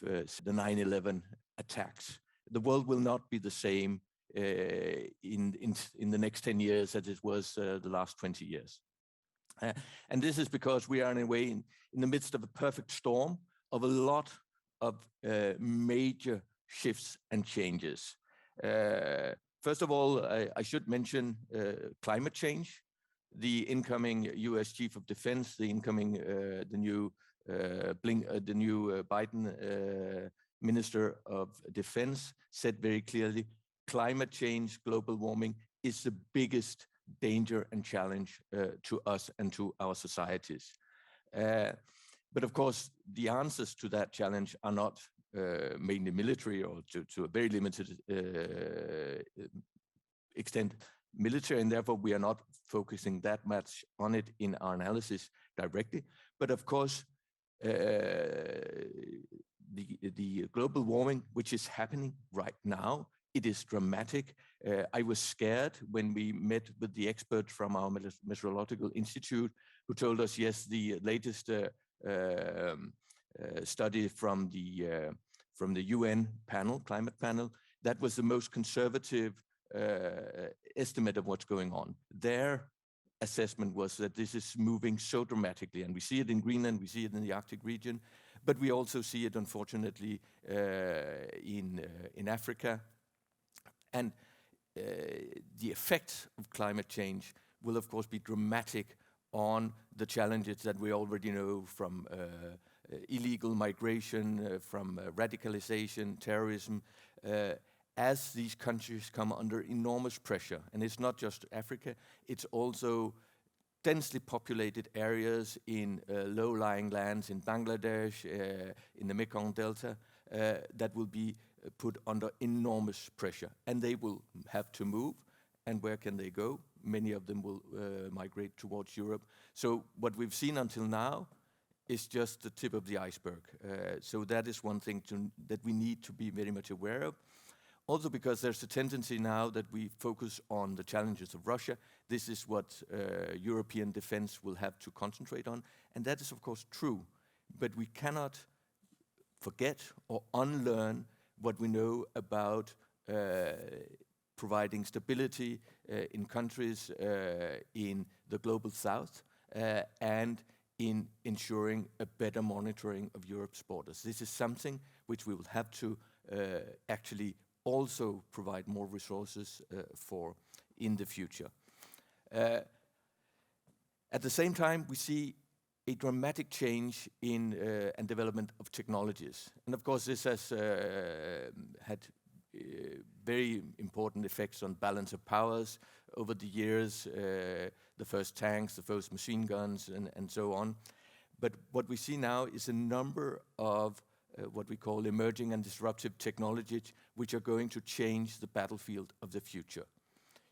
the 9/11 attacks. The world will not be the same in the next 10 years as it was the last 20 years. And this is because we are in a way in the midst of a perfect storm of a lot of major shifts and changes. First of all, I should mention climate change. The incoming U.S. Chief of Defense, the new Biden Minister of Defense said very clearly, climate change, global warming is the biggest danger and challenge to us and to our societies. But of course, the answers to that challenge are not mainly military, or to a very limited extent military, and therefore we are not focusing that much on it in our analysis directly. But of course, the global warming, which is happening right now, it is dramatic. I was scared when we met with the expert from our Meteorological Institute, who told us, yes, the latest study from the UN panel, climate panel, that was the most conservative estimate of what's going on. Their assessment was that this is moving so dramatically, and we see it in Greenland, we see it in the Arctic region, but we also see it, unfortunately, in Africa. And the effects of climate change will, of course, be dramatic on the challenges that we already know from illegal migration, from radicalization, terrorism, as these countries come under enormous pressure. And it's not just Africa, it's also densely populated areas in low-lying lands in Bangladesh, in the Mekong Delta, that will be put under enormous pressure. And they will have to move. And where can they go? Many of them will migrate towards Europe. So what we've seen until now is just the tip of the iceberg. So that is one thing that we need to be very much aware of. Also because there's a tendency now that we focus on the challenges of Russia. This is what European defense will have to concentrate on. And that is, of course, true. But we cannot forget or unlearn what we know about providing stability in countries in the global south and in ensuring a better monitoring of Europe's borders. This is something which we will have to actually also provide more resources for in the future. At the same time, we see a dramatic change in and development of technologies. And of course, this has had very important effects on balance of powers over the years, the first tanks, the first machine guns, and so on. But what we see now is a number of what we call emerging and disruptive technologies, which are going to change the battlefield of the future.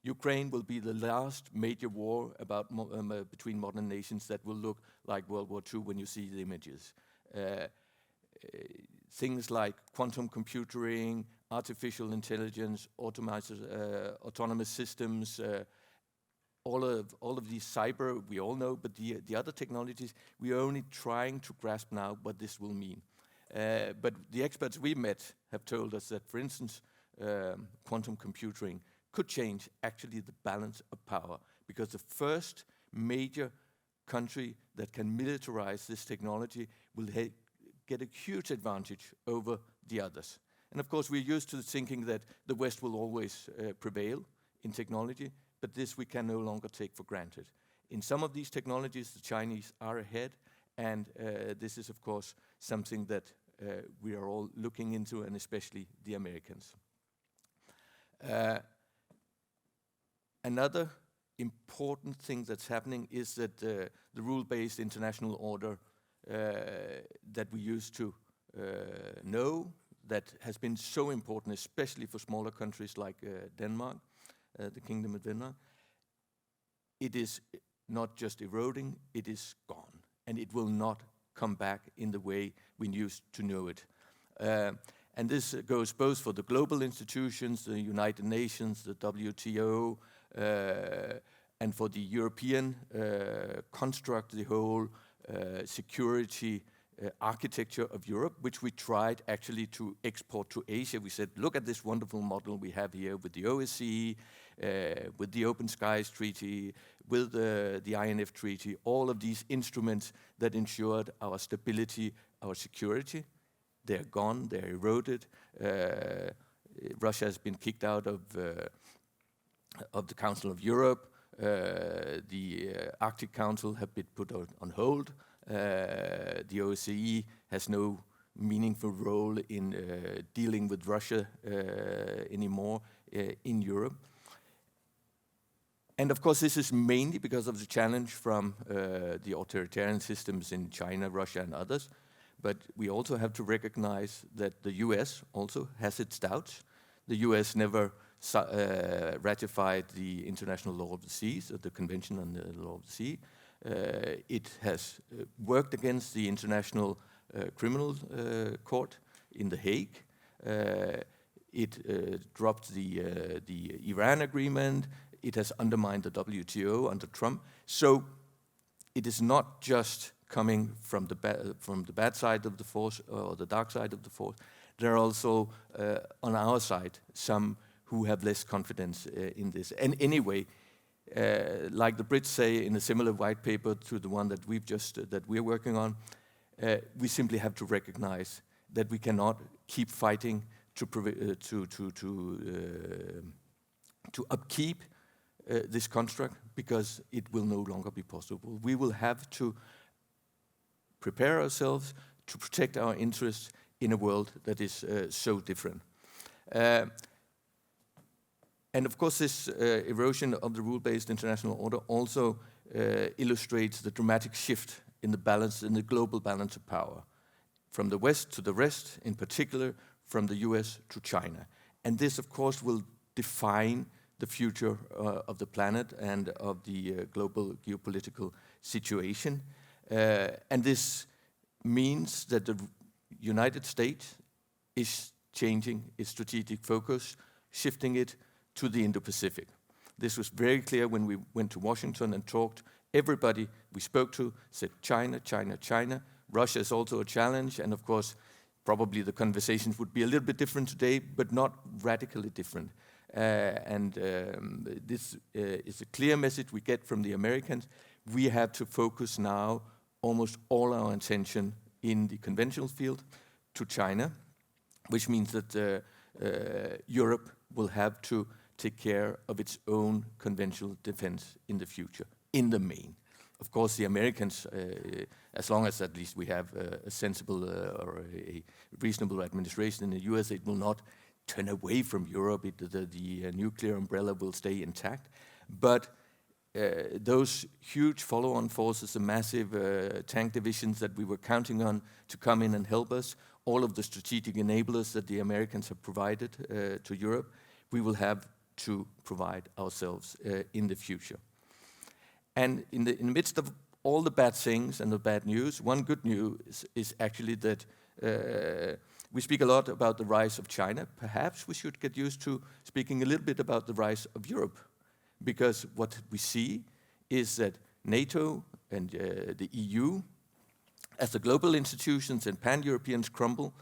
Ukraine will be the last major war between modern nations that will look like World War II when you see the images. Things like quantum computing, artificial intelligence, autonomous systems, all of these cyber, we all know, but the other technologies, we are only trying to grasp now what this will mean. But the experts we met have told us that, for instance, quantum computing could change actually the balance of power, because the first major country that can militarize this technology will get a huge advantage over the others. And of course, we're used to thinking that the West will always prevail in technology, but this we can no longer take for granted. In some of these technologies, the Chinese are ahead, and this is, of course, something that we are all looking into, and especially the Americans. Another important thing that's happening is that the rule-based international order that we used to know, that has been so important, especially for smaller countries like Denmark, the Kingdom of Denmark, it is not just eroding, it is gone. And it will not come back in the way we used to know it. And this goes both for the global institutions, the United Nations, the WTO, and for the European construct, the whole security architecture of Europe, which we tried actually to export to Asia. We said, look at this wonderful model we have here with the OSCE, with the Open Skies Treaty, with the INF Treaty, all of these instruments that ensured our stability, our security. They're gone, they're eroded. Russia has been kicked out of the Council of Europe. The Arctic Council have been put on hold. The OSCE has no meaningful role in dealing with Russia anymore in Europe. And of course, this is mainly because of the challenge from the authoritarian systems in China, Russia, and others. But we also have to recognize that the US also has its doubts. The US never ratified the International Law of the Seas, or the Convention on the Law of the Sea. It has worked against the International Criminal Court in The Hague. It dropped the Iran agreement. It has undermined the WTO under Trump. So it is not just coming from the bad side of the force or the dark side of the force. There are also on our side some who have less confidence in this. And anyway, like the Brits say in a similar white paper to the one that we're working on, we simply have to recognize that we cannot keep fighting to upkeep this construct, because it will no longer be possible. We will have to prepare ourselves to protect our interests in a world that is so different. And of course, this erosion of the rule-based international order also illustrates the dramatic shift in the global balance of power, from the West to the rest, in particular from the US to China. And this, of course, will define the future of the planet and of the global geopolitical situation. And this means that the United States is changing its strategic focus, shifting it to the Indo-Pacific. This was very clear when we went to Washington and talked. Everybody we spoke to said China, China, China. Russia is also a challenge, and of course, probably the conversations would be a little bit different today, but not radically different. This is a clear message we get from the Americans. We have to focus now almost all our attention in the conventional field to China, which means that Europe will have to take care of its own conventional defense in the future, in the main. Of course, the Americans, as long as at least we have a sensible or a reasonable administration in the US, it will not turn away from Europe. The nuclear umbrella will stay intact. But those huge follow-on forces, the massive tank divisions that we were counting on to come in and help us, all of the strategic enablers that the Americans have provided to Europe, we will have to provide ourselves in the future. And in the midst of all the bad things and the bad news, one good news is actually that we speak a lot about the rise of China. Perhaps we should get used to speaking a little bit about the rise of Europe, because what we see is that NATO and the EU, as the global institutions and pan-Europeans crumble,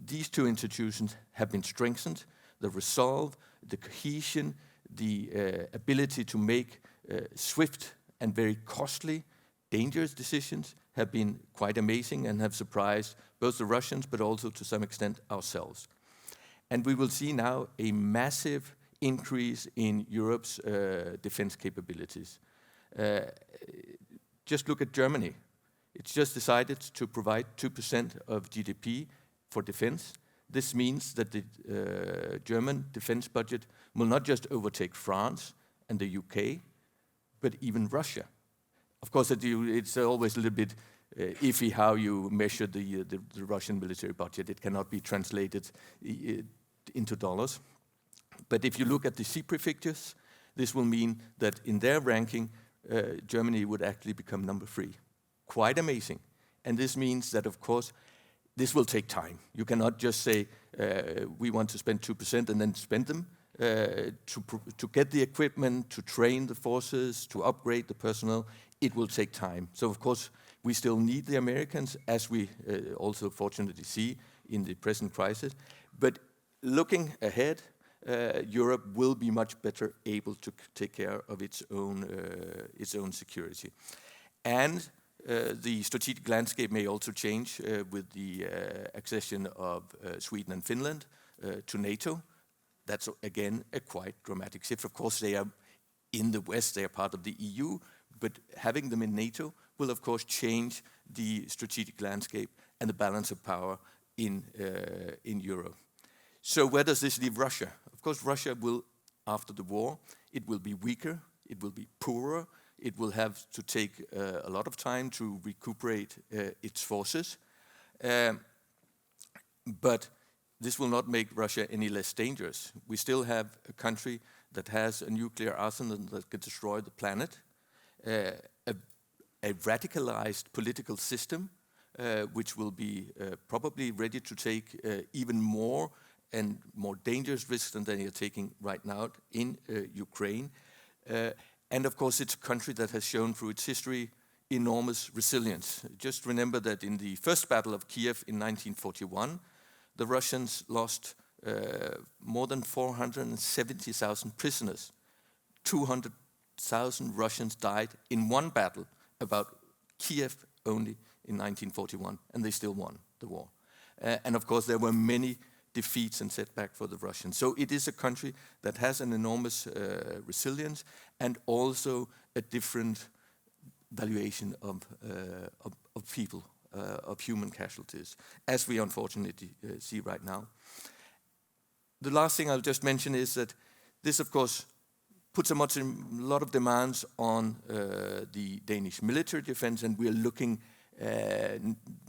these two institutions have been strengthened. The resolve, the cohesion, the ability to make swift and very costly, dangerous decisions have been quite amazing and have surprised both the Russians but also to some extent ourselves. And we will see now a massive increase in Europe's defense capabilities. Just look at Germany. It's just decided to provide 2% of GDP for defense. This means that the German defense budget will not just overtake France and the UK, but even Russia. Of course, it's always a little bit iffy how you measure the Russian military budget. It cannot be translated into dollars. But if you look at the C prefectures, this will mean that in their ranking, Germany would actually become number 3. Quite amazing. And this means that, of course, this will take time. You cannot just say, we want to spend 2% and then spend them. To get the equipment, to train the forces, to upgrade the personnel, it will take time. So, of course, We still need the Americans, as we also fortunately see in the present crisis. But looking ahead, Europe will be much better able to take care of its own security. And the strategic landscape may also change with the accession of Sweden and Finland to NATO. That's again a quite dramatic shift. Of course, they are in the West, they are part of the EU, but having them in NATO will of course change the strategic landscape and the balance of power in Europe. So where does this leave Russia? Of course, Russia will, after the war, it will be weaker, it will be poorer, it will have to take a lot of time to recuperate its forces. But this will not make Russia any less dangerous. We still have a country that has a nuclear arsenal that can destroy the planet, a radicalized political system, which will be probably ready to take even more and more dangerous risks than they are taking right now in Ukraine. And of course, it's a country that has shown through its history enormous resilience. Just remember that in the first Battle of Kiev in 1941, the Russians lost more than 470,000 prisoners. 200,000 Russians died in one battle about Kiev only in 1941, and they still won the war. And of course, there were many defeats and setbacks for the Russians. So it is a country that has an enormous resilience and also a different valuation of people, of human casualties, as we unfortunately see right now. The last thing I'll just mention is that this, of course, puts a lot of demands on the Danish military defense, and we are looking.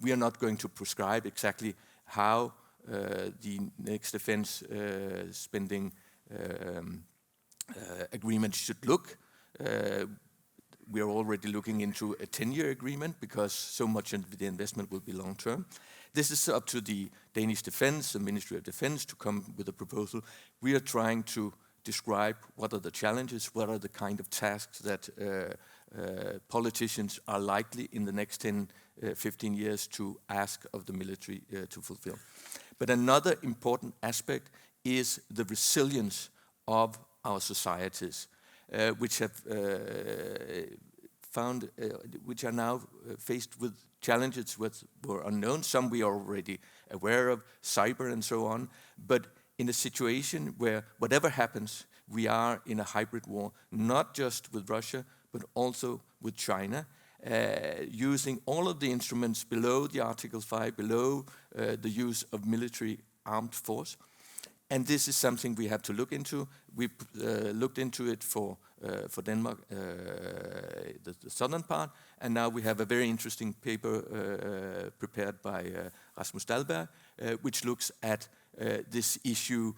We are not going to prescribe exactly how the next defense spending agreement should look. We are already looking into a 10-year agreement because so much of the investment will be long-term. This is up to the Danish Defense, the Ministry of Defense, to come with a proposal. We are trying to describe what are the challenges, what are the kind of tasks that politicians are likely in the next 10, 15 years to ask of the military to fulfill. But another important aspect is the resilience of our societies, which have which are now faced with challenges which were unknown. Some we are already aware of, cyber and so on. But in a situation where whatever happens, we are in a hybrid war, not just with Russia, but also with China, using all of the instruments below the Article 5, below the use of military armed force. And this is something we have to look into. We looked into it for Denmark, the southern part, and now we have a very interesting paper prepared by Rasmus Dahlberg, which looks at this issue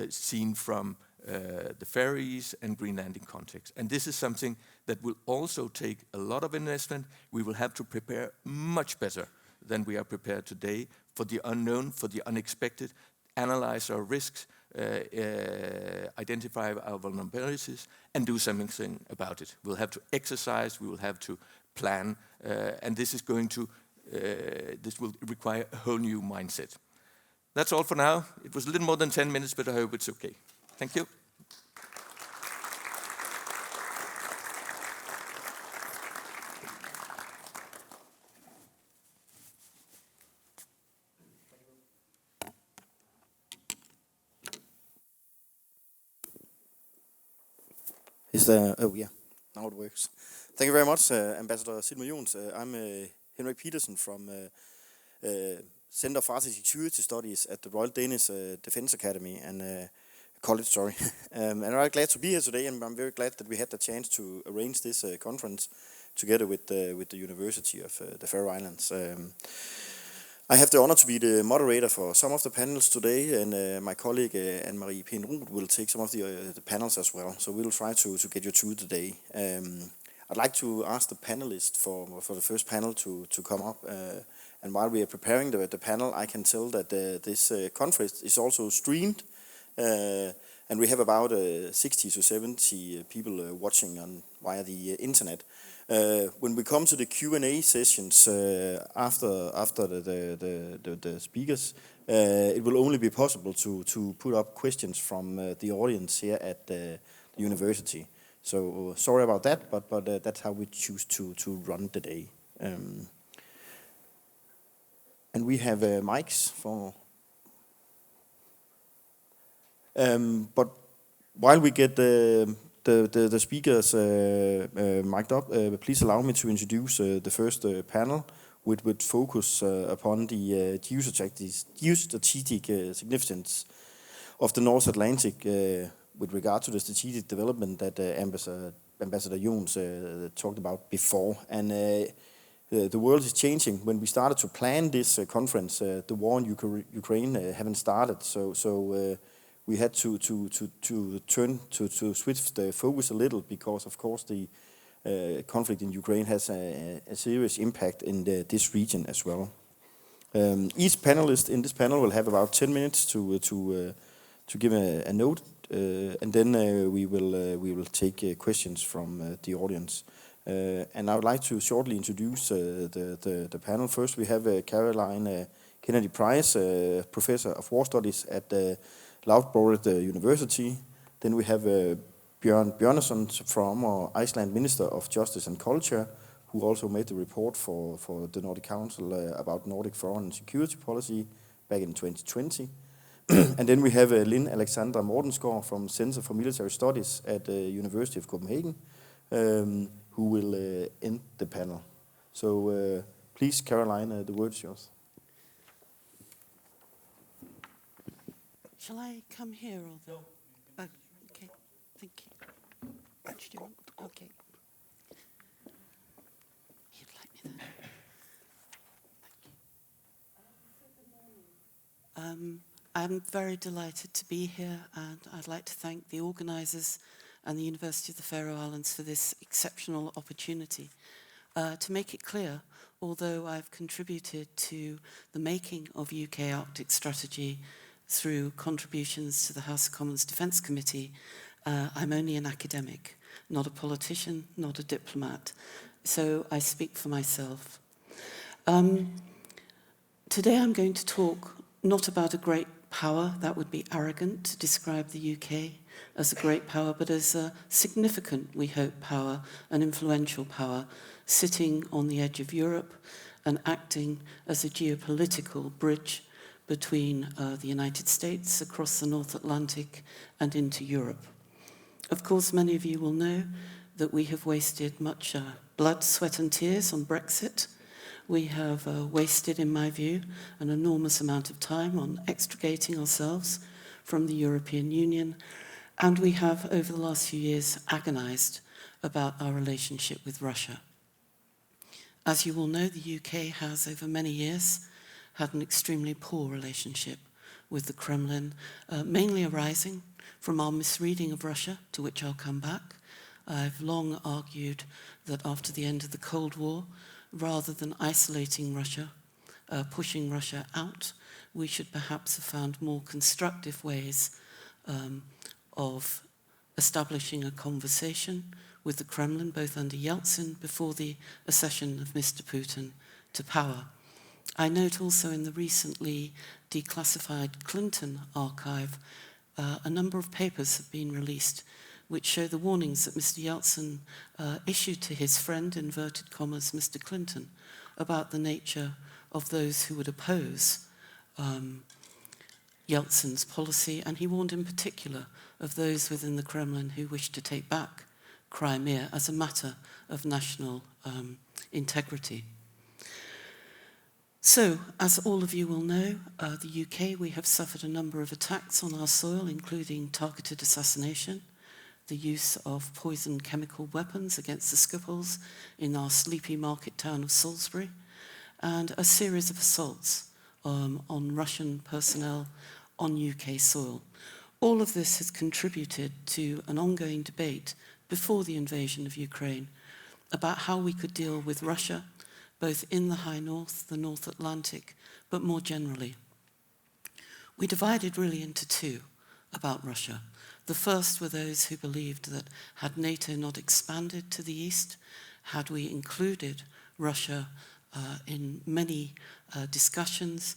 seen from the Faroese and Greenlandic context. And this is something that will also take a lot of investment. We will have to prepare much better than we are prepared today for the unknown, for the unexpected, analyze our risks, identify our vulnerabilities, and do something about it. We'll have to exercise, we will have to plan, and this is going to, this will require a whole new mindset. That's all for now. It was a little more than 10 minutes, but I hope it's okay. Thank you. Is there, oh yeah, now it works. Thank you very much, Ambassador Silmer Jons. I'm Henrik Petersen from Center for Arctic Security Studies at the Royal Danish Defence Academy and College, sorry. And I'm very glad to be here today, and I'm very glad that we had the chance to arrange this conference together with the University of the Faroe Islands. I have the honor to be the moderator for some of the panels today, and my colleague Anne-Marie Penroth will take some of the panels as well. So we'll try to get you through today. I'd like to ask the panelists for the first panel to come up. And while we are preparing the panel, I can tell that this conference is also streamed. And we have about 60 to 70 people watching via the internet. When we come to the Q&A sessions after the speakers, it will only be possible to put up questions from the audience here at the university. So sorry about that, but that's how we choose to run the day. And we have mics for. But while we get the speakers mic'd up, please allow me to introduce the first panel, which would focus upon the geostrategic significance of the North Atlantic with regard to the strategic development that Ambassador Jons talked about before. And the world is changing. When we started to plan this conference, the war in Ukraine haven't started, so we had to switch the focus a little, because of course the conflict in Ukraine has a serious impact in this region as well. Each panelist in this panel will have about 10 minutes to give a note, and then we will take questions from the audience. And I would like to shortly introduce the panel. First, we have Caroline Kennedy Price, Professor of War Studies at the Lágspenningi University. Then we have Bjørn Bjørnason from Iceland, Minister of Justice and Culture, who also made the report for the Nordic Council about Nordic foreign and security policy back in 2020. And then we have Lynn Alexandra Mortensgaard from Center for Military Studies at the University of Copenhagen, who will end the panel. So please, Caroline, the word is yours. Shall I come here or the? Oh, okay, thank you. Which do you want? Okay. You'd like me there. Thank you. I'm very delighted to be here, and I'd like to thank the organisers and the University of the Faroe Islands for this exceptional opportunity. To make it clear, although I've contributed to the making of UK Arctic strategy through contributions to the House of Commons Defence Committee, I'm only an academic, not a politician, not a diplomat. So I speak for myself. Today I'm going to talk not about a great power, that would be arrogant to describe the UK as a great power, but as a significant, we hope, power, an influential power, sitting on the edge of Europe and acting as a geopolitical bridge between the United States across the North Atlantic and into Europe. Of course, many of you will know that we have wasted much blood, sweat and tears on Brexit. We have wasted, in my view, an enormous amount of time on extricating ourselves from the European Union, and we have, over the last few years, agonized about our relationship with Russia. As you will know, the UK has, over many years, had an extremely poor relationship with the Kremlin, mainly arising from our misreading of Russia, to which I'll come back. I've long argued that after the end of the Cold War, rather than isolating Russia, pushing Russia out, we should perhaps have found more constructive ways of establishing a conversation with the Kremlin, both under Yeltsin, before the accession of Mr. Putin to power. I note also in the recently declassified Clinton archive, a number of papers have been released which show the warnings that Mr. Yeltsin issued to his friend, inverted commas, Mr. Clinton, about the nature of those who would oppose Yeltsin's policy, and he warned in particular of those within the Kremlin who wished to take back Crimea as a matter of national integrity. So, as all of you will know, the UK, we have suffered a number of attacks on our soil, including targeted assassination, the use of poison chemical weapons against the Schiphol in our sleepy market town of Salisbury, and a series of assaults on Russian personnel on UK soil. All of this has contributed to an ongoing debate before the invasion of Ukraine about how we could deal with Russia, both in the High North, the North Atlantic, but more generally. We divided really into two about Russia. The first were those who believed that had NATO not expanded to the east had we included Russia in many discussions,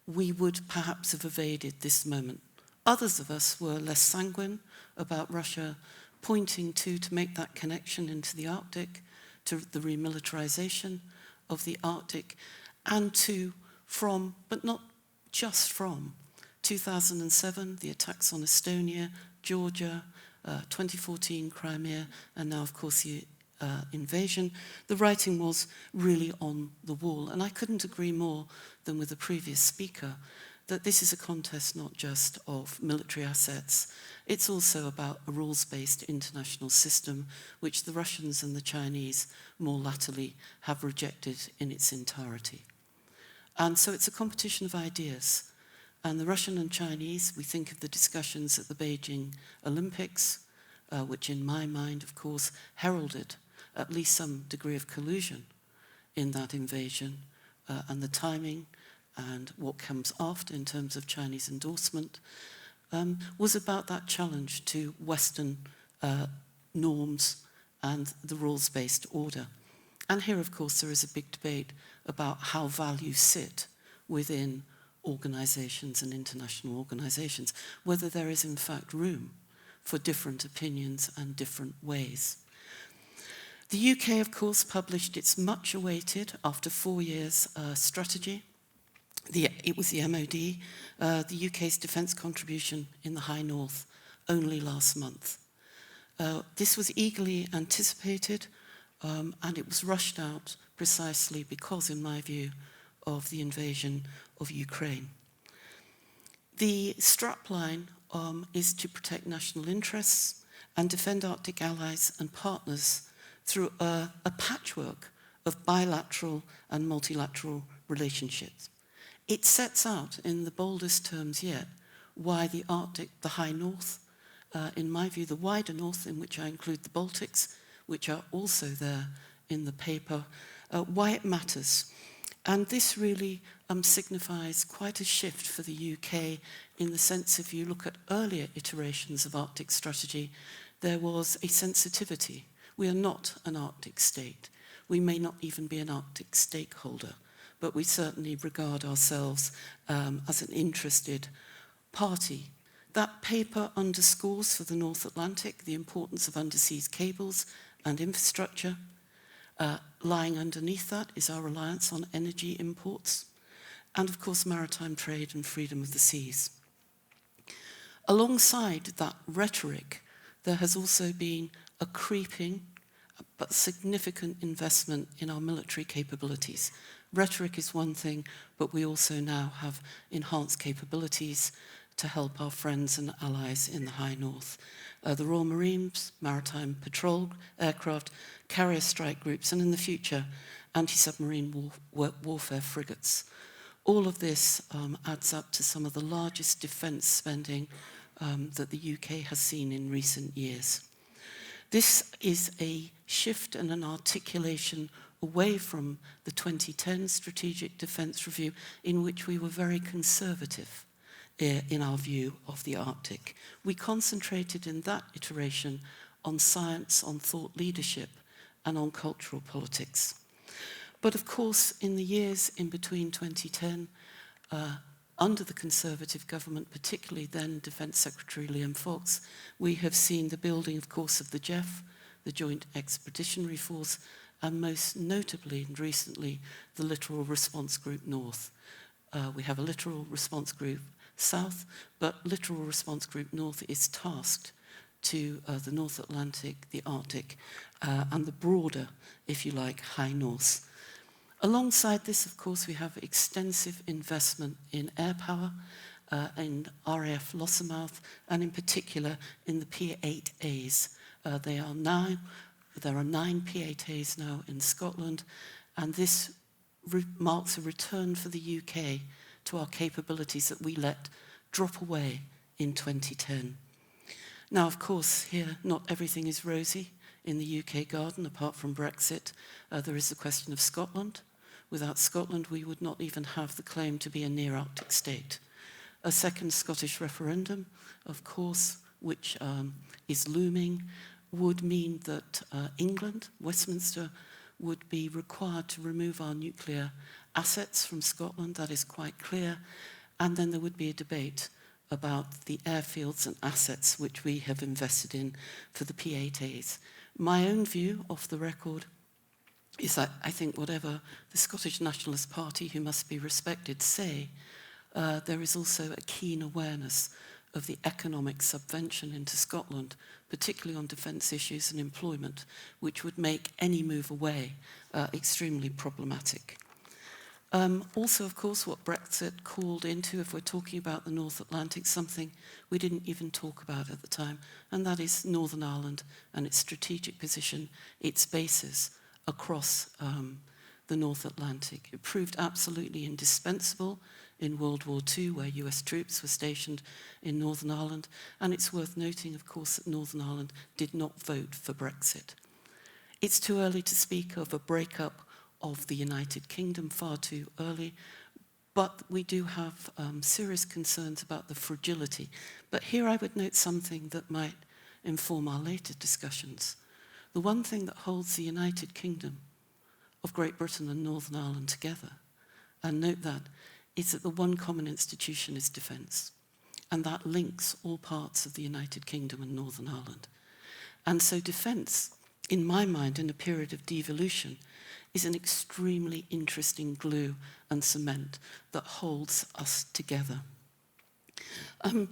we would perhaps have evaded this moment. Others of us were less sanguine about Russia pointing to make that connection into the Arctic, to the remilitarization of the Arctic, and to from, but not just from, 2007, the attacks on Estonia, Georgia, 2014 Crimea, and now of course the invasion, the writing was really on the wall. And I couldn't agree more than with the previous speaker that this is a contest not just of military assets, it's also about a rules-based international system which the Russians and the Chinese more latterly have rejected in its entirety. And so it's a competition of ideas. And the Russian and Chinese, we think of the discussions at the Beijing Olympics, which in my mind, of course, heralded at least some degree of collusion in that invasion, and the timing and what comes after in terms of Chinese endorsement, was about that challenge to Western norms and the rules-based order. And here, of course, there is a big debate about how values sit within organizations and international organizations, whether there is in fact room for different opinions and different ways. The UK, of course, published its much-awaited, after 4 years, strategy. It was the MOD, the UK's defence contribution in the High North, only last month. This was eagerly anticipated, and it was rushed out precisely because, in my view, of the invasion of Ukraine. The strapline is to protect national interests and defend Arctic allies and partners through a patchwork of bilateral and multilateral relationships. It sets out in the boldest terms yet why the Arctic, the High North, in my view, the wider North, in which I include the Baltics, which are also there in the paper, why it matters. And this really signifies quite a shift for the UK in the sense, if you look at earlier iterations of Arctic strategy, there was a sensitivity. We are not an Arctic state. We may not even be an Arctic stakeholder, but we certainly regard ourselves as an interested party. That paper underscores for the North Atlantic the importance of undersea cables and infrastructure. Lying underneath that is our reliance on energy imports, and of course maritime trade and freedom of the seas. Alongside that rhetoric, there has also been a creeping but significant investment in our military capabilities. Rhetoric is one thing, but we also now have enhanced capabilities to help our friends and allies in the High North. The Royal Marines, maritime patrol aircraft, carrier strike groups, and in the future, anti-submarine warfare frigates. All of this adds up to some of the largest defence spending that the UK has seen in recent years. This is a shift and an articulation away from the 2010 Strategic Defence Review, in which we were very conservative in our view of the Arctic. We concentrated in that iteration on science, on thought leadership, and on cultural politics. But of course, in the years in between 2010, under the Conservative government, particularly then Defence Secretary Liam Fox, we have seen the building, of course, of the JEF, the Joint Expeditionary Force, and most notably and recently, the Littoral Response Group North. We have a Littoral Response Group South, but Littoral Response Group North is tasked to the North Atlantic, the Arctic, and the broader, if you like, High North. Alongside this, of course, we have extensive investment in air power, in RAF Lossiemouth, and in particular in the P8As. There are 9 P8As now in Scotland, and this marks a return for the UK to our capabilities that we let drop away in 2010. Now, of course, here not everything is rosy in the UK garden, apart from Brexit. There is the question of Scotland. Without Scotland, we would not even have the claim to be a near-Arctic state. A second Scottish referendum, of course, which is looming. would mean that England, Westminster, would be required to remove our nuclear assets from Scotland. That is quite clear. And then there would be a debate about the airfields and assets which we have invested in for the P8As. My own view, off the record, is that I think whatever the Scottish Nationalist Party, who must be respected, say, there is also a keen awareness of the economic subvention into Scotland, particularly on defence issues and employment, which would make any move away extremely problematic. Also, of course, what Brexit called into, if we're talking about the North Atlantic, something we didn't even talk about at the time, and that is Northern Ireland and its strategic position, its bases across the North Atlantic. It proved absolutely indispensable in World War II, where US troops were stationed in Northern Ireland, and it's worth noting, of course, that Northern Ireland did not vote for Brexit. It's too early to speak of a breakup of the United Kingdom, far too early, but we do have serious concerns about the fragility. But here I would note something that might inform our later discussions. The one thing that holds the United Kingdom of Great Britain and Northern Ireland together, and note that, is that the one common institution is defence, and that links all parts of the United Kingdom and Northern Ireland. And so defence, in my mind, in a period of devolution, is an extremely interesting glue and cement that holds us together. To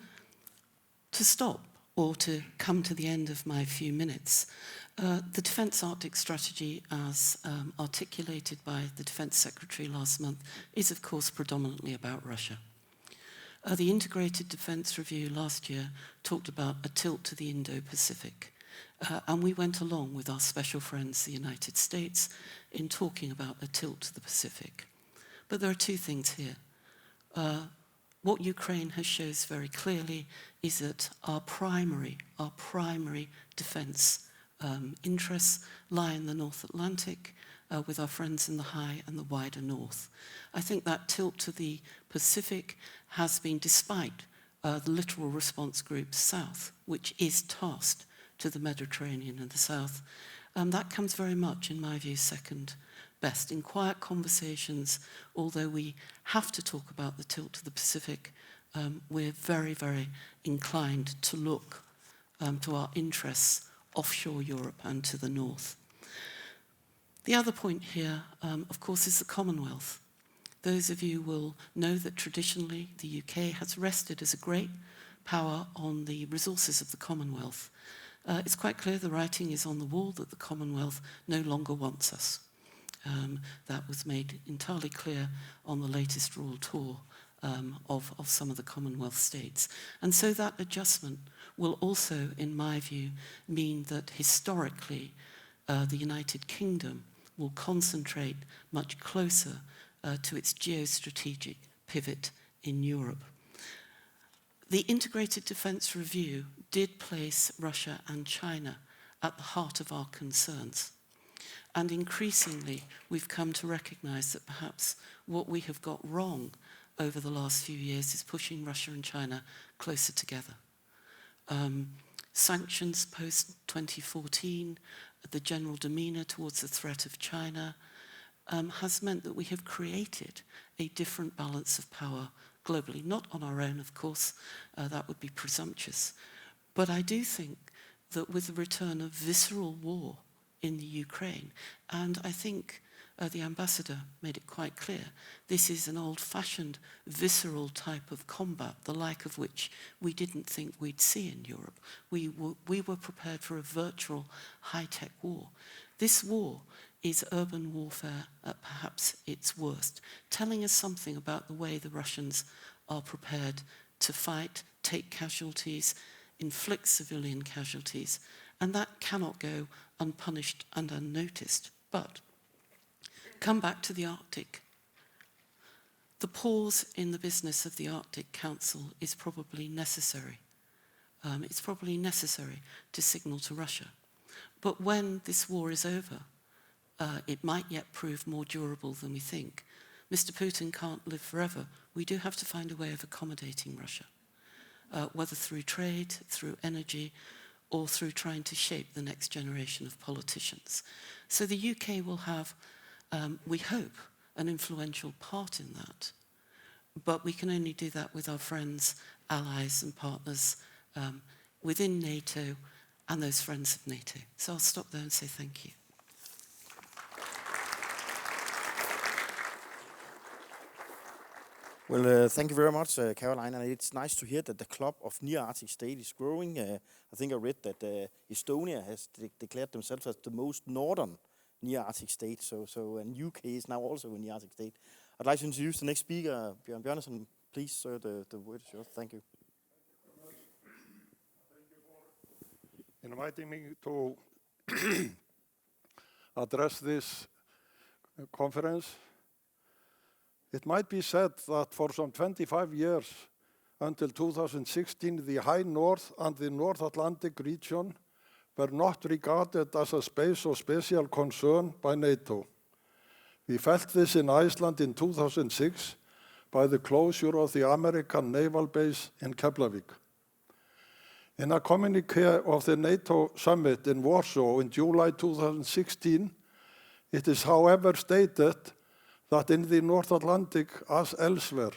stop, or to come to the end of my few minutes, the Defence Arctic Strategy, as articulated by the Defence Secretary last month, is of course predominantly about Russia. The Integrated Defence Review last year talked about a tilt to the Indo-Pacific, and we went along with our special friends, the United States, in talking about a tilt to the Pacific. But there are two things here. What Ukraine has shows very clearly is that our primary defence interests lie in the North Atlantic with our friends in the high and the wider north. I think that tilt to the Pacific has been, despite the littoral response group south, which is tasked to the Mediterranean and the south, that comes very much, in my view, second best. In quiet conversations, although we have to talk about the tilt to the Pacific, we're very, very inclined to look to our interests offshore Europe and to the north. The other point here, of course, is the Commonwealth. Those of you will know that traditionally the UK has rested as a great power on the resources of the Commonwealth. It's quite clear, the writing is on the wall, that the Commonwealth no longer wants us. That was made entirely clear on the latest royal tour of some of the Commonwealth states. And so that adjustment will also, in my view, mean that historically the United Kingdom will concentrate much closer to its geostrategic pivot in Europe. The Integrated Defence Review did place Russia and China at the heart of our concerns. And increasingly, we've come to recognise that perhaps what we have got wrong over the last few years is pushing Russia and China closer together. Sanctions post-2014, the general demeanour towards the threat of China, has meant that we have created a different balance of power globally. Not on our own, of course, that would be presumptuous. But I do think that with the return of visceral war in the Ukraine, and I think the ambassador made it quite clear, this is an old-fashioned, visceral type of combat, the like of which we didn't think we'd see in Europe. We were prepared for a virtual high-tech war. This war is urban warfare at perhaps its worst, telling us something about the way the Russians are prepared to fight, take casualties, inflict civilian casualties, and that cannot go unpunished and unnoticed. But come back to the Arctic. The pause in the business of the Arctic Council is probably necessary. It's probably necessary to signal to Russia. But when this war is over, it might yet prove more durable than we think. Mr. Putin can't live forever. We do have to find a way of accommodating Russia, whether through trade, through energy, or through trying to shape the next generation of politicians. So the UK will have, we hope, an influential part in that. But we can only do that with our friends, allies and partners within NATO and those friends of NATO. So I'll stop there and say thank you. Well, thank you very much, Caroline. And it's nice to hear that the club of near-Arctic states is growing. I think I read that Estonia has declared themselves as the most northern near-Arctic state. And UK is now also a near-Arctic state. I'd like to introduce the next speaker, Bjørn Bjørnesen. Please, sir, the word is yours. Thank you. Thank you for inviting me to address this conference. It might be said that for some 25 years, until 2016, the High North and the North Atlantic region were not regarded as a space of special concern by NATO. We felt this in Iceland in 2006 by the closure of the American naval base in Keflavik. In a communique of the NATO summit in Warsaw in July 2016, it is however stated that in the North Atlantic, as elsewhere,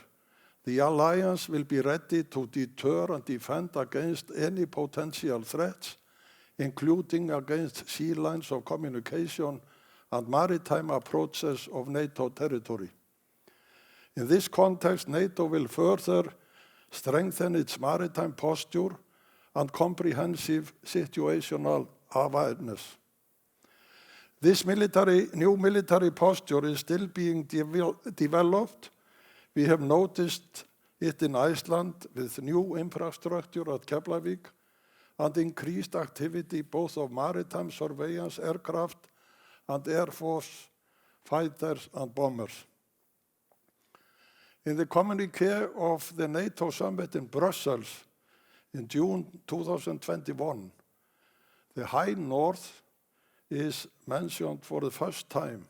the alliance will be ready to deter and defend against any potential threats, including against sea lines of communication and maritime approaches of NATO territory. In this context, NATO will further strengthen its maritime posture and comprehensive situational awareness. This new military posture is still being developed. We have noticed it in Iceland with new infrastructure at Keflavik and increased activity both of maritime surveillance aircraft and Air Force fighters and bombers. In the communique of the NATO summit in Brussels in June 2021, the High North is mentioned for the first time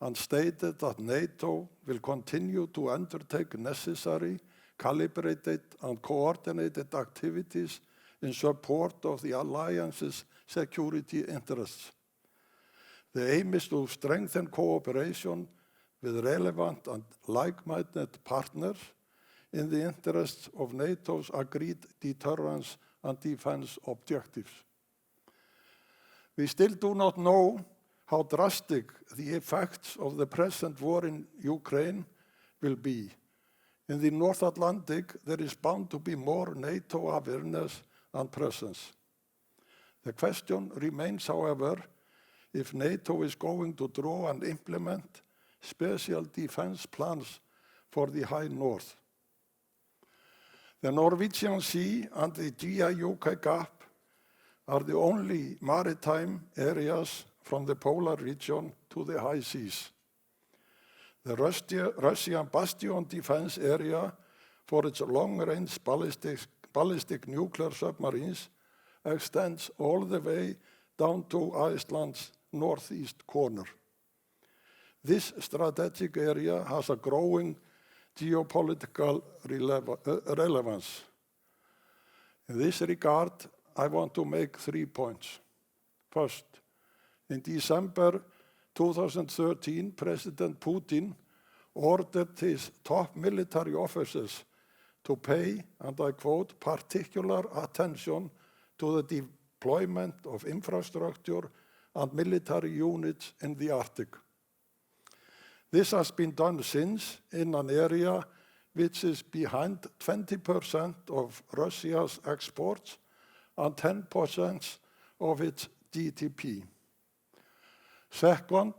and stated that NATO will continue to undertake necessary, calibrated and coordinated activities in support of the alliance's security interests. The aim is to strengthen cooperation with relevant and like-minded partners in the interests of NATO's agreed deterrence and defense objectives. We still do not know how drastic the effects of the present war in Ukraine will be. In the North Atlantic, there is bound to be more NATO awareness and presence. The question remains, however, if NATO is going to draw and implement special defense plans for the High North. The Norwegian Sea and the GI-UK gap are the only maritime areas from the polar region to the high seas. The Russian bastion defense area for its long-range ballistic nuclear submarines extends all the way down to Iceland's northeast corner. This strategic area has a growing geopolitical relevance. In this regard, I want to make 3 points. First, in December 2013, President Putin ordered his top military officers to pay, and I quote, particular attention to the deployment of infrastructure and military units in the Arctic. This has been done since in an area which is behind 20% of Russia's exports and 10% of its GDP. Second,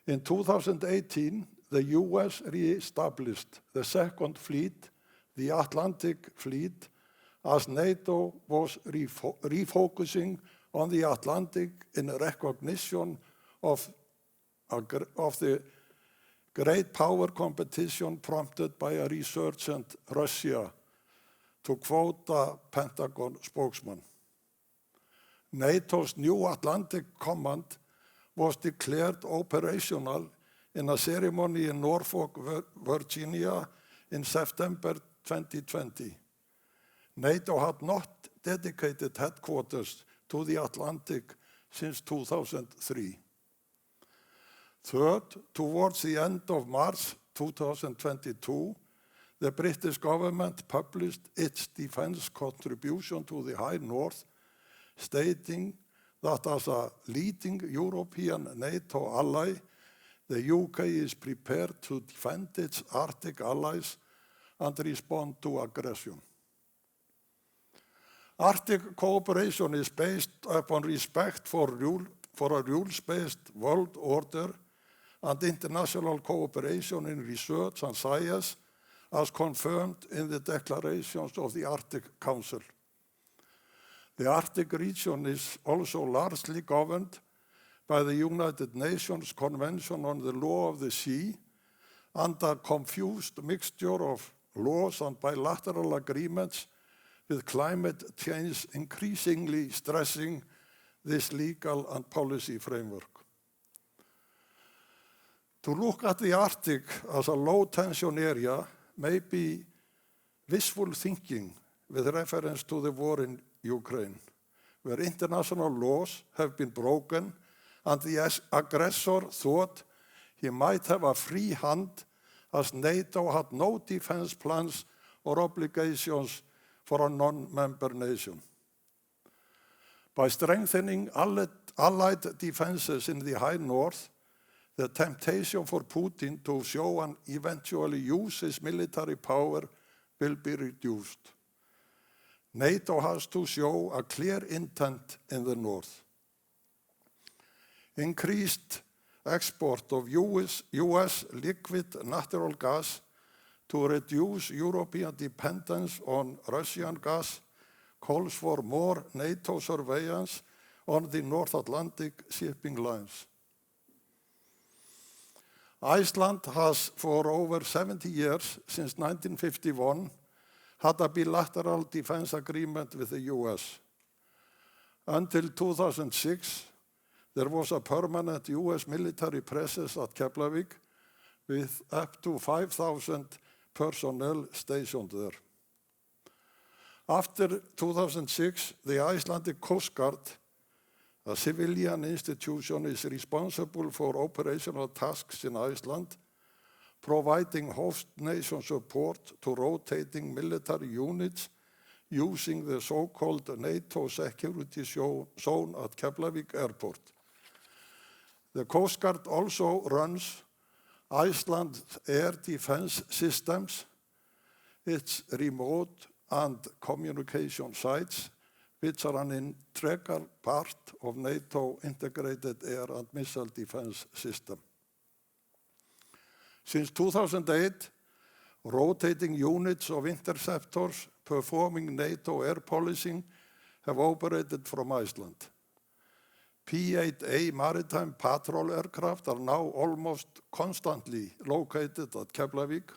in 2018, the US re-established the second fleet, the Atlantic Fleet, as NATO was refocusing on the Atlantic in recognition of the great power competition prompted by a resurgent Russia, to quote a Pentagon spokesman. NATO's new Atlantic Command was declared operational in a ceremony in Norfolk, Virginia in September 2020. NATO had not dedicated headquarters to the Atlantic since 2003. Third, towards the end of March 2022, the British government published its defense contribution to the High North, stating that as a leading European NATO ally, the UK is prepared to defend its Arctic allies and respond to aggression. Arctic cooperation is based upon respect for a rules-based world order and international cooperation in research and science, as confirmed in the declarations of the Arctic Council. The Arctic region is also largely governed by the United Nations Convention on the Law of the Sea and a confused mixture of laws and bilateral agreements, with climate change increasingly stressing this legal and policy framework. To look at the Arctic as a low-tension area may be wishful thinking with reference to the war in Ukraine, where international laws have been broken and the aggressor thought he might have a free hand, as NATO had no defense plans or obligations for a non-member nation. By strengthening allied defenses in the High North, the temptation for Putin to show and eventually use his military power will be reduced. NATO has to show a clear intent in the North. Increased export of US liquid natural gas to reduce European dependence on Russian gas calls for more NATO surveillance on the North Atlantic shipping lines. Iceland has, for over 70 years, since 1951, had a bilateral defense agreement with the US. Until 2006, there was a permanent US military presence at Keflavik with up to 5,000 personnel stationed there. After 2006, the Icelandic Coast Guard, a civilian institution, is responsible for operational tasks in Iceland, providing host nation support to rotating military units using the so-called NATO security zone at Keflavik Airport. The Coast Guard also runs Iceland's air defense systems, its remote and communication sites, which are an integral part of NATO integrated air and missile defense system. Since 2008, rotating units of interceptors performing NATO air policing have operated from Iceland. P-8A maritime patrol aircraft are now almost constantly located at Keflavik,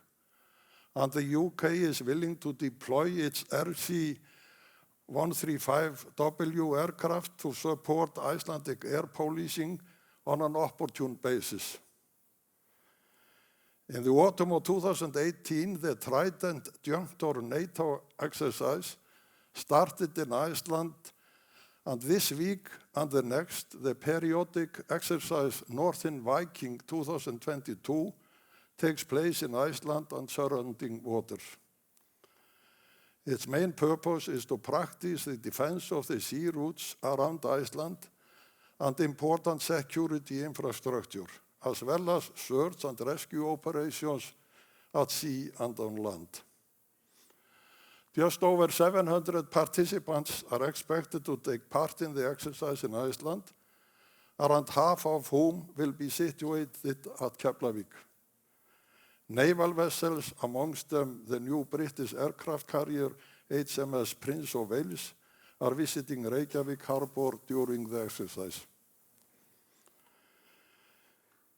and the UK is willing to deploy its RC-135W aircraft to support Icelandic air policing on an opportune basis. In the autumn of 2018, the Trident Juncture NATO exercise started in Iceland, and this week and the next, the periodic exercise Northern Viking 2022 takes place in Iceland and surrounding waters. Its main purpose is to practice the defense of the sea routes around Iceland and important security infrastructure, as well as search and rescue operations at sea and on land. Just over 700 participants are expected to take part in the exercise in Iceland, around half of whom will be situated at Keflavik. Naval vessels, amongst them the new British aircraft carrier HMS Prince of Wales, are visiting Reykjavik Harbour during the exercise.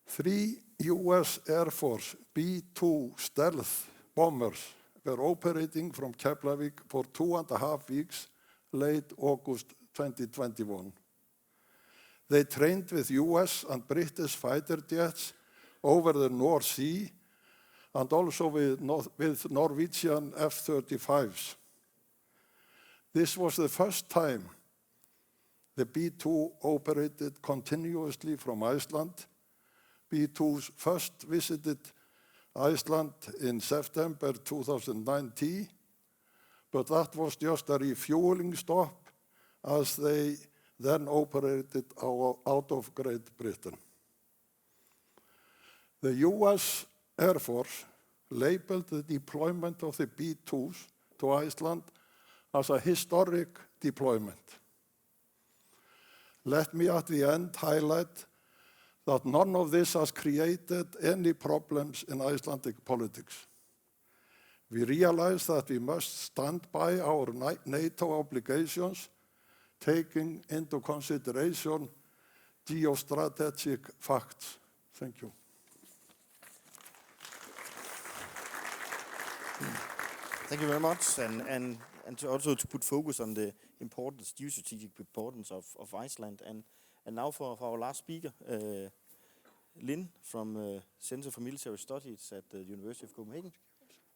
3 US Air Force B-2 stealth bombers were operating from Keflavik for 2.5 weeks, late August 2021. They trained with US and British fighter jets over the North Sea and also with Norwegian F-35s. This was the first time the B-2 operated continuously from Iceland. B-2s first visited Iceland in September 2019, but that was just a refueling stop as they then operated out of Great Britain. The US Air Force labeled the deployment of the B-2s to Iceland as a historic deployment. Let me at the end highlight that none of this has created any problems in Icelandic politics. We realize that we must stand by our NATO obligations, taking into consideration geostrategic facts. Thank you. Thank you very much, and also to put focus on the importance, geostrategic importance of Iceland. And now for our last speaker, Lynn from Center for Military Studies at the University of Copenhagen.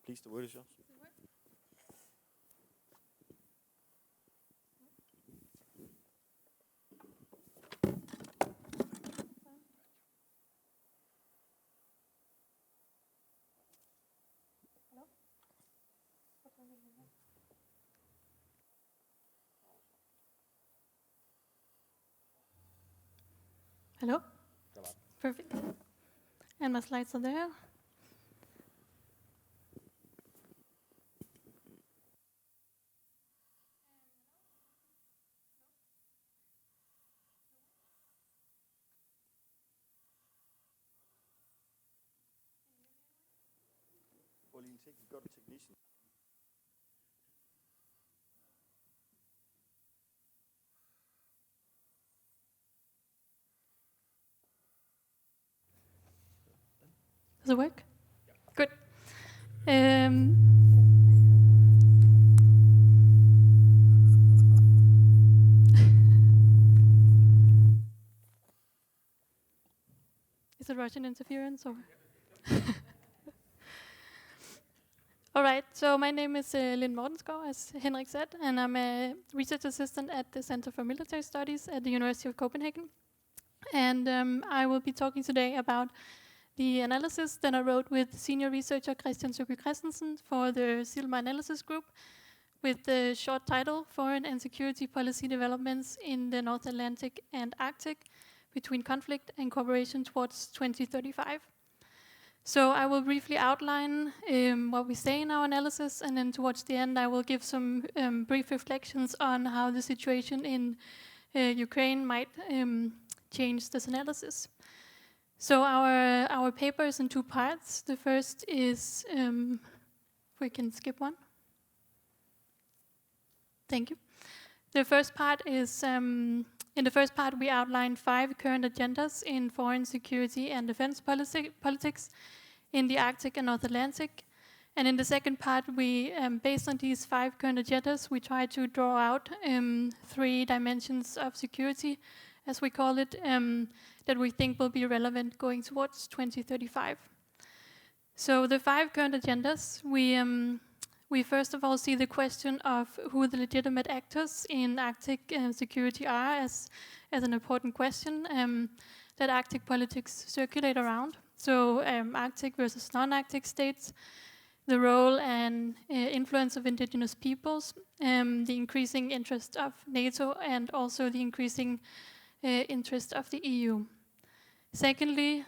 Please, the word is yours. Hello? Perfect. And my slides are there. Got a technician. Does it work? Yeah. Good. Is it Russian interference or? All right, so my name is Lynn Mortensgaard, as Henrik said, and I'm a research assistant at the Center for Military Studies at the University of Copenhagen. And I will be talking today about the analysis that I wrote with senior researcher Christian Søby Christensen for the Silma Analysis Group, with the short title, Foreign and Security Policy Developments in the North Atlantic and Arctic Between Conflict and Cooperation Towards 2035. So I will briefly outline what we say in our analysis, and then towards the end I will give some brief reflections on how the situation in Ukraine might change this analysis. So our paper is in two parts. The first is, we can skip one. Thank you. The first part is, in the first part we outline 5 current agendas in foreign security and defense politics in the Arctic and North Atlantic. And in the second part, we, based on these 5 current agendas, we try to draw out 3 dimensions of security, as we call it, that we think will be relevant going towards 2035. So the 5 current agendas, we first of all see the question of who the legitimate actors in Arctic security are as an important question that Arctic politics circulate around. So Arctic versus non-Arctic states, the role and influence of indigenous peoples, the increasing interest of NATO, and also the increasing interest of the EU. Secondly,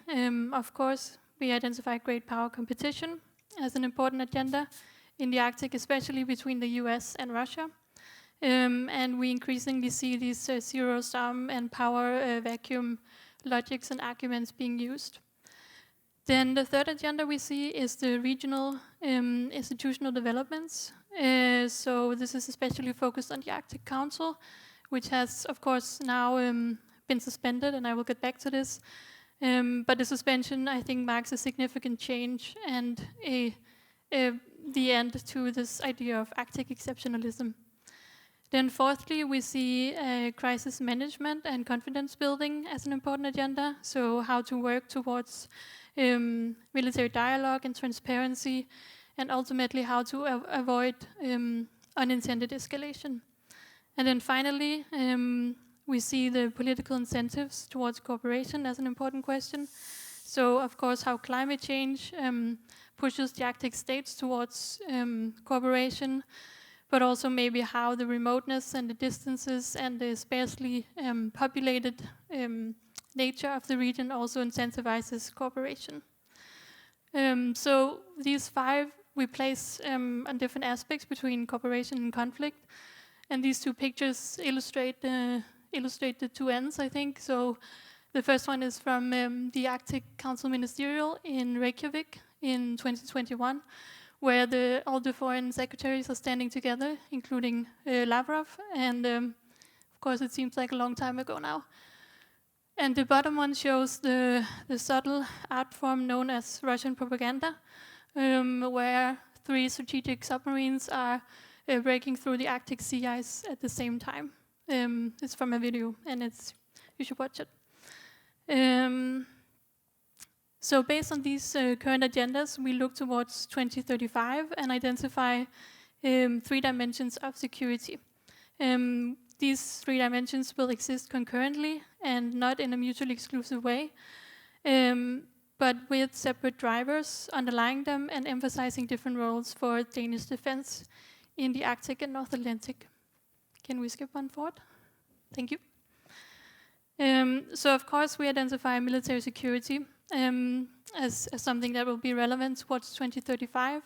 of course, we identify great power competition as an important agenda in the Arctic, especially between the US and Russia. And we increasingly see these zero-sum and power vacuum logics and arguments being used. Then the third agenda we see is the regional institutional developments. So this is especially focused on the Arctic Council, which has, of course, now been suspended, and I will get back to this. But the suspension, I think, marks a significant change and the end to this idea of Arctic exceptionalism. Then fourthly, we see crisis management and confidence building as an important agenda. So how to work towards military dialogue and transparency, and ultimately how to avoid unintended escalation. And then finally, we see the political incentives towards cooperation as an important question. So, of course, how climate change pushes the Arctic states towards cooperation, but also maybe how the remoteness and the distances and the sparsely populated nature of the region also incentivizes cooperation. So these five we place on different aspects between cooperation and conflict, and these two pictures illustrate the two ends, I think. So the first one is from the Arctic Council Ministerial in Reykjavik in 2021, where all the foreign secretaries are standing together, including Lavrov, and of course it seems like a long time ago now. And the bottom one shows the subtle art form known as Russian propaganda, where 3 strategic submarines are breaking through the Arctic sea ice at the same time. It's from a video, and you should watch it. So based on these current agendas, we look towards 2035 and identify 3 dimensions of security. These 3 dimensions will exist concurrently and not in a mutually exclusive way, but with separate drivers underlying them and emphasizing different roles for Danish defense in the Arctic and North Atlantic. Can we skip one forward? Thank you. So of course we identify military security as something that will be relevant towards 2035.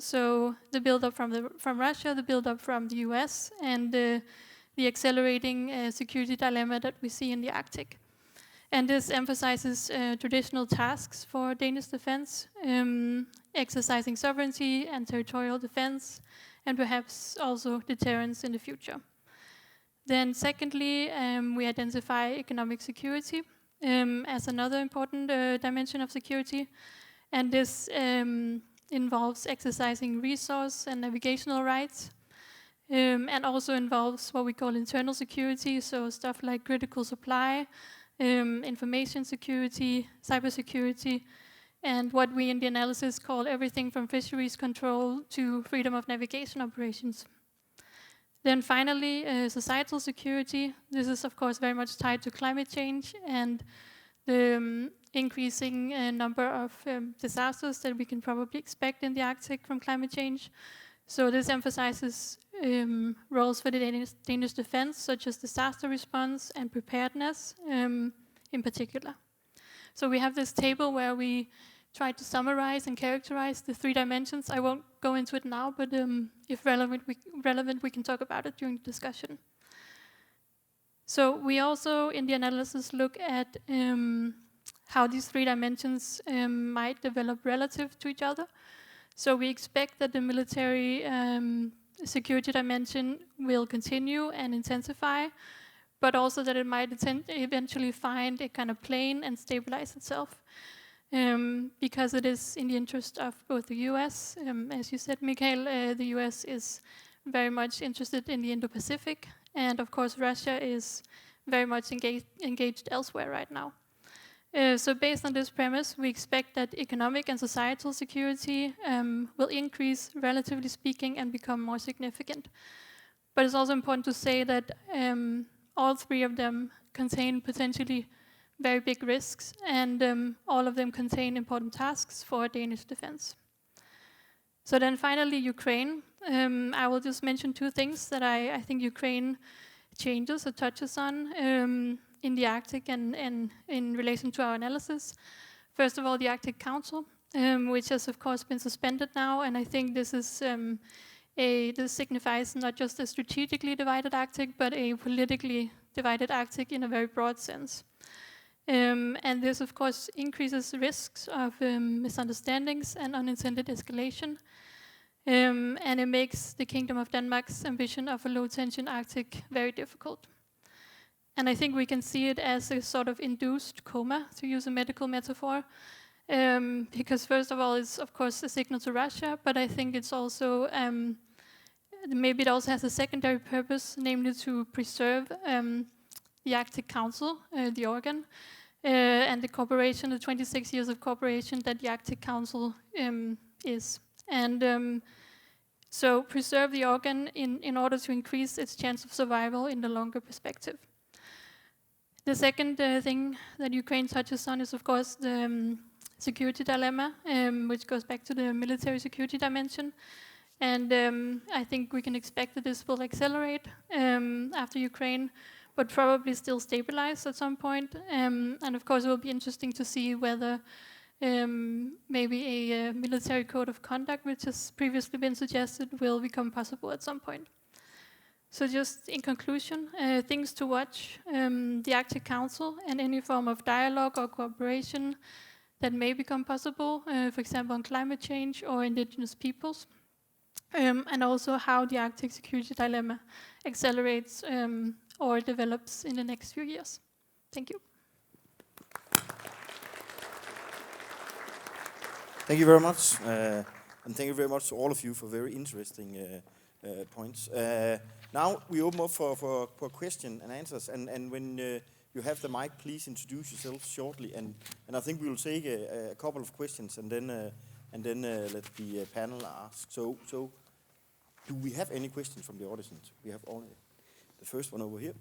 So the build-up from Russia, the build-up from the US, and the accelerating security dilemma that we see in the Arctic. And this emphasizes traditional tasks for Danish defense, exercising sovereignty and territorial defense, and perhaps also deterrence in the future. Then secondly, we identify economic security as another important dimension of security. And this involves exercising resource and navigational rights, and also involves what we call internal security, so stuff like critical supply, information security, cybersecurity, and what we in the analysis call everything from fisheries control to freedom of navigation operations. Then finally, societal security. This is of course very much tied to climate change and the increasing number of disasters that we can probably expect in the Arctic from climate change. So this emphasizes roles for the Danish defense, such as disaster response and preparedness in particular. So we have this table where we try to summarize and characterize the 3 dimensions. I won't go into it now, but if relevant, we can talk about it during the discussion. So we also, in the analysis, look at how these 3 dimensions might develop relative to each other. So we expect that the military security dimension will continue and intensify, but also that it might eventually find a kind of plane and stabilize itself. Because it is in the interest of both the US, as you said, Mikael, the US is very much interested in the Indo-Pacific, and of course Russia is very much engaged elsewhere right now. So based on this premise, we expect that economic and societal security will increase, relatively speaking, and become more significant. But it's also important to say that all 3 of them contain potentially very big risks, and all of them contain important tasks for Danish defense. So then finally, Ukraine. I will just mention 2 things that I think Ukraine changes or touches on in the Arctic and in relation to our analysis. First of all, the Arctic Council, which has of course been suspended now, and I think this is this signifies not just a strategically divided Arctic, but a politically divided Arctic in a very broad sense. And this, of course, increases risks of misunderstandings and unintended escalation. And it makes the Kingdom of Denmark's ambition of a low-tension Arctic very difficult. And I think we can see it as a sort of induced coma, to use a medical metaphor, because first of all, it's, of course, a signal to Russia, but I think it's also, maybe it also has a secondary purpose, namely to preserve the Arctic Council, the organ, and the cooperation, the 26 years of cooperation that the Arctic Council is. And So preserve the organ in order to increase its chance of survival in the longer perspective. The second thing that Ukraine touches on is, of course, the security dilemma, which goes back to the military security dimension. And I think we can expect that this will accelerate after Ukraine, but probably still stabilize at some point. And of course, it will be interesting to see whether maybe a military code of conduct, which has previously been suggested, will become possible at some point. So just in conclusion, things to watch, the Arctic Council and any form of dialogue or cooperation that may become possible, for example, on climate change or indigenous peoples, and also how the Arctic security dilemma accelerates or develops in the next few years. Thank you. Thank you very much, and thank you very much to all of you for very interesting points. Now we open up for question and answers, and when you have the mic, please introduce yourself shortly, and I think we will take a couple of questions, and then let the panel ask. So do we have any questions from the audience? We have only the first one over here.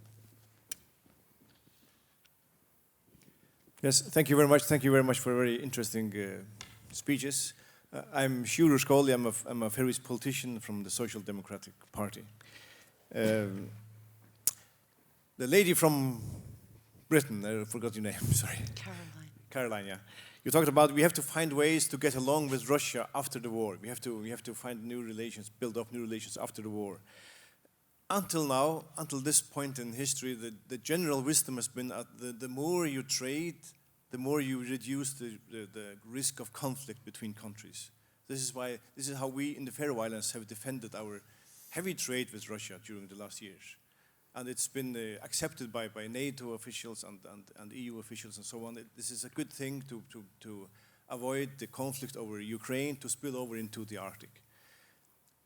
Yes, thank you very much. Thank you very much for very interesting speeches. I'm Sjúrður Skóli. I'm a Faroese politician from the Social Democratic Party. The lady from Britain, I forgot your name, sorry. Caroline, yeah. You talked about we have to find ways to get along with Russia after the war. We have to find new relations, build up new relations after the war. Until now, until this point in history, the general wisdom has been the more you trade, the more you reduce the risk of conflict between countries. This is how we in the Faroe Islands have defended our heavy trade with Russia during the last years. And it's been accepted by NATO officials and EU officials and so on. This is a good thing to avoid the conflict over Ukraine to spill over into the Arctic.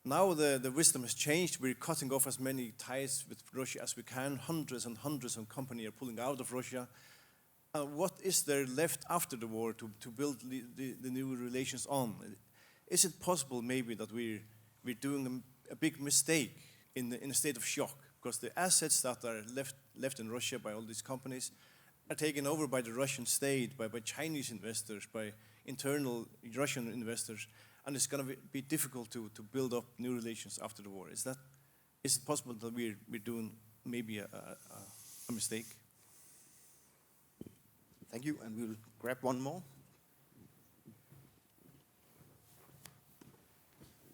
Now the wisdom has changed. We're cutting off as many ties with Russia as we can. Hundreds and hundreds of companies are pulling out of Russia. What is there left after the war to build the new relations on? Is it possible maybe that we're doing a big mistake in a state of shock? Because the assets that are left in Russia by all these companies are taken over by the Russian state, by Chinese investors, by internal Russian investors, and it's going to be difficult to build up new relations after the war. Is it possible that we're doing maybe a mistake? Thank you, and we'll grab one more.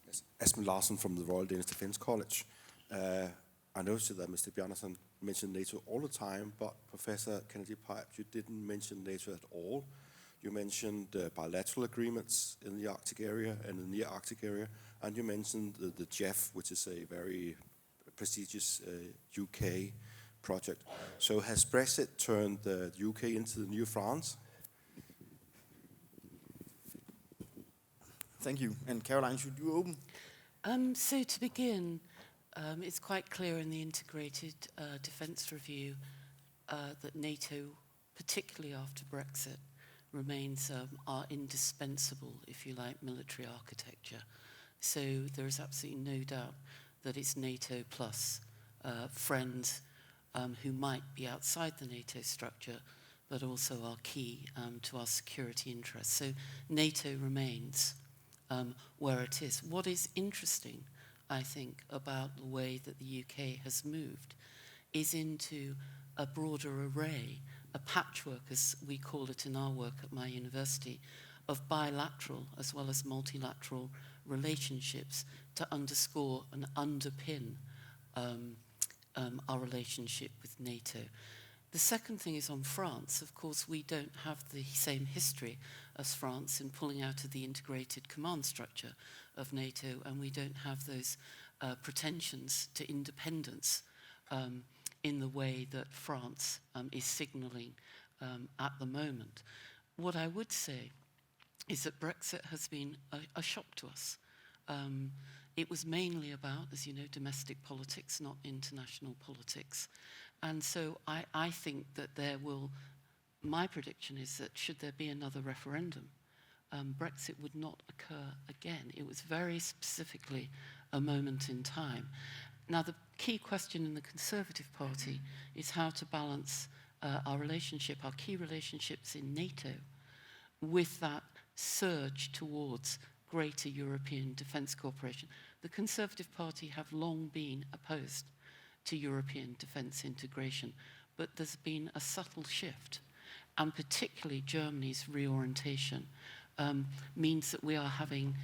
Yes, Esben Larsen from the Royal Danish Defence College. I noticed that Mr. Bjarnason mentioned NATO all the time, but Professor Kennedy Pipes, you didn't mention NATO at all. You mentioned bilateral agreements in the Arctic area and in the near Arctic area, and you mentioned the JEF, which is a very prestigious UK project. So has Brexit turned the UK into the new France? Thank you. And Caroline, should you open? So to begin, it's quite clear in the Integrated Defence Review that NATO, particularly after Brexit, remains our indispensable, if you like, military architecture. So there is absolutely no doubt that it's NATO plus friends who might be outside the NATO structure, but also are key to our security interests. So NATO remains where it is. What is interesting, I think, about the way that the UK has moved is into a broader array, a patchwork, as we call it in our work at my university, of bilateral as well as multilateral relationships to underscore and underpin our relationship with NATO. The second thing is on France. Of course, we don't have the same history as France in pulling out of the integrated command structure of NATO, and we don't have those pretensions to independence in the way that France is signalling at the moment. What I would say is that Brexit has been a shock to us. It was mainly about, as you know, domestic politics, not international politics. And so I think that my prediction is that should there be another referendum, Brexit would not occur again. It was very specifically a moment in time. Now, the key question in the Conservative Party is how to balance our key relationships in NATO, with that surge towards greater European defence cooperation. The Conservative Party have long been opposed to European defence integration, but there's been a subtle shift, and particularly Germany's reorientation means that we are having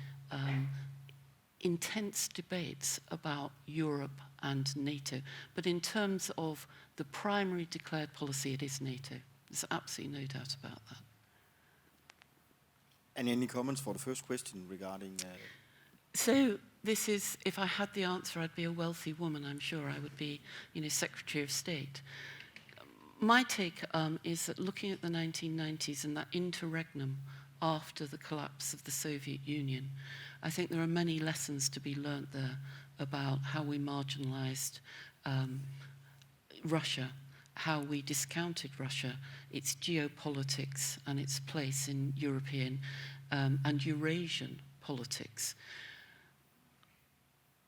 intense debates about Europe and NATO. But in terms of the primary declared policy, it is NATO. There's absolutely no doubt about that. And any comments for the first question regarding... So this is, if I had the answer, I'd be a wealthy woman. I'm sure I would be, Secretary of State. My take is that looking at the 1990s and that interregnum after the collapse of the Soviet Union, I think there are many lessons to be learnt there about how we marginalized Russia, how we discounted Russia, its geopolitics and its place in European and Eurasian politics.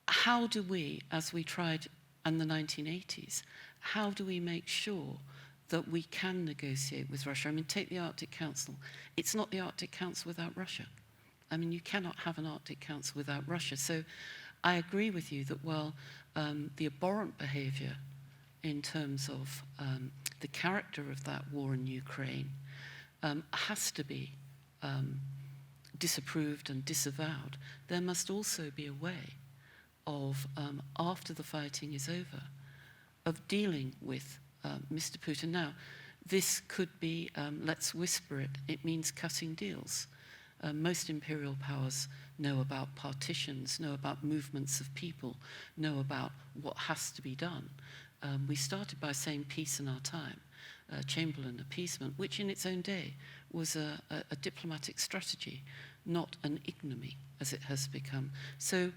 How do we, as we tried in the 1980s, how do we make sure that we can negotiate with Russia? I mean, take the Arctic Council. It's not the Arctic Council without Russia. I mean, you cannot have an Arctic Council without Russia. So I agree with you that while the abhorrent behavior in terms of the character of that war in Ukraine has to be disapproved and disavowed, there must also be a way of, after the fighting is over, of dealing with Mr. Putin. Now, this could be, let's whisper it, it means cutting deals. Most imperial powers know about partitions, know about movements of people, know about what has to be done. We started by saying peace in our time, Chamberlain appeasement, which in its own day was a diplomatic strategy, not an ignominy as it has become. So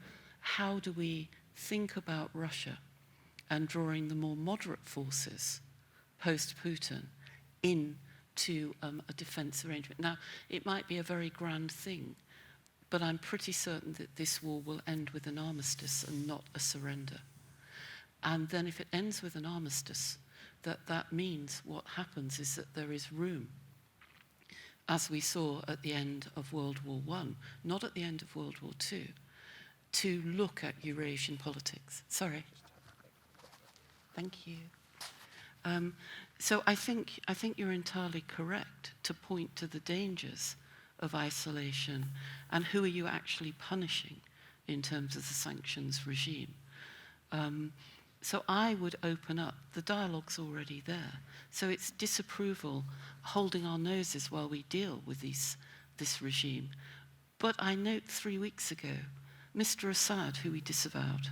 how do we think about Russia and drawing the more moderate forces post-Putin into a defence arrangement? Now, it might be a very grand thing, but I'm pretty certain that this war will end with an armistice and not a surrender. And then if it ends with an armistice, that means what happens is that there is room, as we saw at the end of World War I, not at the end of World War II, to look at Eurasian politics. Sorry. Thank you. So I think you're entirely correct to point to the dangers of isolation and who are you actually punishing in terms of the sanctions regime. So I would open up, the dialogue's already there. So it's disapproval, holding our noses while we deal with this regime. But I note 3 weeks ago, Mr. Assad, who we disavowed,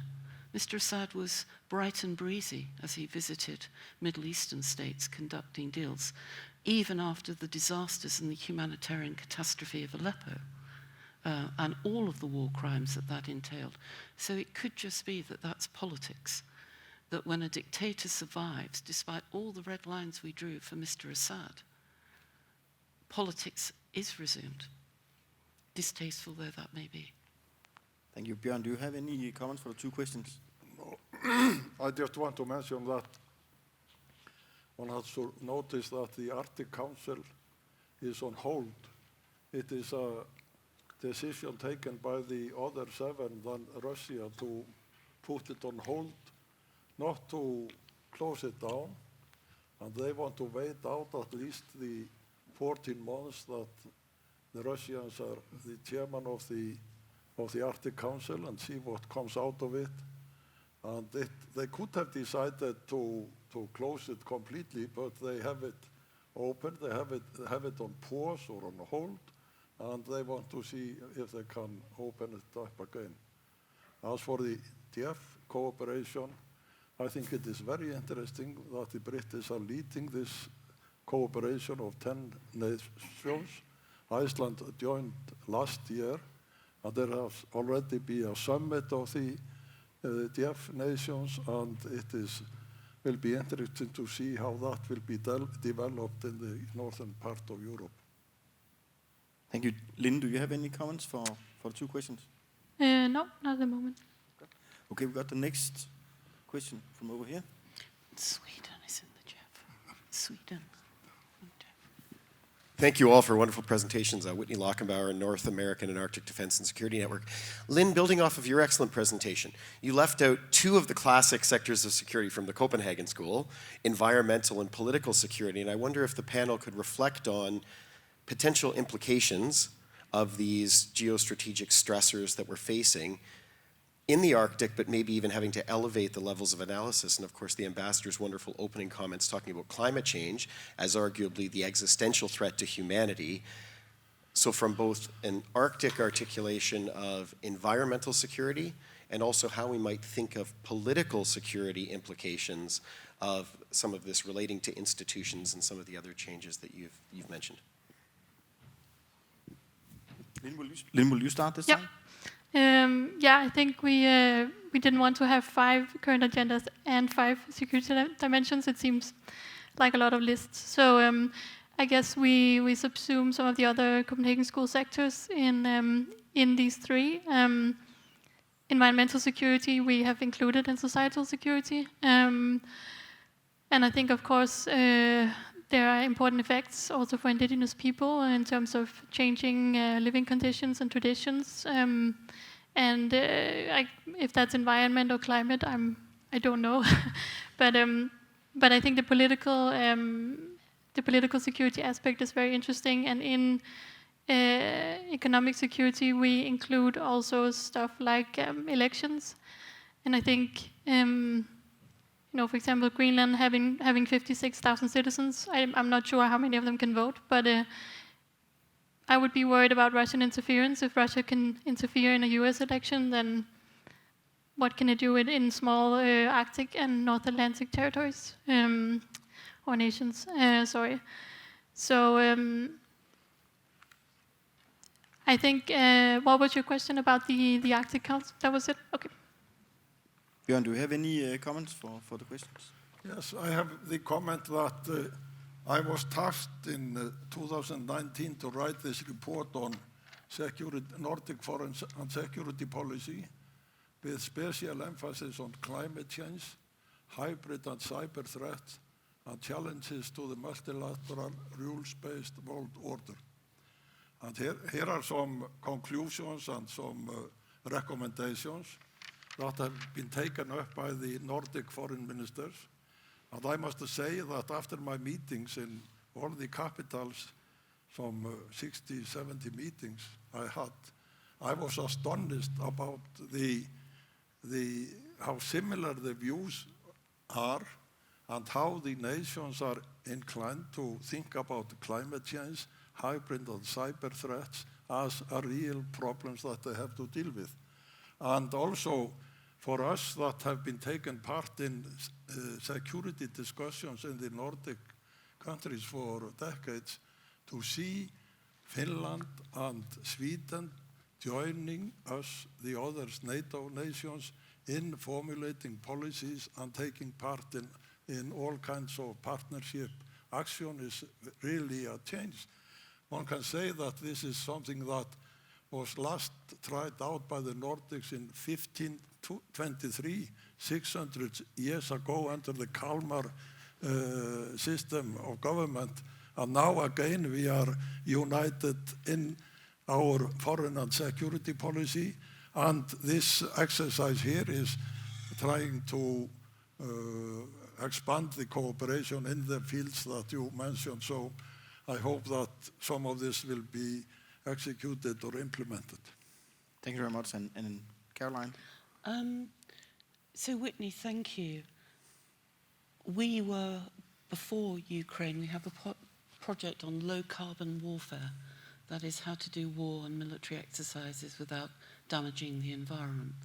Mr. Assad was bright and breezy as he visited Middle Eastern states conducting deals, even after the disasters and the humanitarian catastrophe of Aleppo, and all of the war crimes that entailed. So it could just be that that's politics, that when a dictator survives, despite all the red lines we drew for Mr. Assad, politics is resumed, distasteful though that may be. Thank you. Bjørn, do you have any comments for the two questions? No. I just want to mention that one has to notice that the Arctic Council is on hold. It is a decision taken by the other 7 than Russia to put it on hold, not to close it down. And they want to wait out at least the 14 months that the Russians are the chairman of the Arctic Council and see what comes out of it. And they could have decided to close it completely, but they have it open, they have it on pause or on hold, and they want to see if they can open it up again. As for the DF cooperation, I think it is very interesting that the British are leading this cooperation of 10 nations. Iceland joined last year, and there has already been a summit of the DF nations, and will be interesting to see how that will be developed in the northern part of Europe. Thank you. Lynn, do you have any comments for the two questions? No, not at the moment. Good. Okay, we got the next question from over here. Sweden is in the Jeff. Sweden. Thank you all for wonderful presentations. Whitney Lockenbauer, North American and Arctic Defense and Security Network. Lynn, building off of your excellent presentation, you left out two of the classic sectors of security from the Copenhagen School, environmental and political security, and I wonder if the panel could reflect on potential implications of these geostrategic stressors that we're facing in the Arctic, but maybe even having to elevate the levels of analysis. And of course, the ambassador's wonderful opening comments talking about climate change as arguably the existential threat to humanity. So from both an Arctic articulation of environmental security and also how we might think of political security implications of some of this relating to institutions and some of the other changes that you've mentioned. Lynn, will you start this time? I think we didn't want to have 5 current agendas and 5 security dimensions. It seems like a lot of lists. So I guess we subsume some of the other Copenhagen School sectors in these 3. Environmental security we have included in societal security. And I think, of course, there are important effects also for indigenous people in terms of changing living conditions and traditions. If that's environment or climate, I don't know. but I think the political security aspect is very interesting. And in economic security, we include also stuff like elections. And I think, for example, Greenland having 56,000 citizens. I'm not sure how many of them can vote, but I would be worried about Russian interference. If Russia can interfere in a US election, then what can it do in small Arctic and North Atlantic territories or nations? So I think, what was your question about the Arctic Council? That was it? Okay. Bjørn, do you have any comments for the questions? Yes, I have the comment that I was tasked in 2019 to write this report on Nordic foreign and security policy with special emphasis on climate change, hybrid and cyber threats, and challenges to the multilateral rules-based world order. And here are some conclusions and some recommendations that have been taken up by the Nordic foreign ministers. And I must say that after my meetings in all the capitals, some 60, 70 meetings I had, I was astonished about how similar the views are and how the nations are inclined to think about climate change, hybrid and cyber threats as a real problems that they have to deal with. And also for us that have been taken part in security discussions in the Nordic countries for decades, to see Finland and Sweden joining us, the other NATO nations, in formulating policies and taking part in all kinds of partnership action is really a change. One can say that this is something that was last tried out by the Nordics in 1523, 600 years ago, under the Kalmar system of government. And now again we are united in our foreign and security policy. And this exercise here is trying to expand the cooperation in the fields that you mentioned. So I hope that some of this will be executed or implemented. Thank you very much. And Caroline? So Whitney, thank you. We were, before Ukraine, we have a project on low carbon warfare. That is how to do war and military exercises without damaging the environment,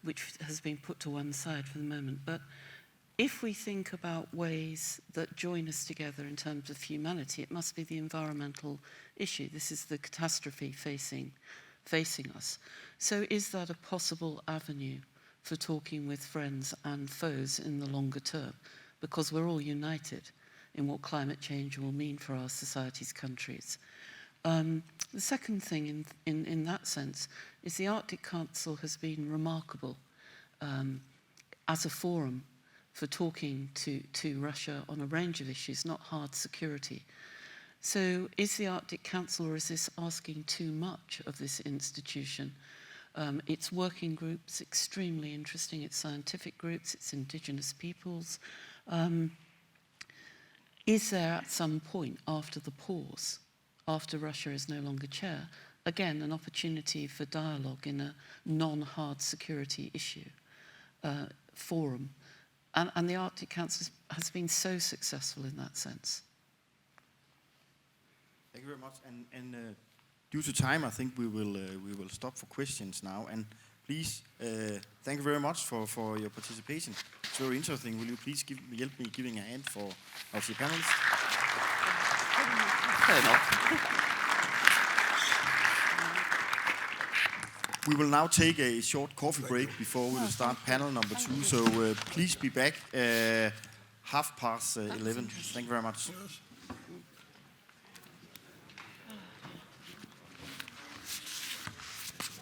which has been put to one side for the moment. But if we think about ways that join us together in terms of humanity, it must be the environmental issue. This is the catastrophe facing us. So is that a possible avenue for talking with friends and foes in the longer term? Because we're all united in what climate change will mean for our societies, countries. The second thing in that sense is the Arctic Council has been remarkable as a forum for talking to Russia on a range of issues, not hard security. So is the Arctic Council, or is this asking too much of this institution? Its working groups, extremely interesting, its scientific groups, its indigenous peoples. Is there at some point after the pause, after Russia is no longer chair, again an opportunity for dialogue in a non-hard security issue forum? And the Arctic Council has been so successful in that sense. Thank you very much. And due to time, I think we will stop for questions now. And please, thank you very much for your participation. It's very interesting. Will you please help me giving a hand for our two panelists? We will now take a short coffee break before we will start panel number 2. So please be back 11:30. Thank you very much.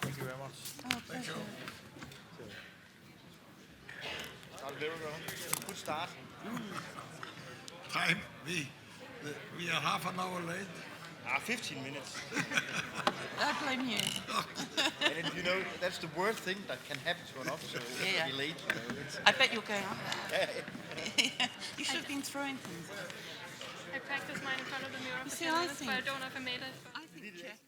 Thank you very much. Thank you. There we go. Good start. Time, we are half an hour late. 15 minutes. I blame you. And you know, that's the worst thing that can happen to an officer. Yeah. Be late. You know, I bet you're going up there. You should have been throwing things. I practiced mine in front of the mirror for See, 10 I minutes, but I think- don't know if I made it. I think Jeff.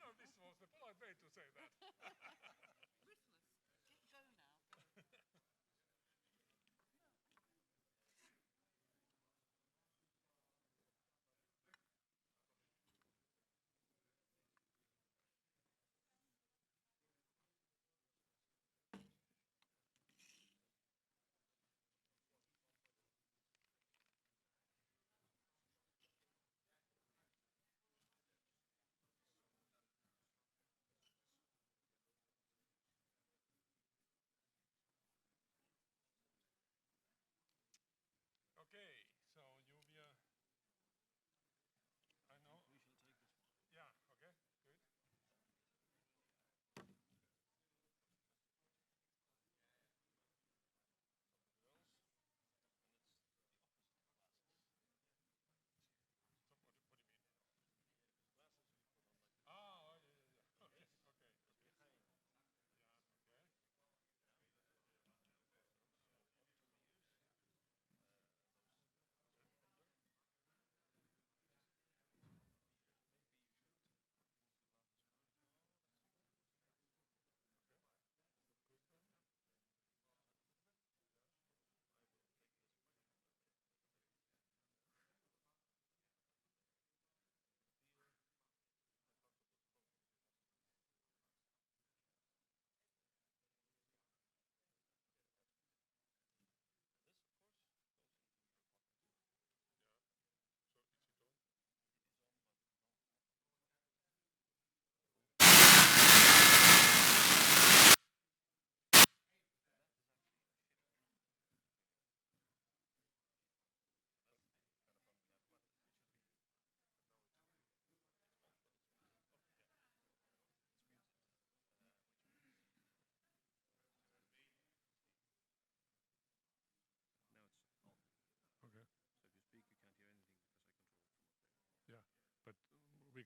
No, this was the polite way to say that. Ruthless. Go now.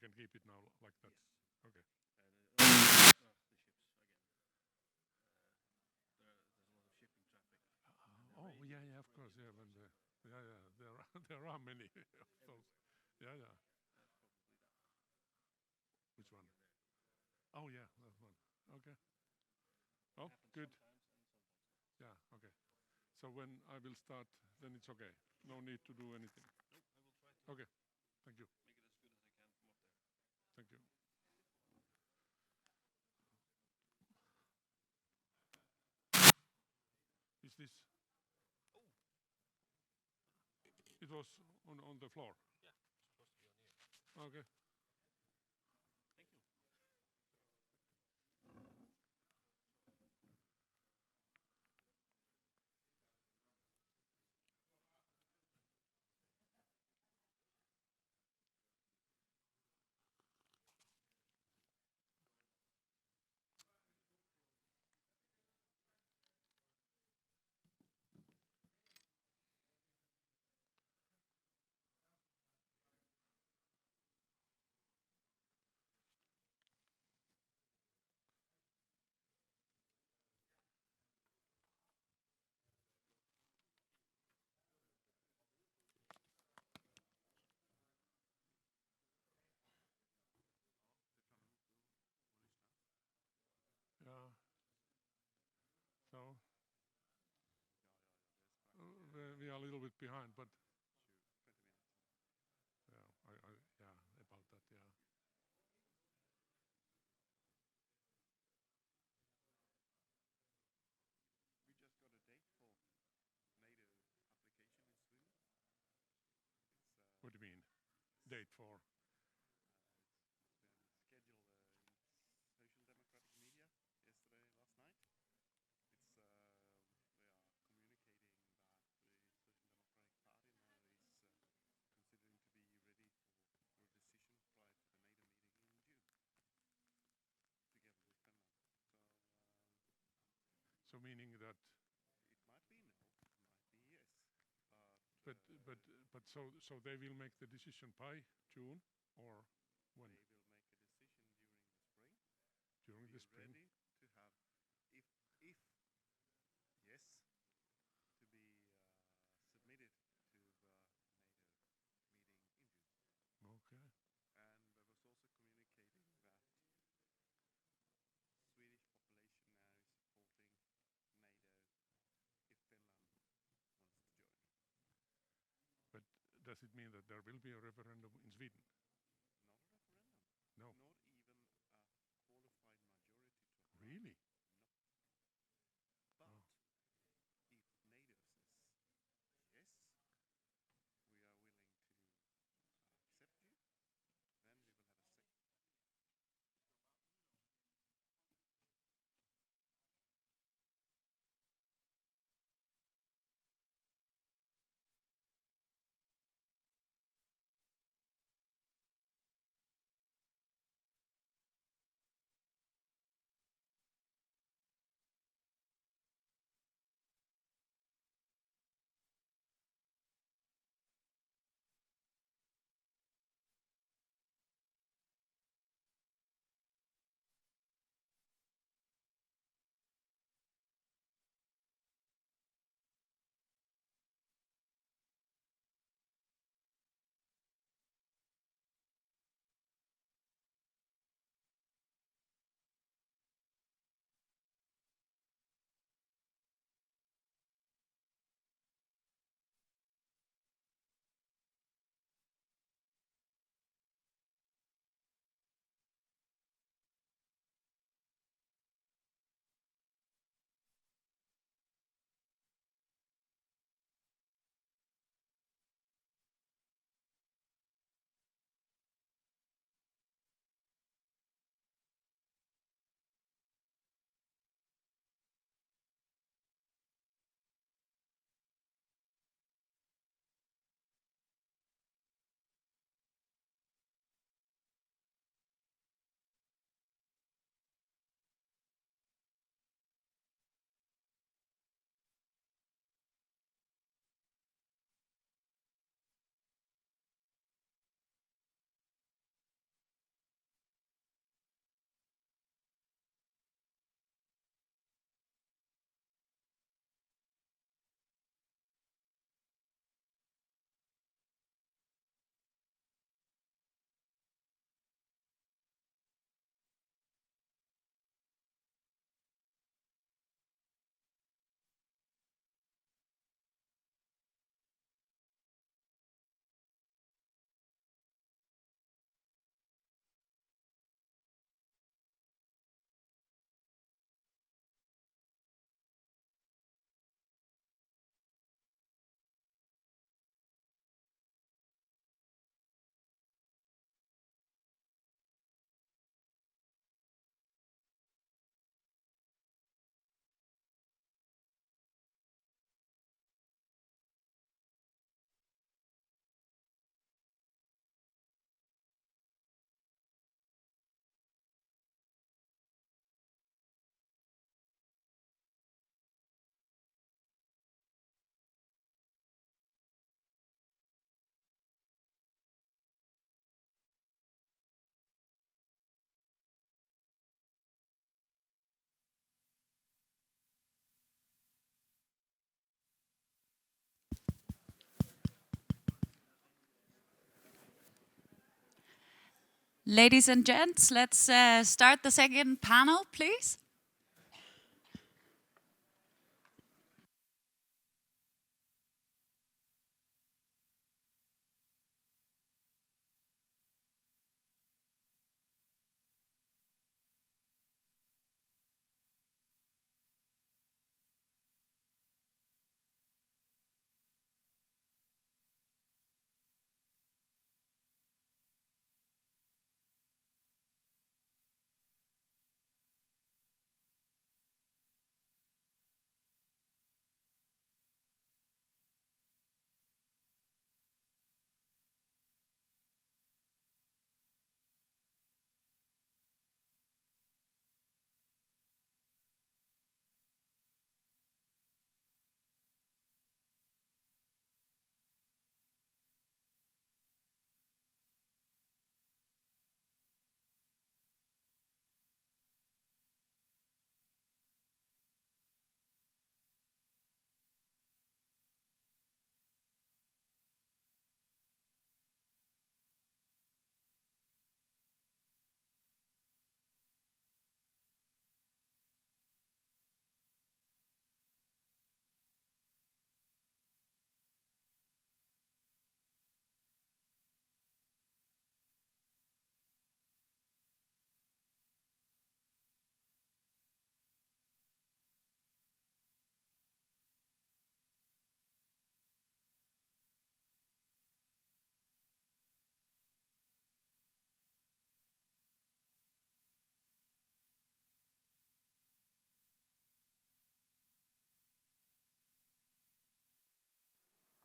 can keep it now like that. Yes. Okay. The ships again. There's a lot of shipping traffic. Oh yeah, of course, yeah. When there are many of those. Yeah. That's probably that. Which one? Oh yeah, that one. Okay. Oh, good. Sometimes and sometimes not. Yeah. Okay. So when I will start, then it's okay. No need to do anything. Nope, I will try to Okay. Thank you. make it as good as I can from up there. Thank you. Is this? Oh. It was on the floor. Yeah, it's supposed to be on here. Okay. Thank you. Yeah. So we are a little bit behind, but 20 minutes. yeah, about that, yeah. We just got a date for NATO application in Sweden. It's What do you mean? Date for? it's been scheduled in social democratic media yesterday, last night. It's they are communicating that the Social Democratic Party now is considering to be ready for a decision prior to the NATO meeting in June, together with Finland. So meaning that. It might be no, it might be yes, But so they will make the decision by June or when? they will make a decision during the spring. During Be the spring. ready to have, if yes, to be submitted to the NATO meeting in June. Okay. And there was also communicating that Swedish population now is supporting NATO if Finland wants to join. But does it mean that there will be a referendum in Sweden? Not a referendum. No. Not even a qualified majority to apply. Really? No. But if NATO says yes, we are willing to accept you, then we will have a second. Ladies and gents, let's start the second panel, please.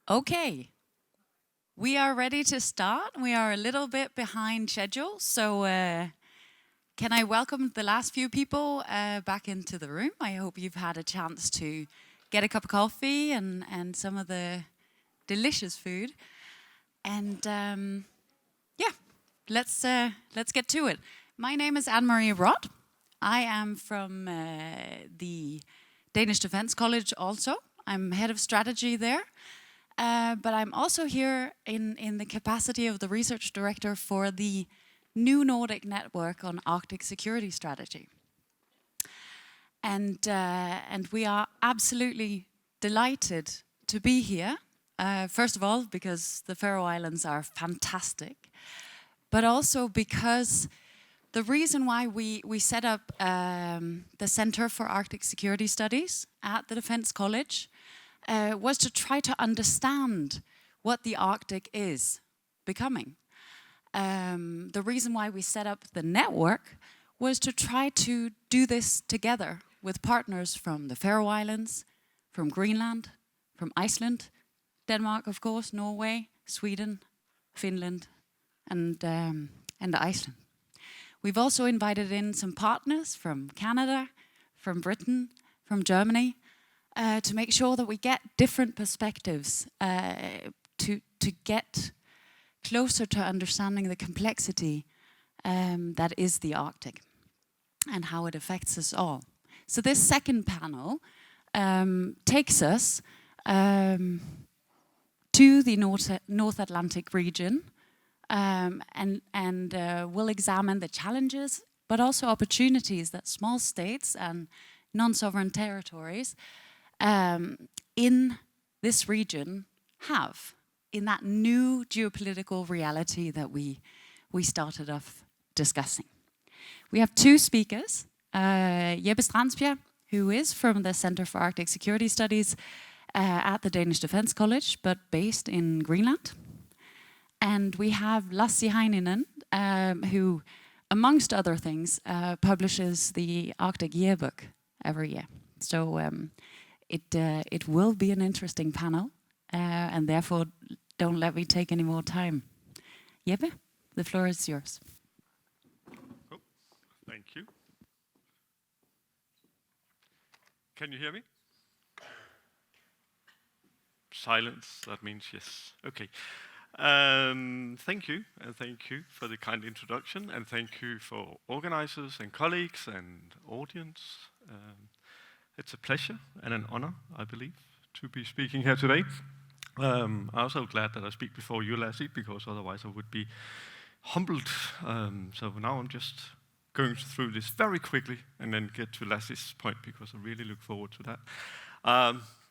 Okay, we are ready to start. We are a little bit behind schedule, so can I welcome the last few people back into the room? I hope you've had a chance to get a cup of coffee and some of the delicious food. And yeah, let's get to it. My name is Anne-Marie Rott. I am from the Danish Defence College also. I'm head of strategy there. But I'm also here in the capacity of the research director for the new Nordic network on Arctic security strategy. And we are absolutely delighted to be here. First of all, because the Faroe Islands are fantastic, but also because the reason why we set up the Center for Arctic Security Studies at the Defence College was to try to understand what the Arctic is becoming. The reason why we set up the network was to try to do this together with partners from the Faroe Islands, from Greenland, from Iceland, Denmark, of course, Norway, Sweden, Finland, and Iceland. We've also invited in some partners from Canada, from Britain, from Germany, to make sure that we get different perspectives to get closer to understanding the complexity that is the Arctic and how it affects us all. So this second panel takes us to the North Atlantic region and will examine the challenges but also opportunities that small states and non-sovereign territories in this region have in that new geopolitical reality that we started off discussing. We have two speakers, Jeppe Strandsbjerg, who is from the Center for Arctic Security Studies at the Danish Defence College, but based in Greenland. And we have Lassi Heininen, who, amongst other things, publishes the Arctic Yearbook every year. So it will be an interesting panel, and therefore don't let me take any more time. Jeppe, the floor is yours. Oh, thank you. Can you hear me? Silence, that means yes. Okay. Thank you, and thank you for the kind introduction, and thank you for organizers and colleagues and audience. It's a pleasure and an honor, I believe, to be speaking here today. I'm also glad that I speak before you, Lassi, because otherwise I would be humbled. So now I'm just going through this very quickly and then get to Lassie's point because I really look forward to that.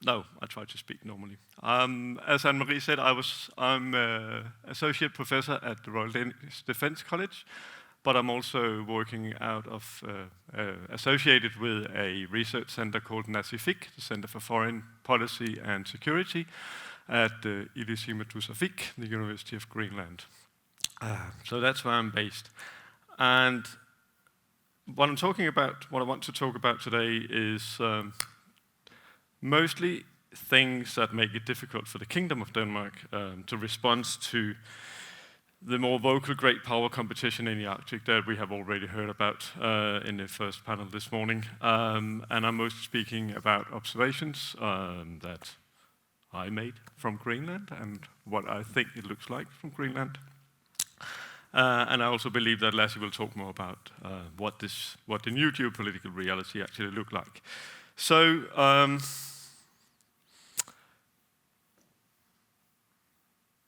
No, I try to speak normally. As Anne-Marie said, I'm associate professor at the Royal Danish Defence College, but I'm also working out of, associated with a research center called NACIFIC, the Center for Foreign Policy and Security, at the the University of Greenland. So that's where I'm based. And what I want to talk about today is mostly things that make it difficult for the Kingdom of Denmark to respond to the more vocal great power competition in the Arctic that we have already heard about in the first panel this morning. And I'm mostly speaking about observations that I made from Greenland and what I think it looks like from Greenland. And I also believe that Lassie will talk more about what the new geopolitical reality actually look like. So,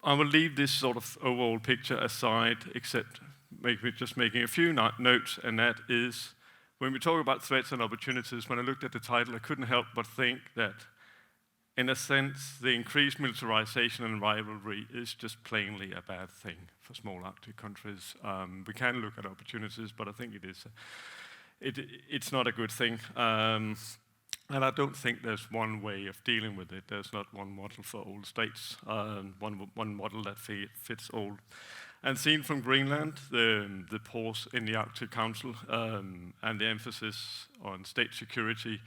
I will leave this sort of overall picture aside, except just making a few notes, and that is, when we talk about threats and opportunities, when I looked at the title, I couldn't help but think that, in a sense, the increased militarization and rivalry is just plainly a bad thing for small Arctic countries. We can look at opportunities, but I think it's not a good thing. And I don't think there's one way of dealing with it. There's not one model for all states, one model that fits all. And seen from Greenland, the pause in the Arctic Council and the emphasis on state security,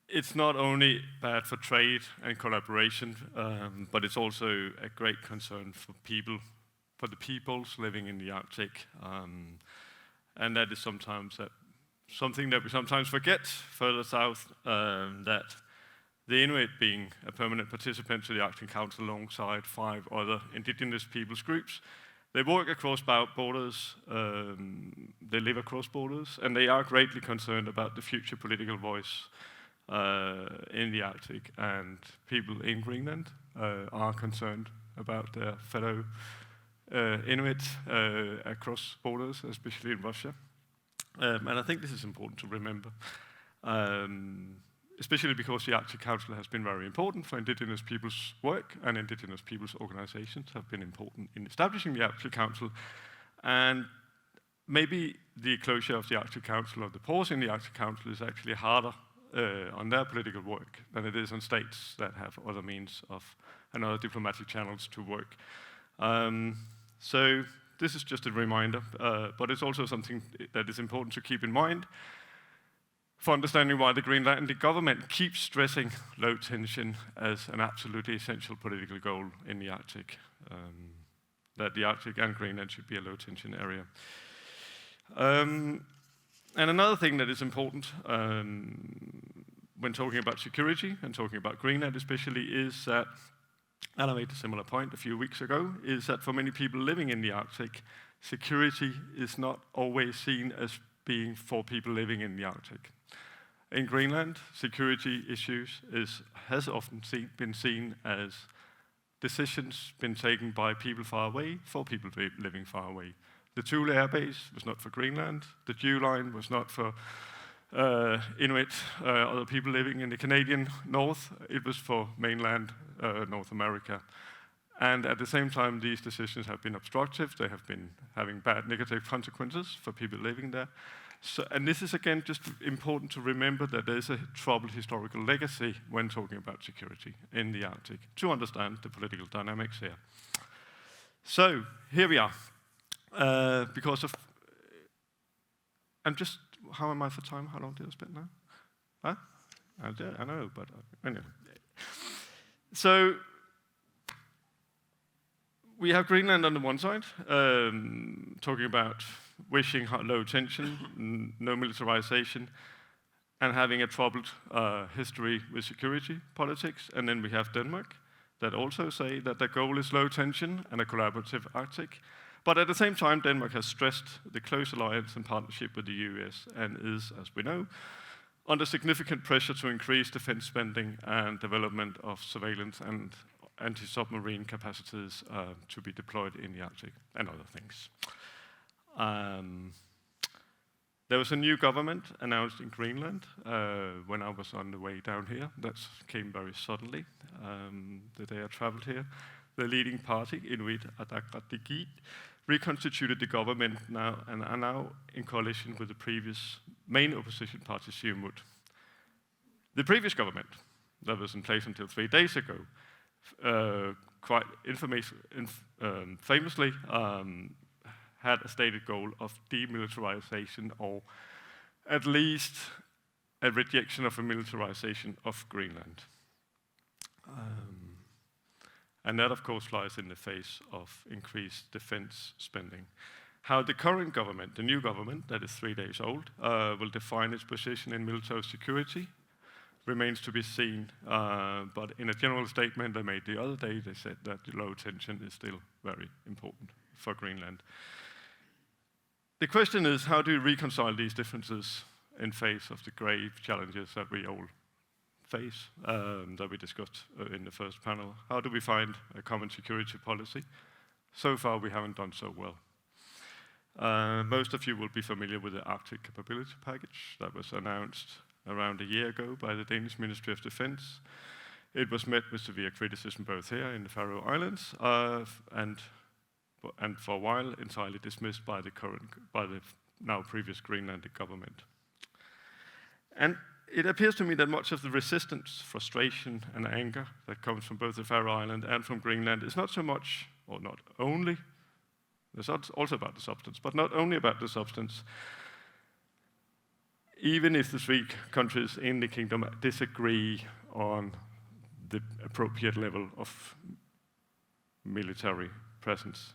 it's not only bad for trade and collaboration, but it's also a great concern for the peoples living in the Arctic. And that is something that we sometimes forget further south, that the Inuit, being a permanent participant to the Arctic Council alongside 5 other indigenous peoples groups, they work across borders, they live across borders, and they are greatly concerned about the future political voice in the Arctic. And people in Greenland are concerned about their fellow Inuit across borders, especially in Russia. And I think this is important to remember, especially because the Arctic Council has been very important for indigenous people's work, and indigenous people's organizations have been important in establishing the Arctic Council. And maybe the closure of the Arctic Council, or the pause in the Arctic Council, is actually harder on their political work than it is on states that have other means of and other diplomatic channels to work. So this is just a reminder, but it's also something that is important to keep in mind for understanding why the Greenlandic government keeps stressing low tension as an absolutely essential political goal in the Arctic, that the Arctic and Greenland should be a low tension area. And another thing that is important when talking about security and talking about Greenland especially is that, and I made a similar point a few weeks ago, is that for many people living in the Arctic, security is not always seen as being for people living in the Arctic. In Greenland, security issues has often been seen as decisions been taken by people far away for people living far away. The Thule Air Base was not for Greenland. The Dew Line was not for Inuit, other people living in the Canadian North. It was for mainland North America. And at the same time, these decisions have been obstructive. They have been having bad negative consequences for people living there. So, and this is, again, just important to remember that there is a troubled historical legacy when talking about security in the Arctic, to understand the political dynamics here. So, here we are. Because of... how am I for time? How long did I spend now? Huh? I know, but anyway. So, we have Greenland on the one side, talking about wishing low tension, no militarization, and having a troubled history with security politics. And then we have Denmark, that also say that their goal is low tension and a collaborative Arctic. But at the same time, Denmark has stressed the close alliance and partnership with the US and is, as we know, under significant pressure to increase defense spending and development of surveillance and anti-submarine capacities to be deployed in the Arctic and other things. There was a new government announced in Greenland when I was on the way down here. That came very suddenly the day I traveled here. The leading party, Inuit Ataqatigiit, reconstituted the government now and are now in coalition with the previous main opposition party, Siumut. The previous government, that was in place until 3 days ago, quite famously had a stated goal of demilitarization, or at least a rejection of a militarization of Greenland. And that, of course, lies in the face of increased defense spending. How the current government, the new government, that is 3 days old, will define its position in military security remains to be seen. But in a general statement they made the other day, they said that the low tension is still very important for Greenland. The question is, how do you reconcile these differences in face of the grave challenges that we all face, that we discussed in the first panel? How do we find a common security policy? So far, we haven't done so well. Most of you will be familiar with the Arctic Capability Package that was announced around a year ago by the Danish Ministry of Defense. It was met with severe criticism both here in the Faroe Islands and for a while entirely dismissed by the now previous Greenlandic government. And it appears to me that much of the resistance, frustration, and anger that comes from both the Faroe Islands and from Greenland is not so much, or not only, it's also about the substance, but not only about the substance. Even if the 3 countries in the kingdom disagree on the appropriate level of military presence.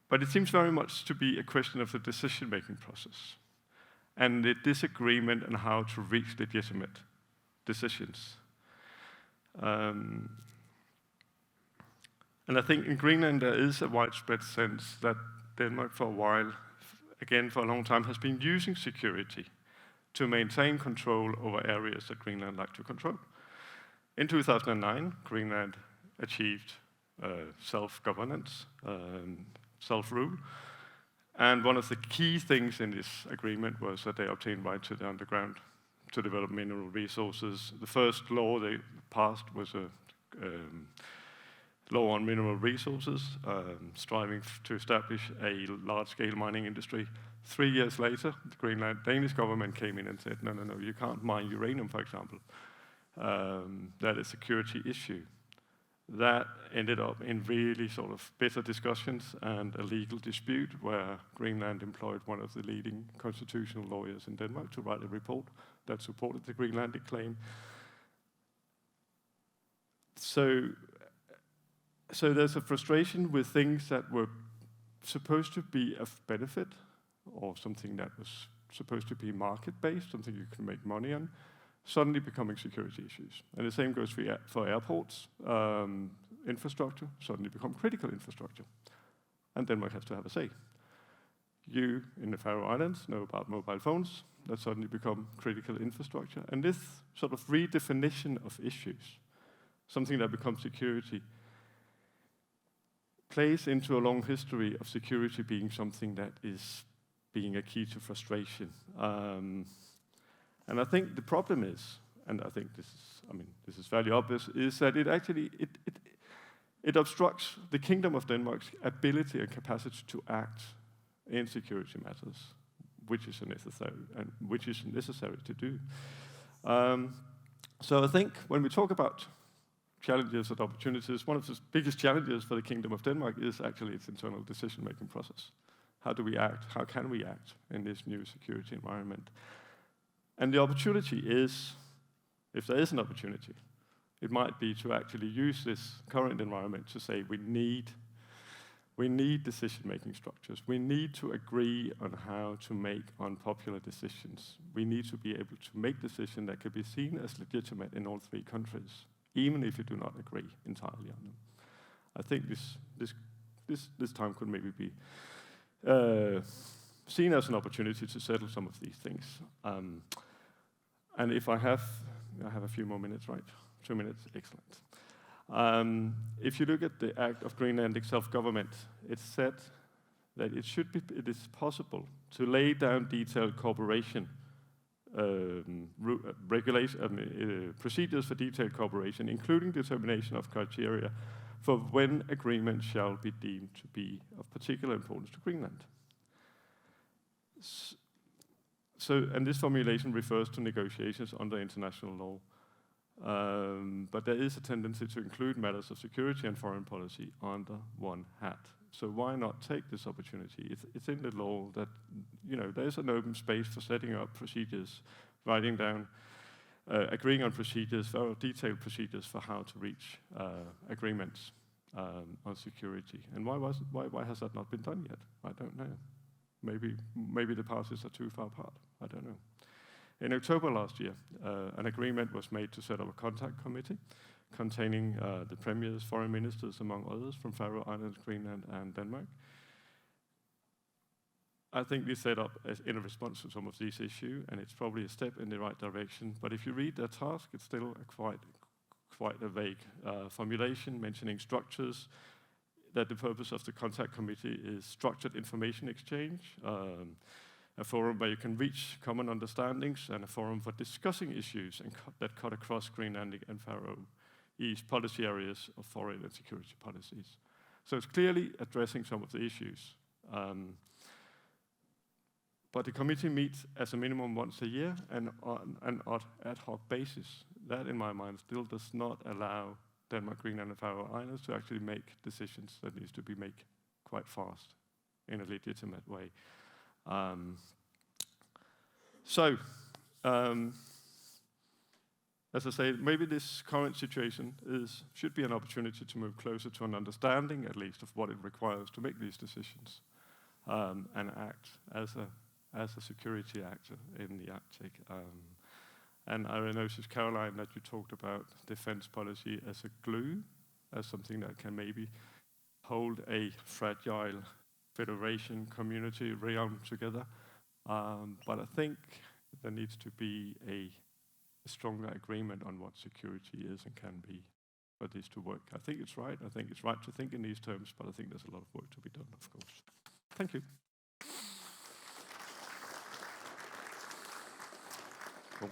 But it seems very much to be a question of the decision-making process and the disagreement on how to reach legitimate decisions. And I think in Greenland there is a widespread sense that Denmark for a while, again for a long time, has been using security to maintain control over areas that Greenland like to control. In 2009, Greenland achieved self-governance, self-rule, and one of the key things in this agreement was that they obtained right to the underground to develop mineral resources. The first law they passed was a law on mineral resources, striving to establish a large-scale mining industry. 3 years later, the Danish government came in and said, no, you can't mine uranium, for example. That is a security issue. That ended up in really sort of bitter discussions and a legal dispute where Greenland employed one of the leading constitutional lawyers in Denmark to write a report that supported the Greenlandic claim. So there's a frustration with things that were supposed to be of benefit, or something that was supposed to be market-based, something you can make money on, suddenly becoming security issues. And the same goes for airports. Infrastructure suddenly become critical infrastructure. And Denmark has to have a say. You in the Faroe Islands know about mobile phones that suddenly become critical infrastructure. And this sort of redefinition of issues, something that becomes security, plays into a long history of security being something that is being a key to frustration. And I think the problem is, and I think this is fairly obvious, is that it obstructs the Kingdom of Denmark's ability and capacity to act in security matters, which is necessary to do. So I think when we talk about challenges and opportunities, one of the biggest challenges for the Kingdom of Denmark is actually its internal decision-making process. How do we act? How can we act in this new security environment? And the opportunity is, if there is an opportunity, it might be to actually use this current environment to say we need decision-making structures. We need to agree on how to make unpopular decisions. We need to be able to make decisions that can be seen as legitimate in all 3 countries, even if you do not agree entirely on them. I think this time could maybe be seen as an opportunity to settle some of these things. And if I have a few more minutes, right? 2 minutes, excellent. If you look at the Act of Greenlandic Self-Government, it's said that it is possible to lay down detailed cooperation procedures for detailed cooperation, including determination of criteria for when agreement shall be deemed to be of particular importance to Greenland. And this formulation refers to negotiations under international law. But there is a tendency to include matters of security and foreign policy under one hat. So why not take this opportunity? It's in the law that, there's an open space for setting up procedures, writing down, agreeing on procedures, very detailed procedures for how to reach agreements on security. And why has that not been done yet? I don't know. Maybe the parties are too far apart. I don't know. In October last year, an agreement was made to set up a contact committee containing the premiers, foreign ministers, among others, from Faroe Islands, Greenland, and Denmark. I think we set up in a response to some of these issues, and it's probably a step in the right direction. But if you read their task, it's still quite a vague formulation, mentioning structures, that the purpose of the contact committee is structured information exchange, a forum where you can reach common understandings, and a forum for discussing issues that cut across Greenlandic and Faroese policy areas of foreign and security policies. So it's clearly addressing some of the issues. But the committee meets as a minimum once a year and on an ad hoc basis. That, in my mind, still does not allow Denmark, Greenland, and Faroe Islands to actually make decisions that needs to be made quite fast in a legitimate way. As I say, maybe this current situation should be an opportunity to move closer to an understanding, at least, of what it requires to make these decisions and act as a security actor in the Arctic. And I noticed, Caroline, that you talked about defense policy as a glue, as something that can maybe hold a fragile federation community realm together. But I think there needs to be a stronger agreement on what security is and can be for this to work. I think it's right. I think it's right to think in these terms, but I think there's a lot of work to be done, of course. Thank you. Cool.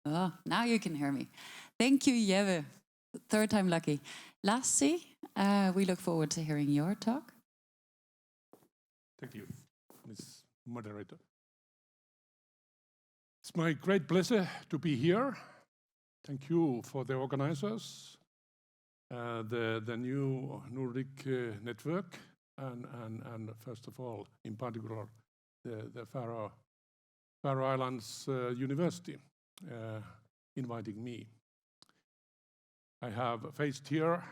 Oh, now you can hear me. Thank you, Jeve. Third time lucky. Lassie, we look forward to hearing your talk. Thank you, Ms. Moderator. It's my great pleasure to be here. Thank you for the organizers, the new Nordic network, and first of all, in particular, the Faroe Islands University inviting me. I have faced here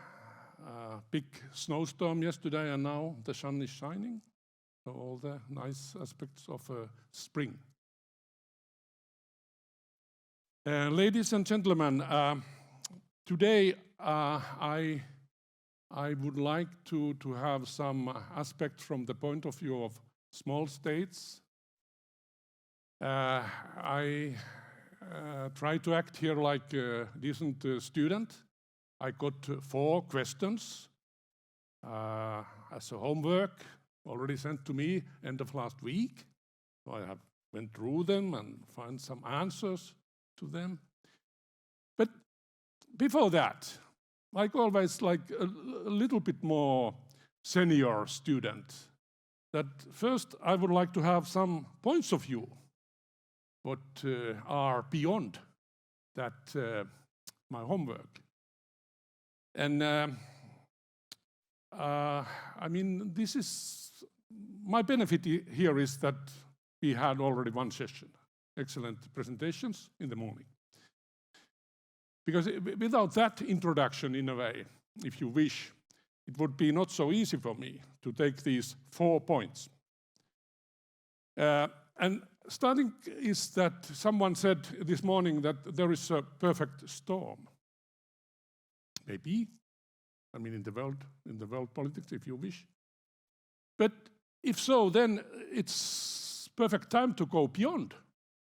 a big snowstorm yesterday, and now the sun is shining. So all the nice aspects of spring. Ladies and gentlemen, today I would like to have some aspects from the point of view of small states. I try to act here like a decent student. I got 4 questions as a homework already sent to me end of last week. So I have went through them and found some answers to them. But before that, like always, like a little bit more senior student, that first I would like to have some points of view what are beyond that my homework. And I mean, this is my benefit here is that we had already one session, excellent presentations in the morning. Because without that introduction, in a way, if you wish, it would be not so easy for me to take these 4 points. And starting is that someone said this morning that there is a perfect storm. Maybe, I mean, in the world politics, if you wish. But if so, then it's perfect time to go beyond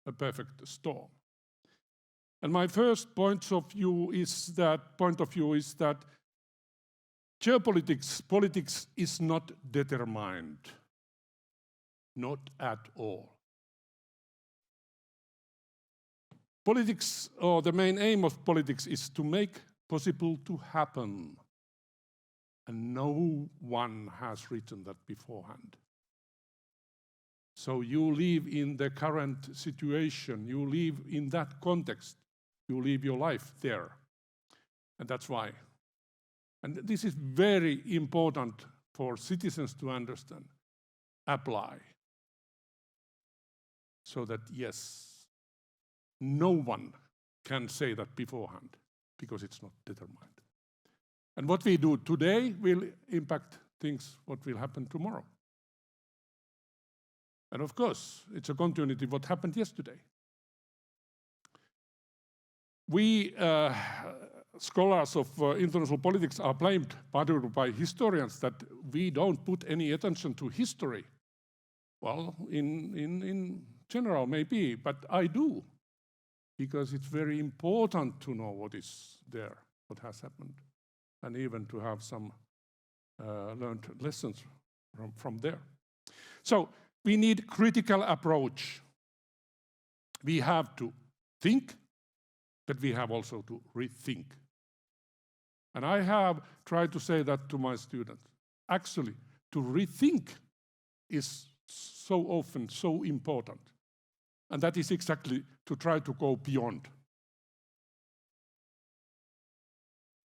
a perfect storm. And my first point of view is that politics is not determined, not at all. Politics, or the main aim of politics, is to make possible to happen. And no one has written that beforehand. So you live in the current situation, you live in that context, you live your life there. And that's why. And this is very important for citizens to understand, apply. So that, yes, no one can say that beforehand, because it's not determined. And what we do today will impact things, what will happen tomorrow. And of course, it's a continuity of what happened yesterday. We scholars of international politics are blamed particularly by historians that we don't put any attention to history. Well, in general, maybe, but I do, because it's very important to know what is there, what has happened, and even to have some learned lessons from there. So we need critical approach. We have to think, but we have also to rethink. And I have tried to say that to my students. Actually, to rethink is so often so important. And that is exactly to try to go beyond.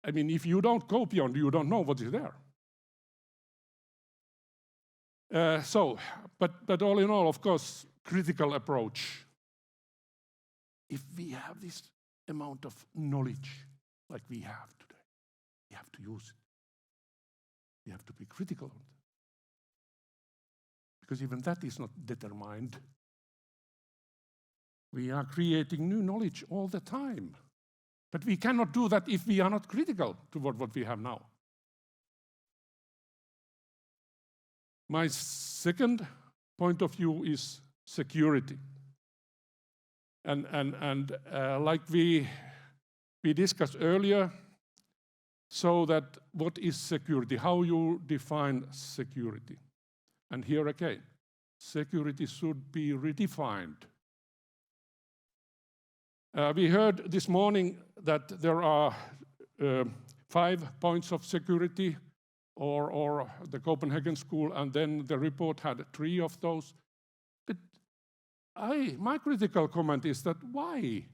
I mean, if you don't go beyond, you don't know what is there. But all in all, of course, critical approach. If we have this amount of knowledge like we have today, we have to use it. We have to be critical of it. Because even that is not determined. We are creating new knowledge all the time. But we cannot do that if we are not critical toward what we have now. My second point of view is security. And like we discussed earlier, so that what is security, how you define security. And here again, security should be redefined. We heard this morning that there are 5 points of security, or the Copenhagen School, and then the report had 3 of those. But my critical comment is that why?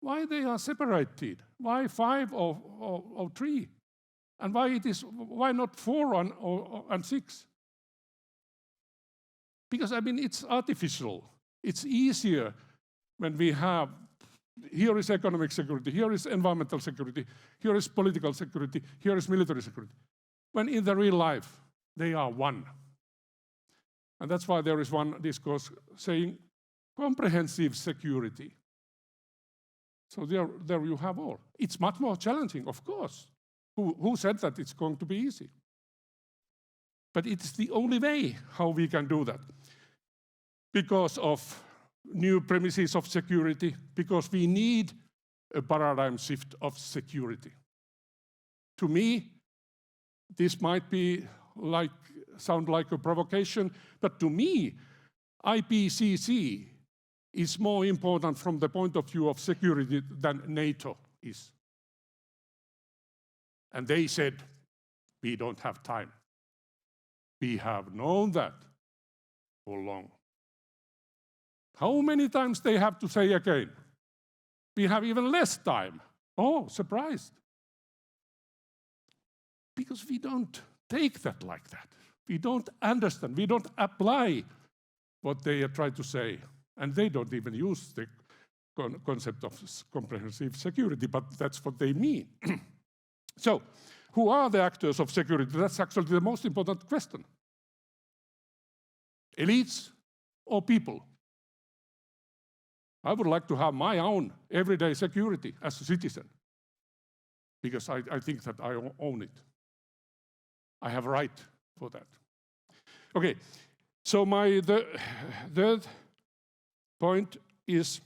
Why they are separated? Why 5 or 3? And why not 4 and 6? Because I mean, it's artificial. It's easier when we have, here is economic security, here is environmental security, here is political security, here is military security. When in the real life, they are one. And that's why there is one discourse saying comprehensive security. So there you have all. It's much more challenging, of course. Who said that it's going to be easy? But it's the only way how we can do that. Because of new premises of security, because we need a paradigm shift of security. To me, this might sound like a provocation, but to me, IPCC is more important from the point of view of security than NATO is. And they said, we don't have time. We have known that for long. How many times they have to say again? We have even less time. Oh, surprised. Because we don't take that like that. We don't understand. We don't apply what they are trying to say. And they don't even use the concept of comprehensive security, but that's what they mean. So, who are the actors of security? That's actually the most important question. Elites or people? I would like to have my own everyday security as a citizen, because I think that I own it. I have a right for that. Okay, so the third point is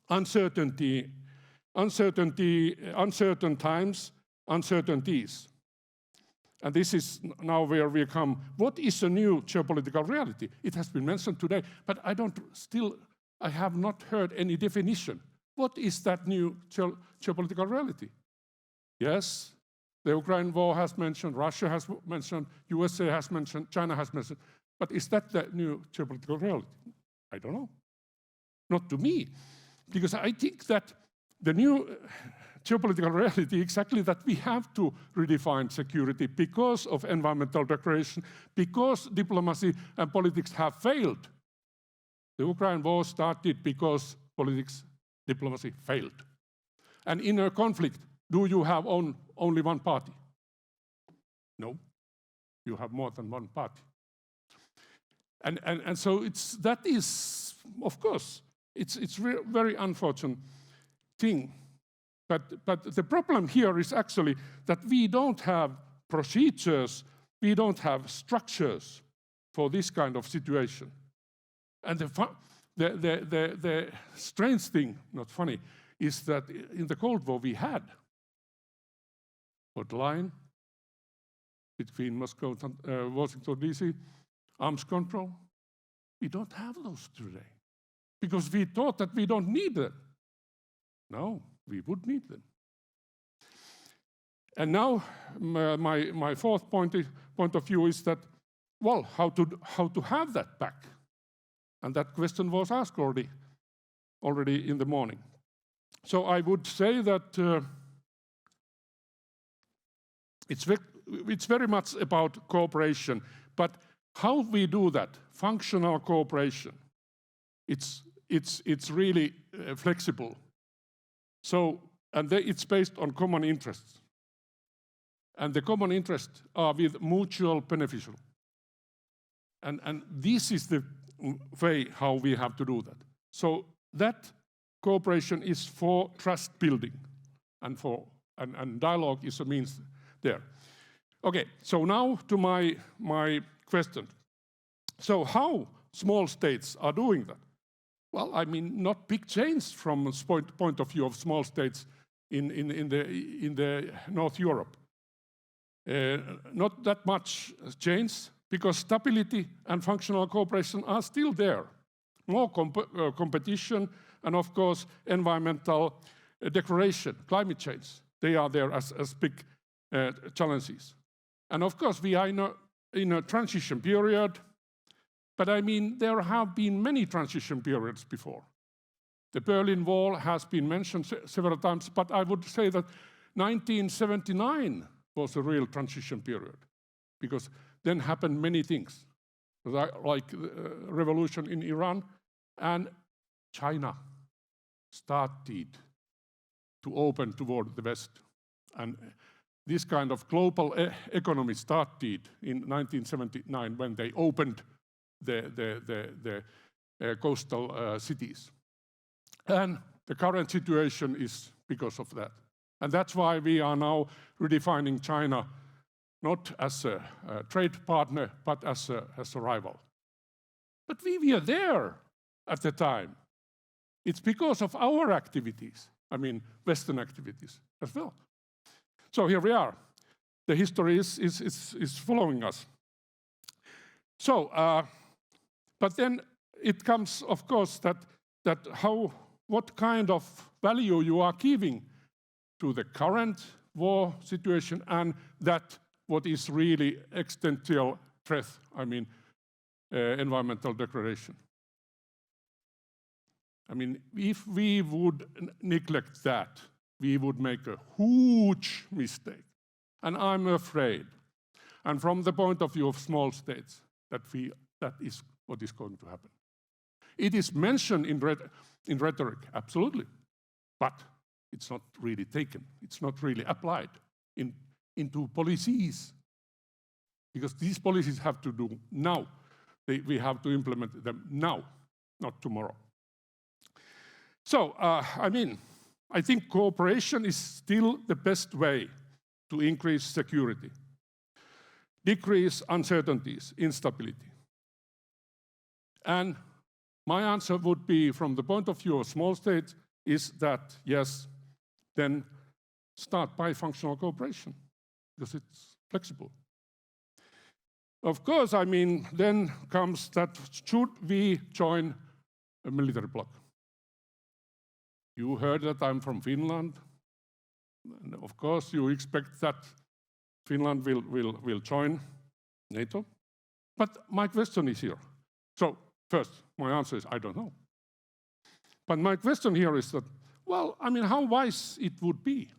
uncertainty, uncertain times, uncertainties. And this is now where we come. What is a new geopolitical reality? It has been mentioned today, but I have not heard any definition. What is that new geopolitical reality? Yes, the Ukraine war has mentioned, Russia has mentioned, USA has mentioned, China has mentioned, but is that the new geopolitical reality? I don't know. Not to me, because I think that the new geopolitical reality exactly that we have to redefine security because of environmental degradation, because diplomacy and politics have failed. The Ukraine war started because politics, diplomacy failed. And in a conflict, do you have only one party? No, you have more than one party. And so that is, of course, it's very unfortunate thing. But the problem here is actually that we don't have procedures, we don't have structures for this kind of situation. And the strange thing, not funny, is that in the Cold War we had a line between Moscow and Washington, D.C., arms control. We don't have those today because we thought that we don't need them. No, we would need them. And now my fourth point of view is that, well, how to have that back? And that question was asked already in the morning. So I would say that it's very much about cooperation, but how we do that, functional cooperation, it's really flexible. So, and it's based on common interests. And the common interests are with mutual beneficial. And this is the way how we have to do that. So that cooperation is for trust building and dialogue is a means there. Okay, so now to my question. So how small states are doing that? Well, I mean, not big change from the point of view of small states in the North Europe. Not that much change because stability and functional cooperation are still there. More competition and, of course, environmental degradation, climate change. They are there as big challenges. And, of course, we are in a transition period. But I mean, there have been many transition periods before. The Berlin Wall has been mentioned several times, but I would say that 1979 was a real transition period, because then happened many things, like the revolution in Iran, and China started to open toward the West. And this kind of global economy started in 1979 when they opened the coastal cities. And the current situation is because of that. And that's why we are now redefining China not as a trade partner, but as a rival. But we were there at the time. It's because of our activities, I mean, Western activities as well. So here we are. The history is following us. So, but then it comes, of course, that what kind of value you are giving to the current war situation and that what is really existential threat, I mean, environmental degradation. I mean, if we would neglect that, we would make a huge mistake. And I'm afraid, and from the point of view of small states, that is what is going to happen. It is mentioned in rhetoric, absolutely, but it's not really taken. It's not really applied into policies, because these policies have to do now. We have to implement them now, not tomorrow. So, I mean, I think cooperation is still the best way to increase security, decrease uncertainties, instability. And My answer would be, from the point of view of small states, is that, yes, then start bifunctional cooperation, because it's flexible. Of course, I mean, then comes that, should we join a military bloc? You heard that I'm from Finland. And of course, you expect that Finland will join NATO. But my question is here. So first, my answer is I don't know. But my question here is that, well, I mean, how wise it would be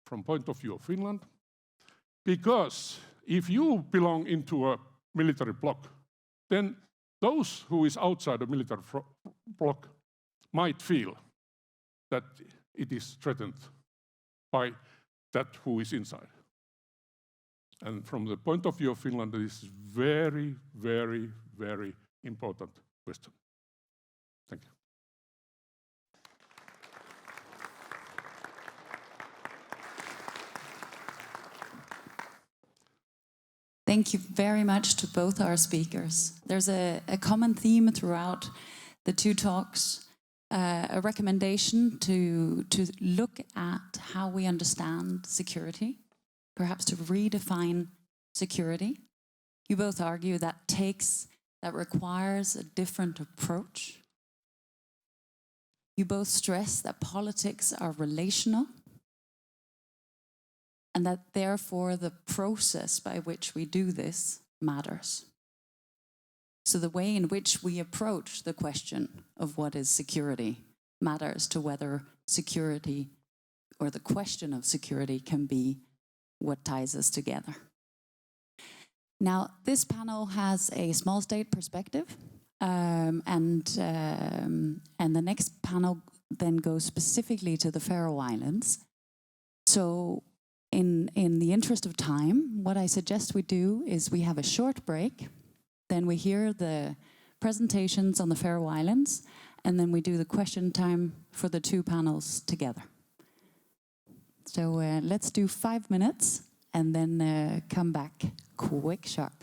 from point of view of Finland? Because if you belong into a military bloc, then those who is outside a military bloc might feel that it is threatened by that who is inside. And from the point of view of Finland, this is very, very, very important question. Thank you. Thank you very much to both our speakers. There's a common theme throughout the two talks, a recommendation to look at how we understand security, perhaps to redefine security. You both argue that requires a different approach. You both stress that politics are relational, and that therefore the process by which we do this matters. So the way in which we approach the question of what is security matters to whether security or the question of security can be what ties us together. Now, this panel has a small state perspective, and the next panel then goes specifically to the Faroe Islands. So in the interest of time, what I suggest we do is we have a short break, then we hear the presentations on the Faroe Islands, and then we do the question time for the two panels together. So let's do 5 minutes and then come back quick sharp.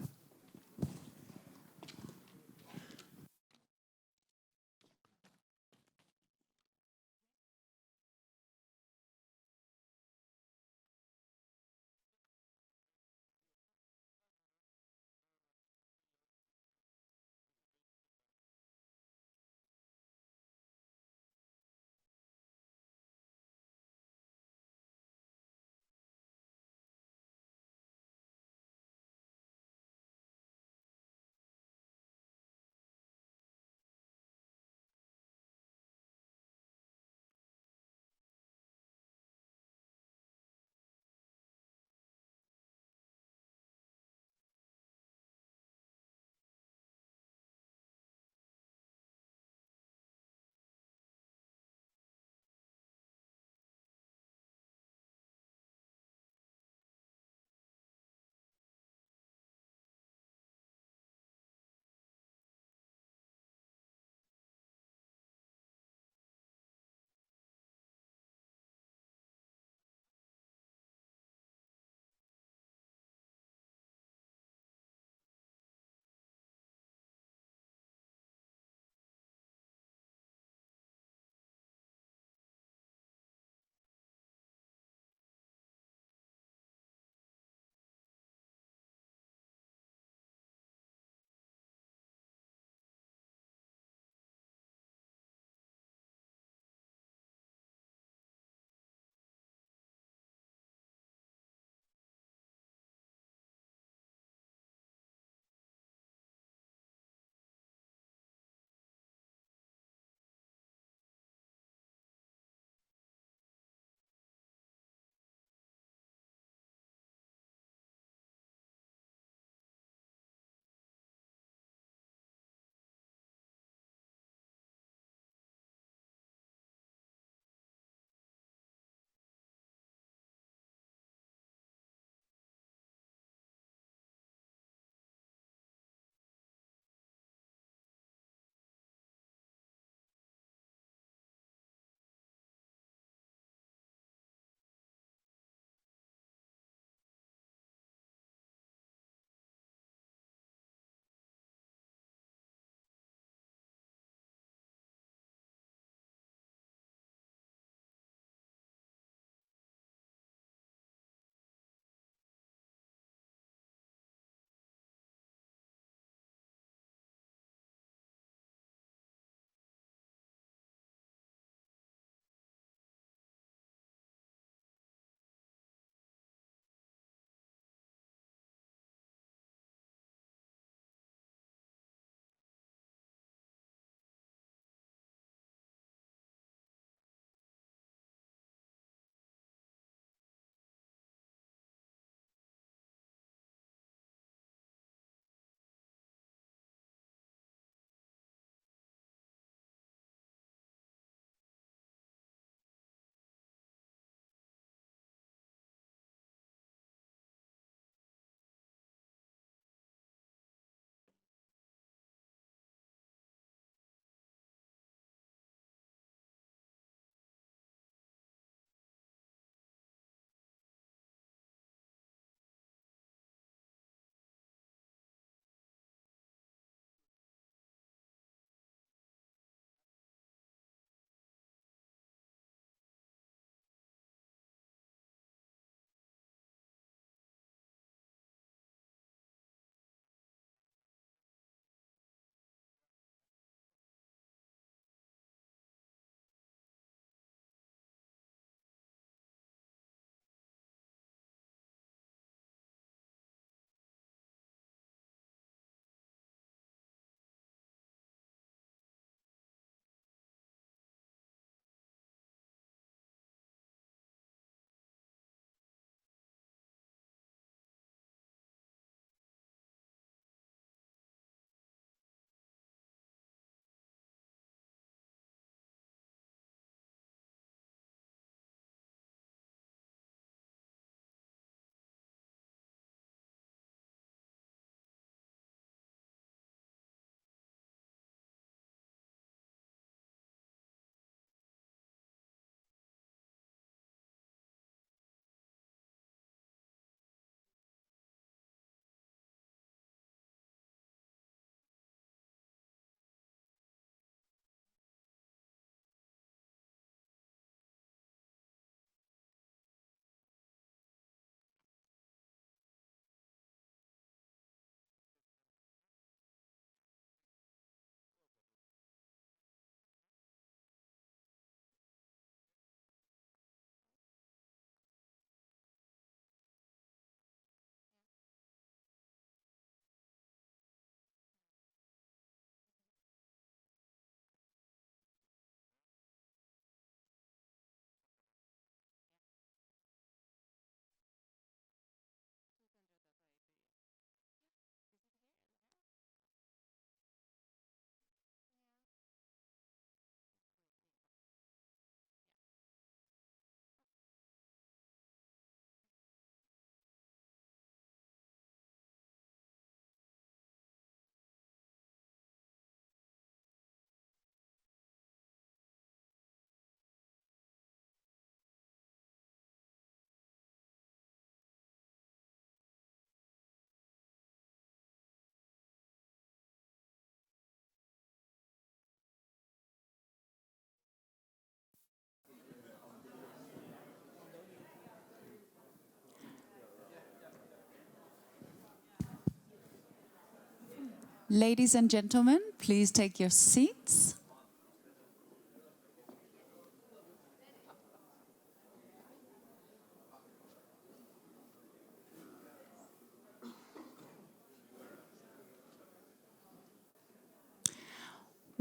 Ladies and gentlemen, please take your seats.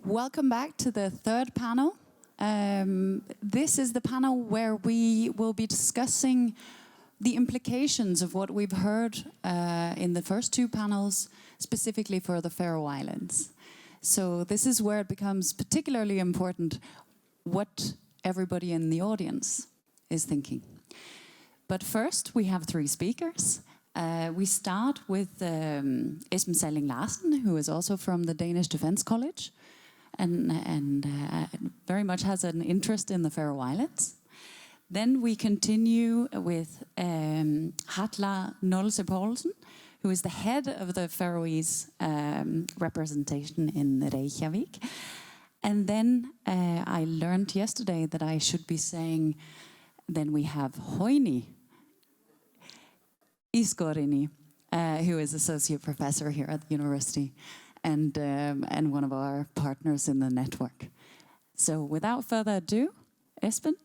Welcome back to the third panel. This is the panel where we will be discussing the implications of what we've heard in the first two panels, specifically for the Faroe Islands. So this is where it becomes particularly important what everybody in the audience is thinking. But first, we have three speakers. We start with Esben Salling Larsen, who is also from the Danish Defence College, and very much has an interest in the Faroe Islands. Then we continue with Hatla Nolse Poulsen, who is the head of the Faroese representation in Reykjavik. And then I learned yesterday that I should be saying, then we have Hvørji Iskorini, who is associate professor here at the university, and one of our partners in the network. So without further ado, Esben.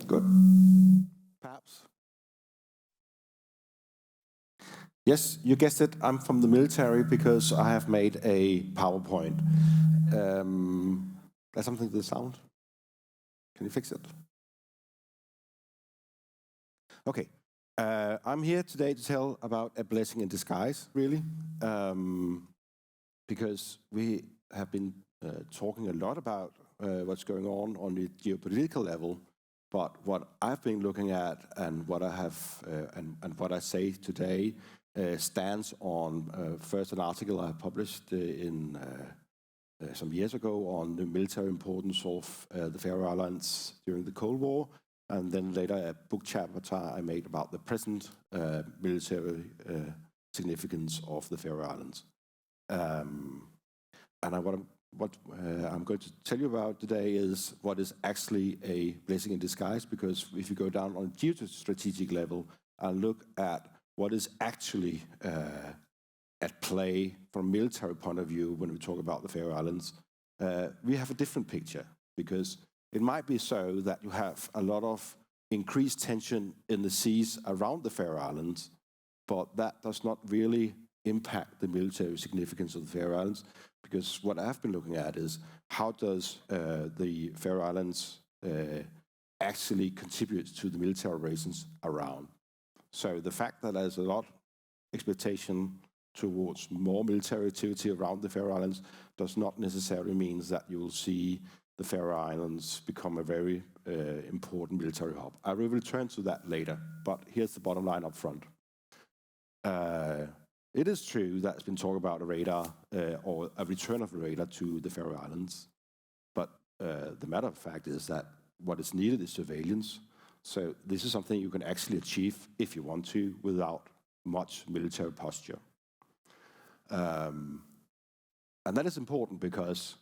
Good. Perhaps. Yes, you guessed it. I'm from the military because I have made a PowerPoint. There's something to the sound. Can you fix it? Okay. I'm here today to tell about a blessing in disguise, really, because we have been talking a lot about what's going on the geopolitical level. But what I've been looking at and what I have and what I say today stands on first an article I published in some years ago on the military importance of the Faroe Islands during the Cold War, and then later a book chapter I made about the present military significance of the Faroe Islands. And what I'm going to tell you about today is what is actually a blessing in disguise, because if you go down on a geostrategic level and look at what is actually at play from a military point of view when we talk about the Faroe Islands, we have a different picture, because it might be so that you have a lot of increased tension in the seas around the Faroe Islands, but that does not really impact the military significance of the Faroe Islands, because what I've been looking at is how does the Faroe Islands actually contribute to the military operations around. So the fact that there's a lot of expectation towards more military activity around the Faroe Islands does not necessarily mean that you will see the Faroe Islands become a very important military hub. I will return to that later, but here's the bottom line up front. It is true that it's been talked about a radar or a return of a radar to the Faroe Islands, but the matter of fact is that what is needed is surveillance. So this is something you can actually achieve if you want to without much military posture. And that is important because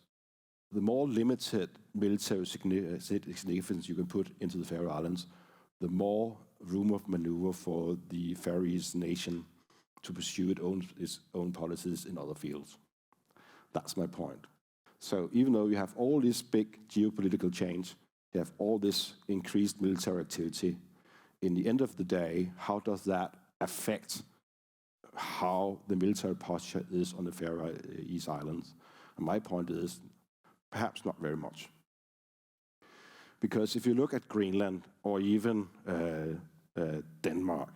the more limited military significance you can put into the Faroe Islands, the more room of maneuver for the Faroese nation to pursue its own policies in other fields. That's my point. So even though you have all this big geopolitical change, you have all this increased military activity, in the end of the day, how does that affect how the military posture is on the Faroese Islands? And my point is, perhaps not very much. Because if you look at Greenland or even Denmark,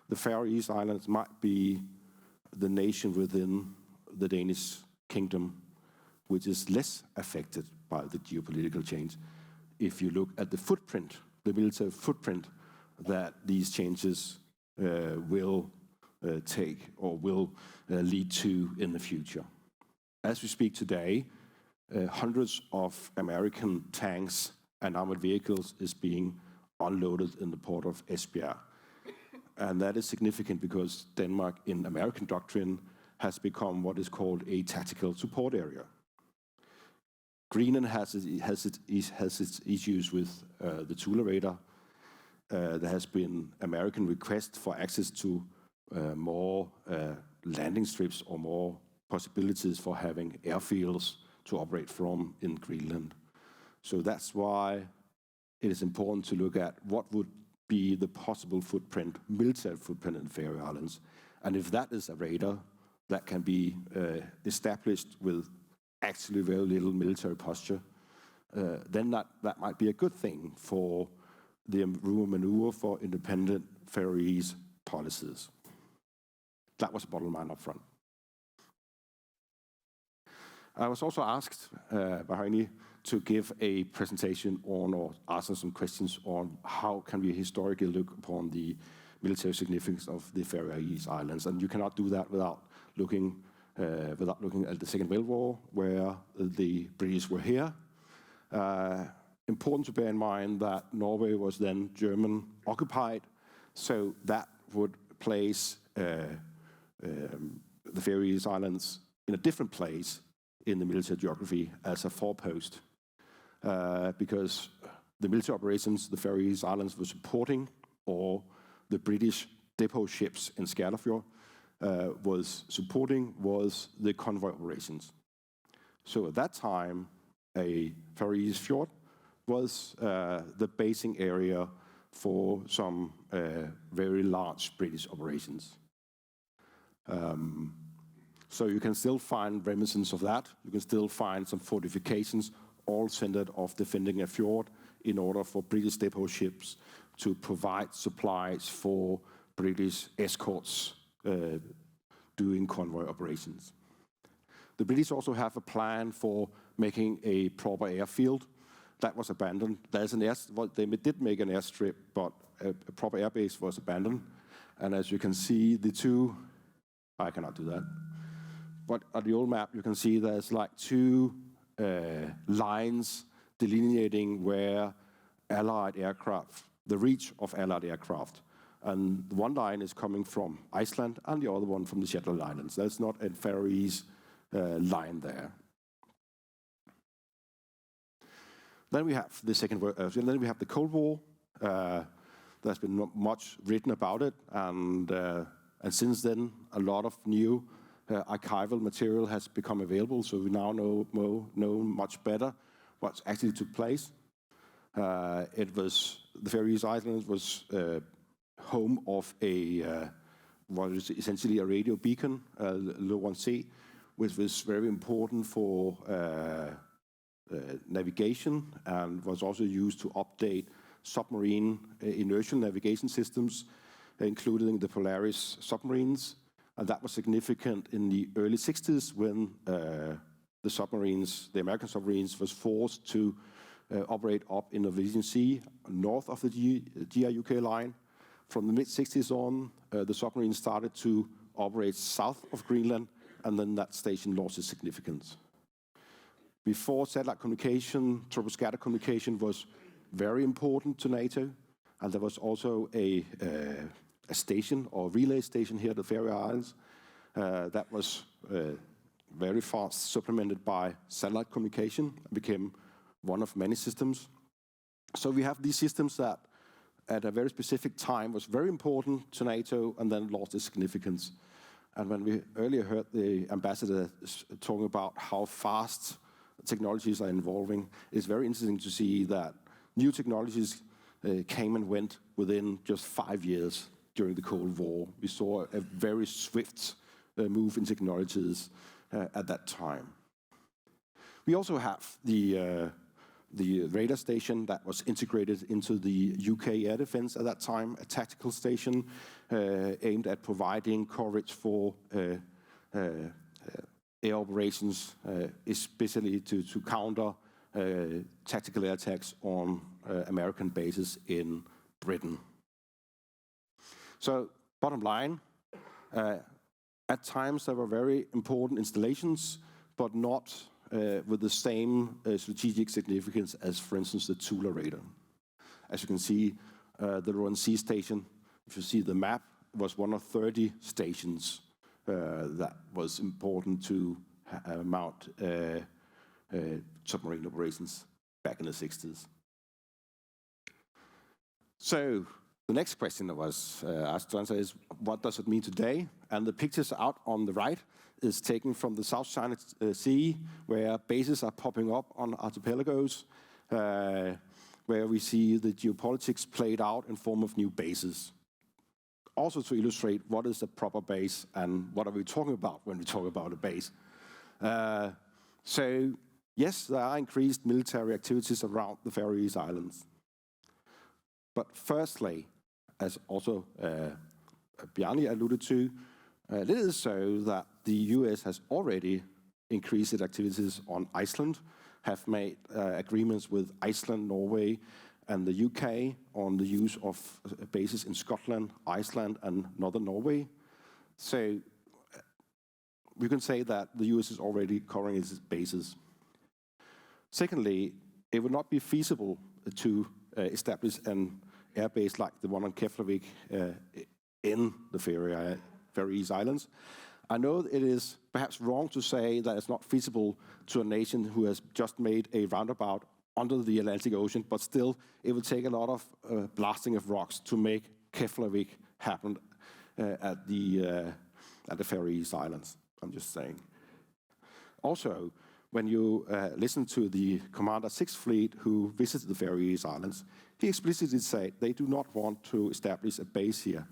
the Faroese Islands might be the nation within the Danish kingdom which is less affected by the geopolitical change. If you look at the footprint, the military footprint that these changes will take or will lead to in the future. As we speak today, hundreds of American tanks and armored vehicles is being unloaded in the port of Esbjerg. And that is significant because Denmark, in American doctrine, has become what is called a tactical support area. Greenland has its issues with the Thule radar. there has been American request for access to more landing strips or more possibilities for having airfields to operate from in Greenland. So that's why it is important to look at what would be the possible footprint, military footprint in the Faroe Islands. And if that is a radar that can be established with actually very little military posture, then that might be a good thing for the room of maneuver for independent Faroese policies. That was a bottom line up front. I was also asked by Hvørji to give a presentation on, or answer some questions on, how can we historically look upon the military significance of the Faroese Islands. And you cannot do that without looking at the Second World War, where the British were here. Important to bear in mind that Norway was then German occupied, so that would place the Faroese Islands in a different place in the military geography as a forepost, because the military operations the Faroese Islands were supporting, or the British depot ships in Skálafjørð was supporting, was the convoy operations. So at that time, a Faroese fjord was the basing area for some very large British operations. So you can still find reminiscence of that. You can still find some fortifications, all centered off defending a fjord in order for British depot ships to provide supplies for British escorts doing convoy operations. The British also have a plan for making a proper airfield. That was abandoned. They did make an airstrip, but a proper airbase was abandoned. And as you can see, I cannot do that. But on the old map, you can see there's like two lines delineating where Allied aircraft, the reach of Allied aircraft. And one line is coming from Iceland and the other one from the Shetland Islands. There's not a Faroese line there. Then we have the Cold War. There's been not much written about it, and since then a lot of new archival material has become available. So we now know much better what actually took place. The Faroese Islands was home of what is essentially a radio beacon, L1C, which was very important for navigation, and was also used to update submarine inertial navigation systems, including the Polaris submarines. And that was significant in the early 60s when the American submarines was forced to operate up in the Norwegian Sea, north of the GIUK line. From the mid-60s on, the submarines started to operate south of Greenland, and then that station lost its significance. Before, satellite communication, troposcatter communication was very important to NATO, and there was also a station or relay station here at the Faroe Islands that was very fast supplemented by satellite communication and became one of many systems. So we have these systems that at a very specific time was very important to NATO and then lost its significance. And when we earlier heard the ambassador talking about how fast technologies are evolving, it's very interesting to see that new technologies came and went within just 5 years during the Cold War. We saw a very swift move in technologies at that time. We also have the radar station that was integrated into the UK air defense at that time, a tactical station aimed at providing coverage for air operations, especially to counter tactical air attacks on American bases in Britain. So, bottom line, at times there were very important installations, but not with the same strategic significance as, for instance, the Tula radar. As you can see, the Rowan Sea station, if you see the map, was one of 30 stations that was important to mount submarine operations back in the 60s. So, The next question that was asked to answer is, what does it mean today? And the pictures out on the right is taken from the South China Sea, where bases are popping up on archipelagos, where we see the geopolitics played out in form of new bases. Also to illustrate what is a proper base and what are we talking about when we talk about a base. So, yes, there are increased military activities around the Faroe Islands. But firstly, as also Bjarni alluded to, it is so that the US has already increased its activities on Iceland, have made agreements with Iceland, Norway, and the UK on the use of bases in Scotland, Iceland, and northern Norway. So we can say that the US is already covering its bases. Secondly, it would not be feasible to establish an airbase like the one on Keflavik in the Faroe Islands. I know it is perhaps wrong to say that it's not feasible to a nation who has just made a roundabout under the Atlantic Ocean, but still it will take a lot of blasting of rocks to make Keflavik happen at the Faroe Islands. I'm just saying. Also, when you listen to the Commander 6th Fleet who visited the Faroe Islands, he explicitly said they do not want to establish a base here.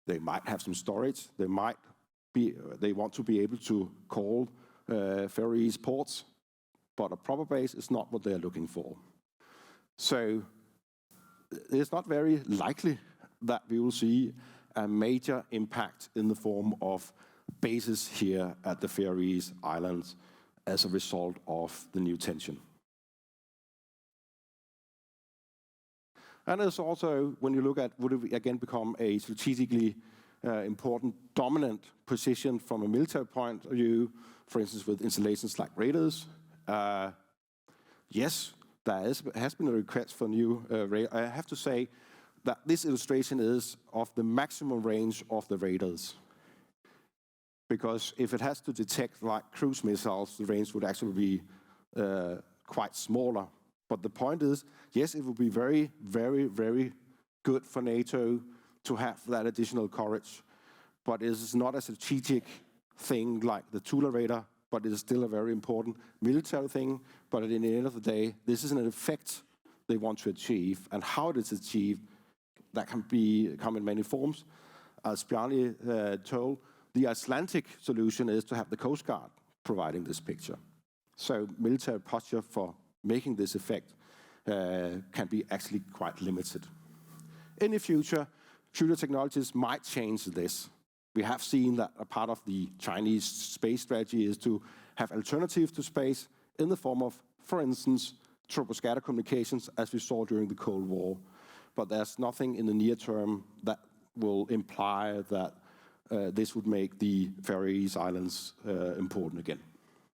They might have some storage. They want to be able to call Faroese ports, but a proper base is not what they're looking for. So it's not very likely that we will see a major impact in the form of bases here at the Faroe Islands as a result of the new tension. And it's also, when you look at, would it again become a strategically important dominant position from a military point of view, for instance, with installations like radars? Yes, there has been a request for new radar. I have to say that this illustration is of the maximum range of the radars. Because if it has to detect like cruise missiles, the range would actually be quite smaller. But the point is, yes, it would be very, very, very good for NATO to have that additional coverage. But it is not a strategic thing like the Tula radar, but it is still a very important military thing. But at the end of the day, this is an effect they want to achieve. And how it is achieved, that can come in many forms. As Bjarni told, the Icelandic solution is to have the Coast Guard providing this picture. So military posture for making this effect can be actually quite limited. In the future technologies might change this. We have seen that a part of the Chinese space strategy is to have alternatives to space in the form of, for instance, troposcatter communications, as we saw during the Cold War. But there's nothing in the near term that will imply that this would make the Faroe Islands important again.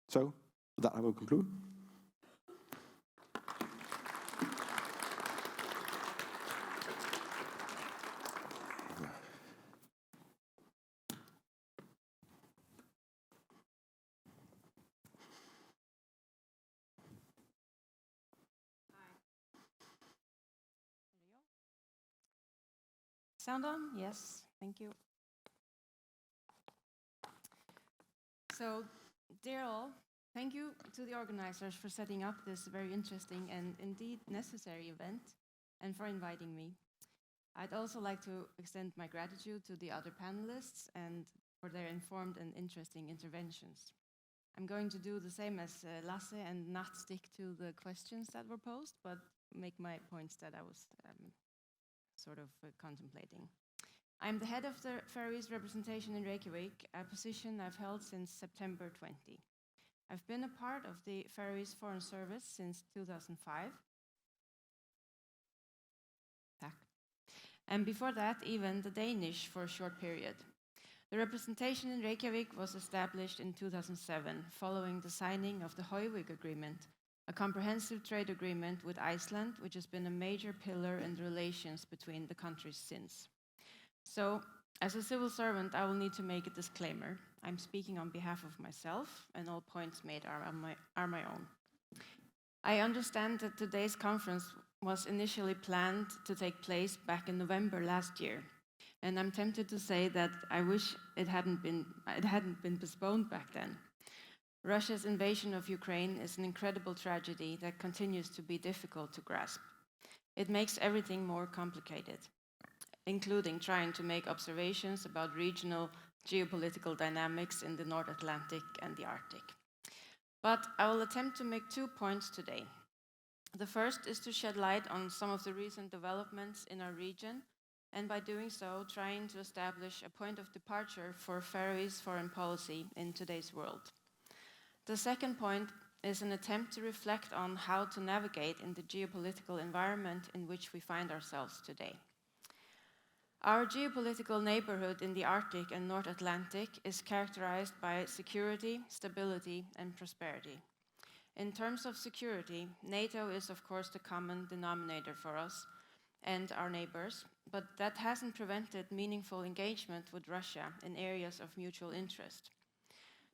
So, with that I will conclude. Sound on? Yes, thank you. So, dear all, thank you to the organizers for setting up this very interesting and indeed necessary event and for inviting me. I'd also like to extend my gratitude to the other panelists and for their informed and interesting interventions. I'm going to do the same as Lasse and not stick to the questions that were posed, but make my points that I was contemplating. I'm the head of the Faroese representation in Reykjavik, a position I've held since September 20. I've been a part of the Faroese Foreign Service since 2005. And before that, even the Danish for a short period. The representation in Reykjavik was established in 2007, following the signing of the Høvig Agreement, a comprehensive trade agreement with Iceland, which has been a major pillar in the relations between the countries since. So, as a civil servant, I will need to make a disclaimer. I'm speaking on behalf of myself, and all points made are my own. I understand that today's conference was initially planned to take place back in November last year. And I'm tempted to say that I wish it hadn't been postponed back then. Russia's invasion of Ukraine is an incredible tragedy that continues to be difficult to grasp. It makes everything more complicated, including trying to make observations about regional geopolitical dynamics in the North Atlantic and the Arctic. But I will attempt to make 2 points today. The first is to shed light on some of the recent developments in our region, and by doing so, trying to establish a point of departure for Faroese foreign policy in today's world. The second point is an attempt to reflect on how to navigate in the geopolitical environment in which we find ourselves today. Our geopolitical neighborhood in the Arctic and North Atlantic is characterized by security, stability, and prosperity. In terms of security, NATO is of course the common denominator for us and our neighbors, but that hasn't prevented meaningful engagement with Russia in areas of mutual interest.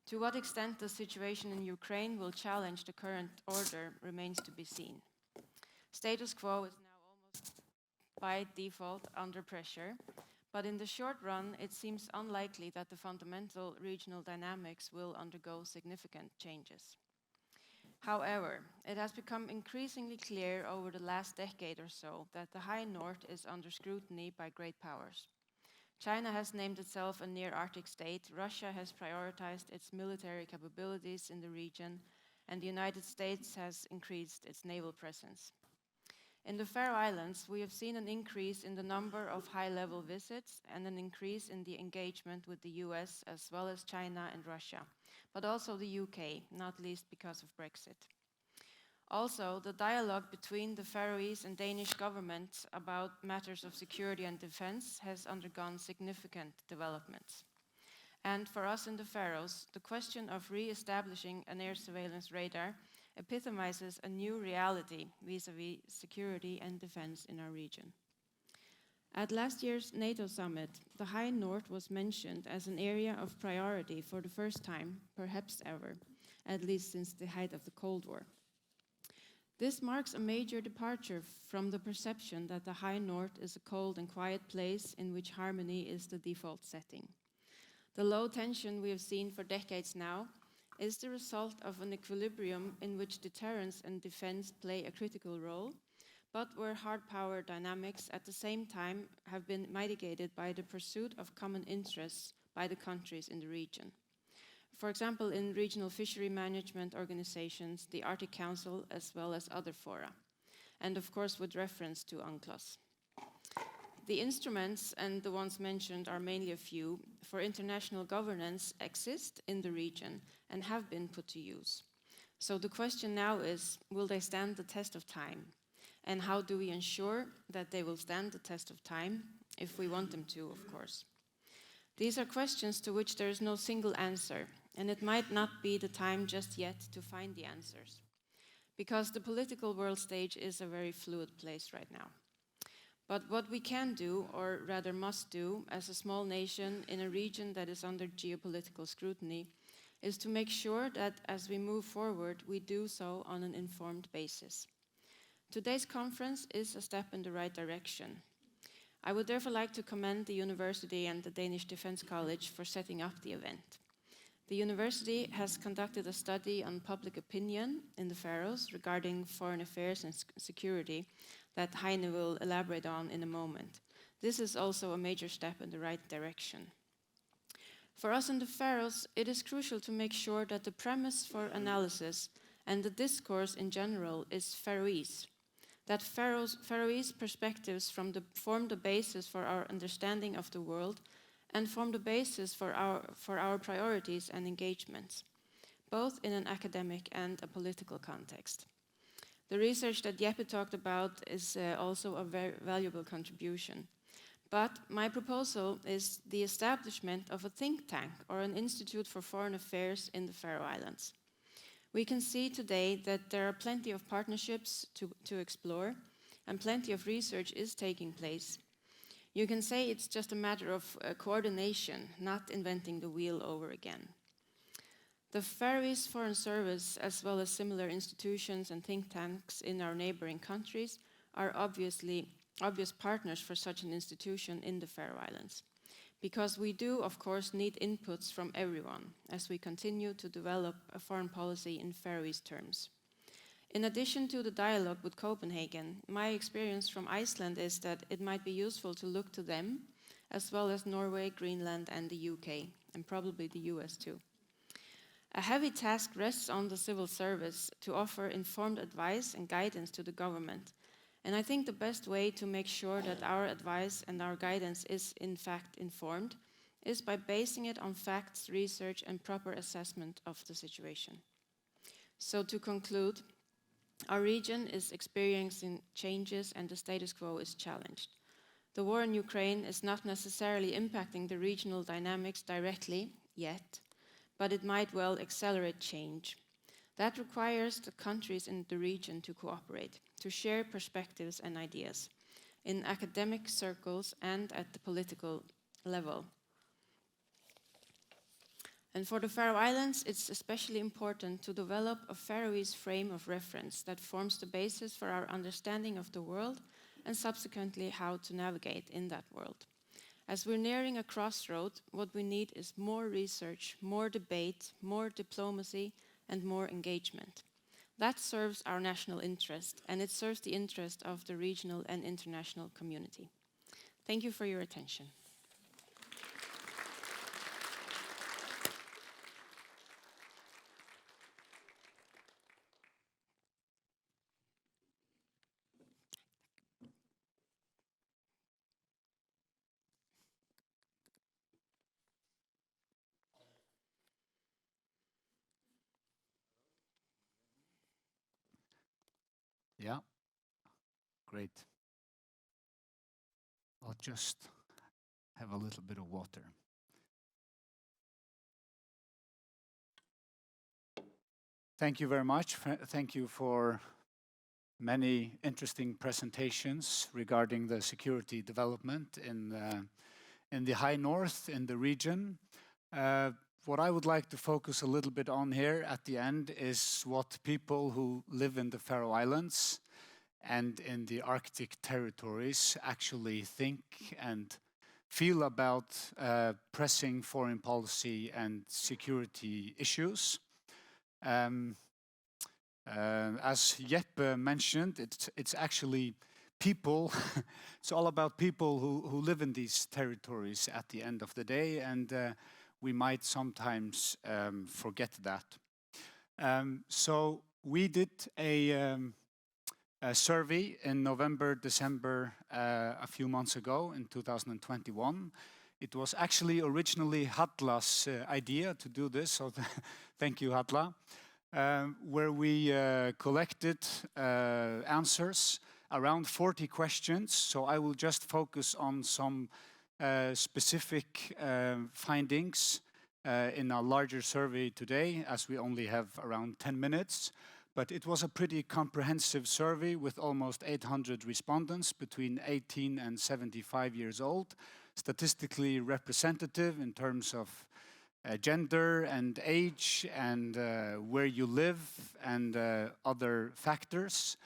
To what extent the situation in Ukraine will challenge the current order remains to be seen. Status quo is now almost by default under pressure, but in the short run it seems unlikely that the fundamental regional dynamics will undergo significant changes. However, it has become increasingly clear over the last decade or so that the High North is under scrutiny by great powers. China has named itself a near-Arctic state, Russia has prioritized its military capabilities in the region, and the United States has increased its naval presence. In the Faroe Islands, we have seen an increase in the number of high-level visits and an increase in the engagement with the US as well as China and Russia, but also the UK, not least because of Brexit. Also, the dialogue between the Faroese and Danish governments about matters of security and defense has undergone significant developments. And for us in the Faroes, the question of re-establishing an air surveillance radar epitomizes a new reality vis-à-vis security and defense in our region. At last year's NATO summit, the High North was mentioned as an area of priority for the first time, perhaps ever, at least since the height of the Cold War. This marks a major departure from the perception that the High North is a cold and quiet place in which harmony is the default setting. The low tension we have seen for decades now is the result of an equilibrium in which deterrence and defense play a critical role, but where hard power dynamics at the same time have been mitigated by the pursuit of common interests by the countries in the region. For example, in regional fishery management organizations, the Arctic Council, as well as other fora, and of course with reference to UNCLOS. The instruments, and the ones mentioned are mainly a few, for international governance exist in the region and have been put to use. So the question now is, will they stand the test of time? And how do we ensure that they will stand the test of time, if we want them to, of course? These are questions to which there is no single answer, and it might not be the time just yet to find the answers, because the political world stage is a very fluid place right now. But what we can do, or rather must do, as a small nation in a region that is under geopolitical scrutiny, is to make sure that as we move forward, we do so on an informed basis. Today's conference is a step in the right direction. I would therefore like to commend the university and the Danish Defense College for setting up the event. The university has conducted a study on public opinion in the Faroes regarding foreign affairs and security that Heine will elaborate on in a moment. This is also a major step in the right direction. For us in the Faroes, it is crucial to make sure that the premise for analysis and the discourse in general is Faroese, that Faroese perspectives form the basis for our understanding of the world and form the basis for our priorities and engagements, both in an academic and a political context. The research that Jeppe talked about is also a very valuable contribution. But my proposal is the establishment of a think tank or an institute for foreign affairs in the Faroe Islands. We can see today that there are plenty of partnerships to explore, and plenty of research is taking place. You can say it's just a matter of coordination, not inventing the wheel over again. The Faroese Foreign Service, as well as similar institutions and think tanks in our neighboring countries, are obvious partners for such an institution in the Faroe Islands. Because we do, of course, need inputs from everyone as we continue to develop a foreign policy in Faroese terms. In addition to the dialogue with Copenhagen, my experience from Iceland is that it might be useful to look to them, as well as Norway, Greenland, and the UK, and probably the US too. A heavy task rests on the civil service to offer informed advice and guidance to the government. And I think the best way to make sure that our advice and our guidance is in fact informed is by basing it on facts, research, and proper assessment of the situation. So to conclude, our region is experiencing changes and the status quo is challenged. The war in Ukraine is not necessarily impacting the regional dynamics directly yet, but it might well accelerate change. That requires the countries in the region to cooperate, to share perspectives and ideas in academic circles and at the political level. And for the Faroe Islands, it's especially important to develop a Faroese frame of reference that forms the basis for our understanding of the world and subsequently how to navigate in that world. As we're nearing a crossroad, what we need is more research, more debate, more diplomacy, and more engagement. That serves our national interest, and it serves the interest of the regional and international community. Thank you for your attention. Yeah, great. I'll just have a little bit of water. Thank you very much. Thank you for many interesting presentations regarding the security development in the high north, in the region. What I would like to focus a little bit on here at the end is what people who live in the Faroe Islands and in the Arctic territories actually think and feel about pressing foreign policy and security issues. As Jeppe mentioned, it's actually people. It's all about people who live in these territories at the end of the day, and we might sometimes forget that. So we did a survey in November, December, a few months ago in 2021. It was actually originally Halla's idea to do this, so thank you, Halla, where we collected answers, around 40 questions. So I will just focus on some specific findings in a larger survey today, as we only have around 10 minutes. But it was a pretty comprehensive survey with almost 800 respondents between 18 and 75 years old, statistically representative in terms of gender and age and where you live and other factors.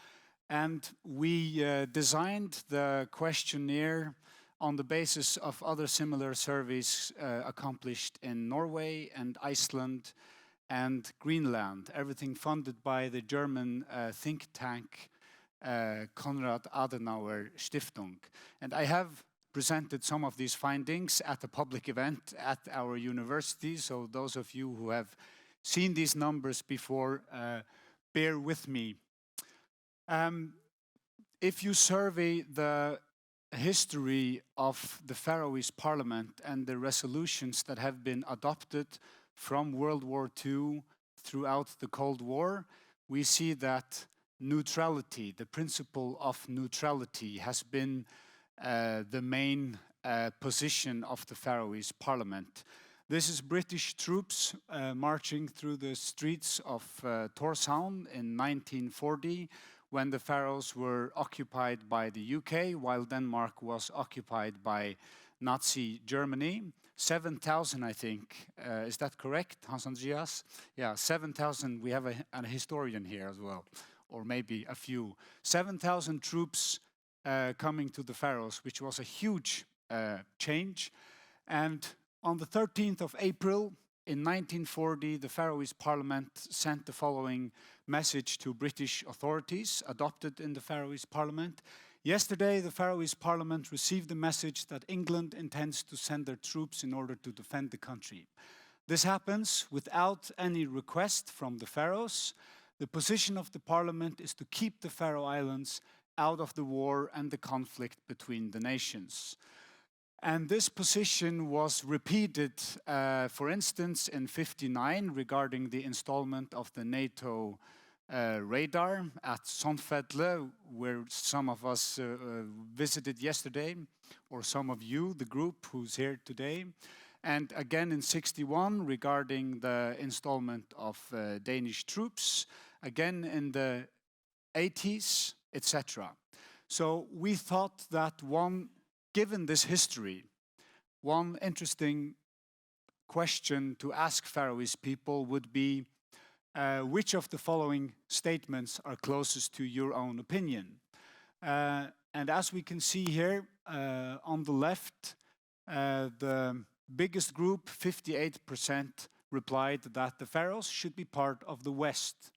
And we designed the questionnaire on the basis of other similar surveys accomplished in Norway and Iceland and Greenland, everything funded by the German think tank Konrad Adenauer Stiftung. And I have presented some of these findings at a public event at our university, so those of you who have seen these numbers before, bear with me. If you survey the history of the Faroese parliament and the resolutions that have been adopted from World War II throughout the Cold War, we see that neutrality, the principle of neutrality, has been the main position of the Faroese parliament. This is British troops marching through the streets of Tórshavn in 1940, when the Faroes were occupied by the UK, while Denmark was occupied by Nazi Germany. 7,000, I think. Is that correct, Hans Andreas? Yeah, 7,000. We have a historian here as well. or maybe a few. 7,000 troops coming to the Faroes, which was a huge change. And on the 13th of April in 1940, the Faroese Parliament sent the following message to British authorities, adopted in the Faroese Parliament. Yesterday, the Faroese Parliament received the message that England intends to send their troops in order to defend the country. This happens without any request from the Faroes. The position of the Parliament is to keep the Faroe Islands out of the war and the conflict between the nations. And this position was repeated, for instance, in '59 regarding the installment of the NATO radar at Sandfelli, where some of us visited yesterday, or some of you, the group who's here today. And again in '61 regarding the installment of Danish troops, again in the '80s, etc. So we thought that given this history, one interesting question to ask Faroese people would be, which of the following statements are closest to your own opinion? And as we can see here, on the left, the biggest group, 58%, replied that the Faroes should be part of the West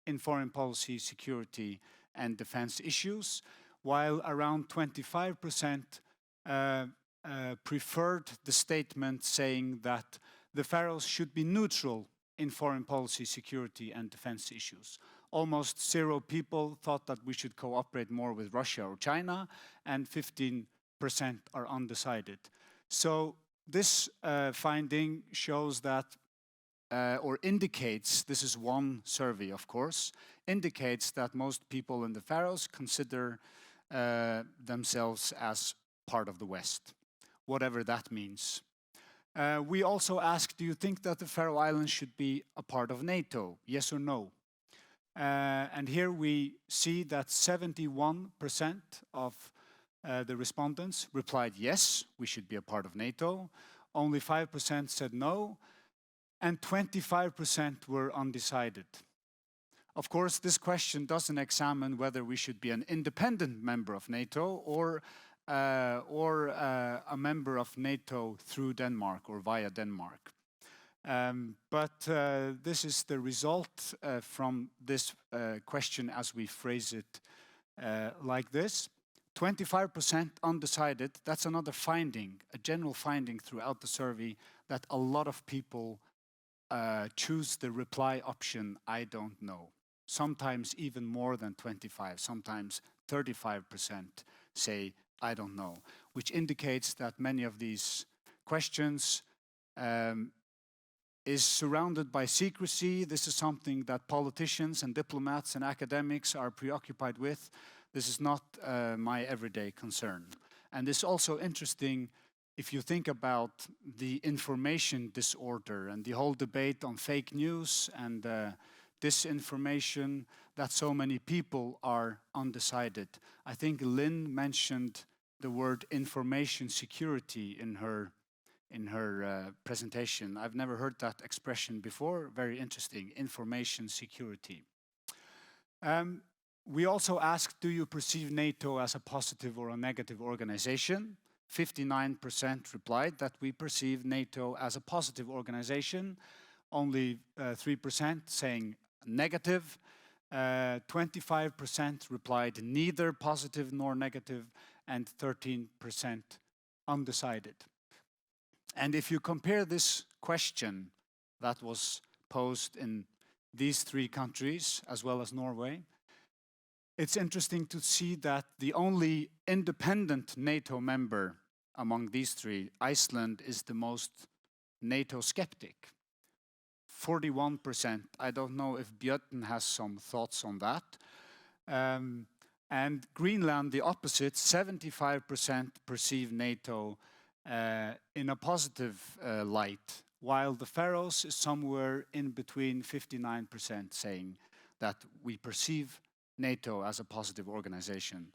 in foreign policy, security, and defense issues, while around 25% preferred the statement saying that the Faroes should be neutral in foreign policy, security, and defense issues. Almost 0 people thought that we should cooperate more with Russia or China, and 15% are undecided. So this finding shows that, or indicates, this is one survey of course, indicates that most people in the Faroes consider themselves as part of the West, whatever that means. We also asked, do you think that the Faroe Islands should be a part of NATO? Yes or no? And here we see that 71% of the respondents replied yes, we should be a part of NATO. Only 5% said no, and 25% were undecided. Of course, this question doesn't examine whether we should be an independent member of NATO or a member of NATO through Denmark or via Denmark. But this is the result from this question as we phrase it like this. 25% undecided, that's another finding, a general finding throughout the survey, that a lot of people choose the reply option, I don't know. Sometimes even more than 25, sometimes 35% say, I don't know, which indicates that many of these questions is surrounded by secrecy. This is something that politicians and diplomats and academics are preoccupied with. This is not my everyday concern. And it's also interesting if you think about the information disorder and the whole debate on fake news and disinformation, that so many people are undecided. I think Lynn mentioned the word information security in her presentation. I've never heard that expression before. Very interesting, information security. We also asked, do you perceive NATO as a positive or a negative organization? 59% replied that we perceive NATO as a positive organization. Only 3% saying negative. 25% replied neither positive nor negative, and 13% undecided. And if you compare this question that was posed in these 3 countries, as well as Norway, it's interesting to see that the only independent NATO member among these 3, Iceland, is the most NATO skeptic. 41%. I don't know if Björn has some thoughts on that. And Greenland, the opposite, 75% perceive NATO in a positive light, while the Faroes is somewhere in between, 59% saying that we perceive NATO as a positive organization.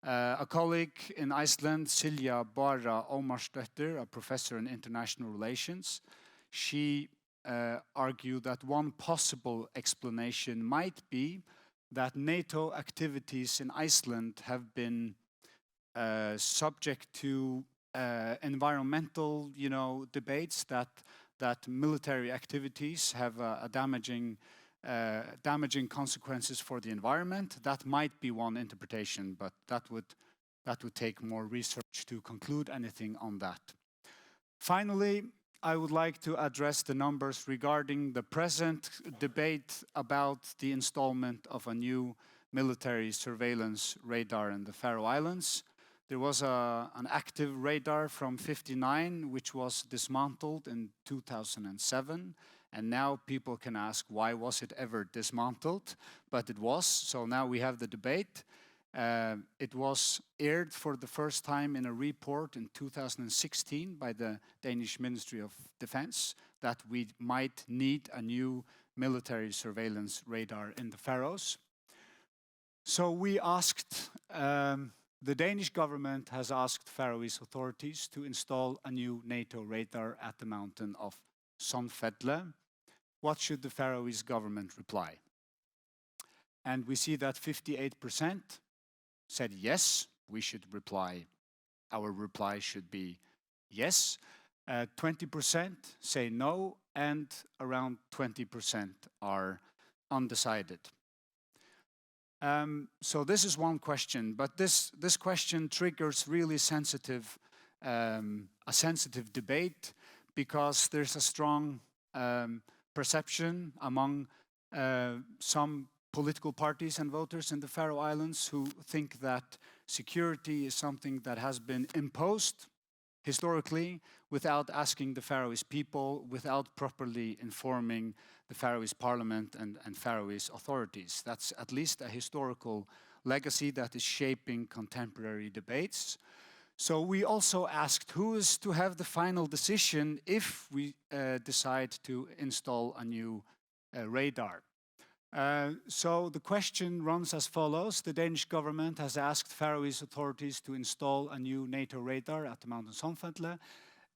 A colleague in Iceland, Silja Bara Ómarsdóttir, a professor in international relations, she argued that one possible explanation might be that NATO activities in Iceland have been subject to environmental, debates, that military activities have damaging consequences for the environment. That might be one interpretation, but that would take more research to conclude anything on that. Finally, I would like to address the numbers regarding the present debate about the installment of a new military surveillance radar in the Faroe Islands. There was an active radar from '59, which was dismantled in 2007. And now people can ask, why was it ever dismantled? But it was, so now we have the debate. It was aired for the first time in a report in 2016 by the Danish Ministry of Defense that we might need a new military surveillance radar in the Faroes. So we asked, the Danish government has asked Faroese authorities to install a new NATO radar at the mountain of Sonfedle. What should the Faroese government reply? And we see that 58% said yes, we should reply. Our reply should be yes. 20% say no, and around 20% are undecided. So this is one question, but this question triggers really a sensitive debate, because there's a strong perception among some political parties and voters in the Faroe Islands who think that security is something that has been imposed historically without asking the Faroese people, without properly informing the Faroese parliament and Faroese authorities. That's at least a historical legacy that is shaping contemporary debates. So we also asked who is to have the final decision if we decide to install a new radar. So the question runs as follows. The Danish government has asked Faroese authorities to install a new NATO radar at the mountain Sonfedle,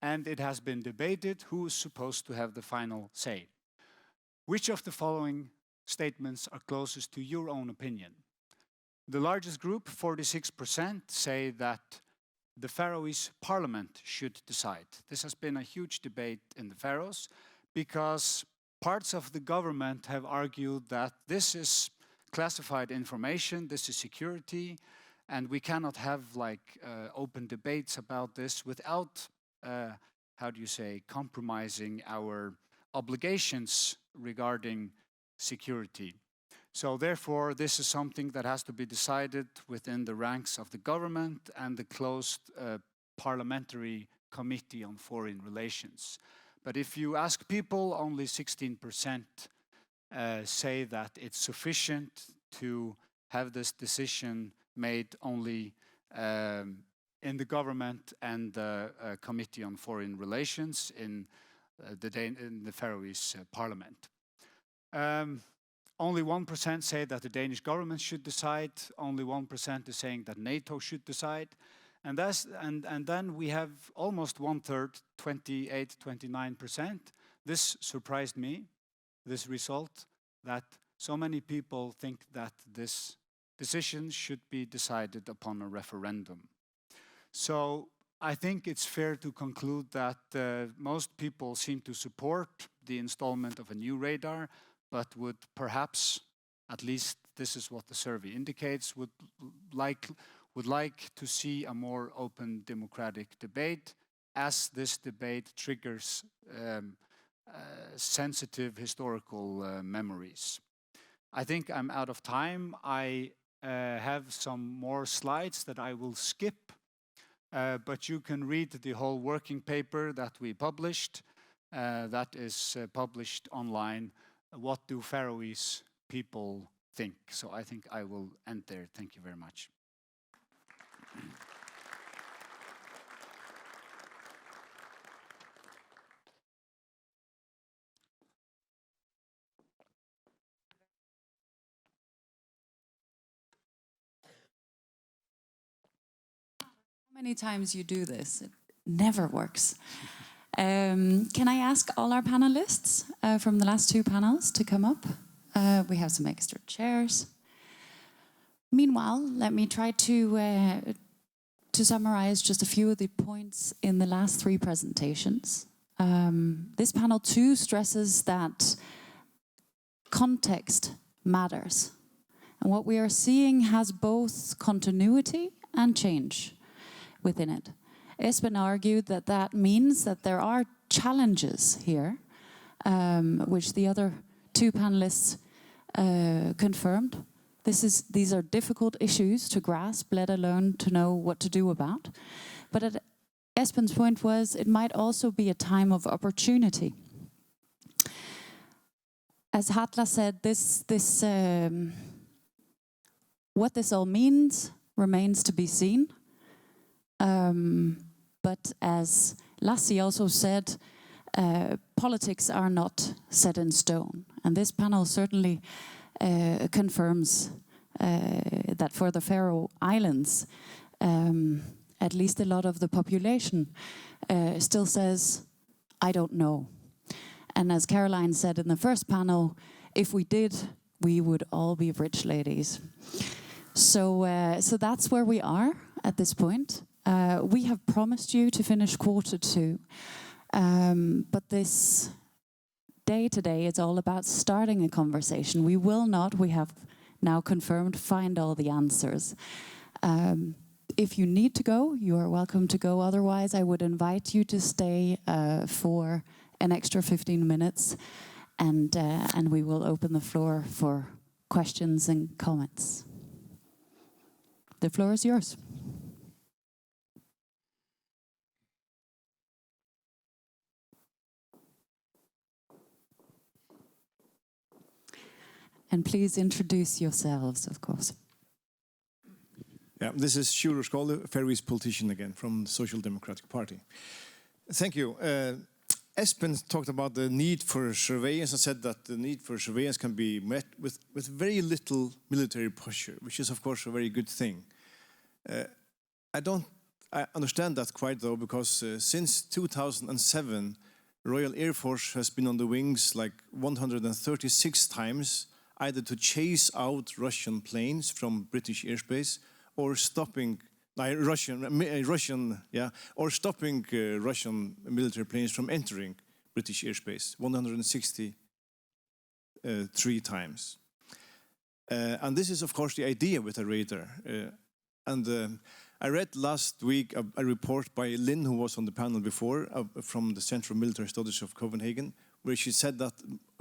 and it has been debated who is supposed to have the final say. Which of the following statements are closest to your own opinion? The largest group, 46%, say that the Faroese parliament should decide. This has been a huge debate in the Faroes because parts of the government have argued that this is classified information, this is security, and we cannot have open debates about this without, compromising our obligations regarding security. So therefore, this is something that has to be decided within the ranks of the government and the closed parliamentary committee on foreign relations. But if you ask people, only 16% say that it's sufficient to have this decision made only in the government and the Committee on Foreign Relations in the Faroese Parliament. Only 1% say that the Danish government should decide. Only 1% is saying that NATO should decide. And then we have almost 1/3, 28, 29%. This surprised me, this result, that so many people think that this decision should be decided upon a referendum. So I think it's fair to conclude that most people seem to support the installment of a new radar, but would perhaps, at least this is what the survey indicates, would like to see a more open democratic debate, as this debate triggers sensitive historical memories. I think I'm out of time. I have some more slides that I will skip, but you can read the whole working paper that we published. That is published online. What do Faroese people think? So I think I will end there. Thank you very much. How many times you do this? It never works. Can I ask all our panelists from the last two panels to come up? We have some extra chairs. Meanwhile, let me try to summarize just a few of the points in the last three presentations. This panel too stresses that context matters. And what we are seeing has both continuity and change within it. Espen argued that that means that there are challenges here, which the other two panelists confirmed. These are difficult issues to grasp, let alone to know what to do about. But Espen's point was it might also be a time of opportunity. As Hatla said, what this all means remains to be seen. But as Lassi also said, politics are not set in stone. And this panel certainly confirms that for the Faroe Islands, at least a lot of the population still says, I don't know. And as Caroline said in the first panel, if we did, we would all be rich ladies. So that's where we are at this point. We have promised you to finish quarter two, but this day today is all about starting a conversation. We will not, we have now confirmed, find all the answers. If you need to go, you are welcome to go. Otherwise, I would invite you to stay for an extra 15 minutes, and we will open the floor for questions and comments. The floor is yours. And please introduce yourselves, of course. Yeah, this is Sjúrður Skóli, Faroese politician again from the Social Democratic Party. Thank you. Espen talked about the need for surveillance and said that the need for surveillance can be met with very little military posture, which is of course a very good thing. I understand that quite though, because since 2007, Royal Air Force has been on the wings like 136 times, either to chase out Russian planes from British airspace or stopping Russian military planes from entering British airspace, 163 times. And this is, of course, the idea with a radar. I read last week a report by Lynn, who was on the panel before, from the Central Military Studies of Copenhagen, where she said that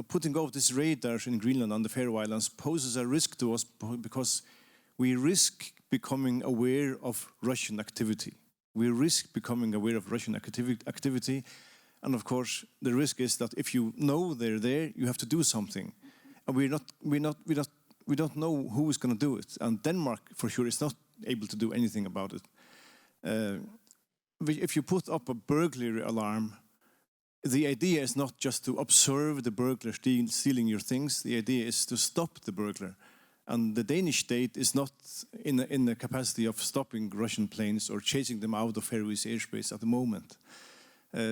putting off these radars in Greenland and the Faroe Islands poses a risk to us because we risk becoming aware of Russian activity. We risk becoming aware of Russian activity, and of course the risk is that if you know they're there, you have to do something, and we don't know who is going to do it. And Denmark, for sure, is not able to do anything about it. If you put up a burglary alarm, the idea is not just to observe the burglar stealing your things. The idea is to stop the burglar. And the Danish state is not in the capacity of stopping Russian planes or chasing them out of Faroese airspace at the moment.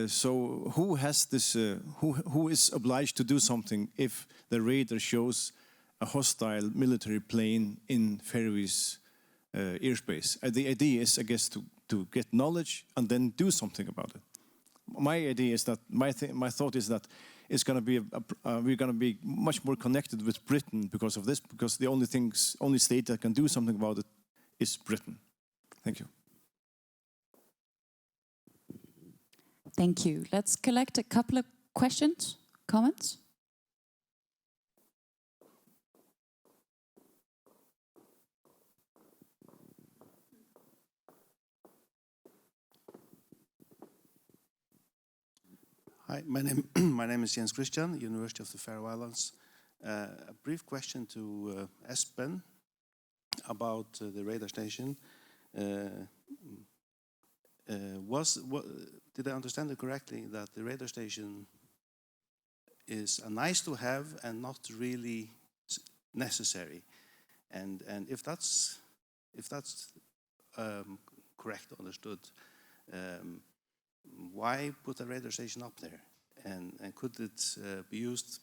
So who has this? Who is obliged to do something if the radar shows a hostile military plane in Faroese airspace? The idea is, I guess, to get knowledge and then do something about it. My idea is that my thought is that it's going to be we're going to be much more connected with Britain because of this, because the only state that can do something about it is Britain. Thank you. Thank you. Let's collect a couple of questions, comments. Hi, my name is Jens Christian, University of the Faroe Islands. A brief question to Espen about the radar station. Did I understand it correctly that the radar station is a nice to have and not really necessary? And if that's correct understood, why put a radar station up there? And could it be used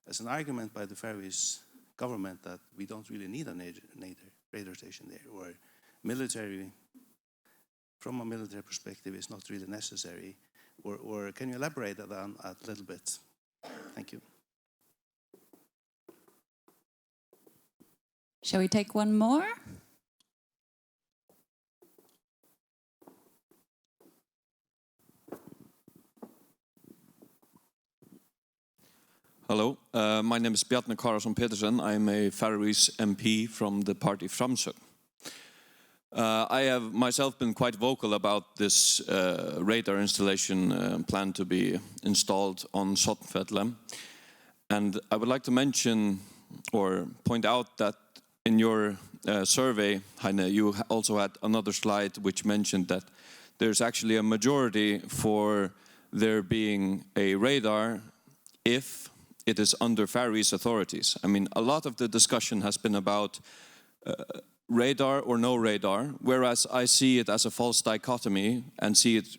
as an argument by the Faroese government that we don't really need a radar station there, or military, from a military perspective, is not really necessary? Or can you elaborate on that a little bit? Thank you. Shall we take one more? Hello, my name is Bjarni Kárason Petersen. I'm a Faroese MP from the party Framsókn. I have myself been quite vocal about this radar installation planned to be installed on Sotnfelli. And I would like to mention or point out that in your survey, Heine, you also had another slide which mentioned that there's actually a majority for there being a radar if it is under Faroese authorities. I mean, a lot of the discussion has been about radar or no radar, whereas I see it as a false dichotomy and see it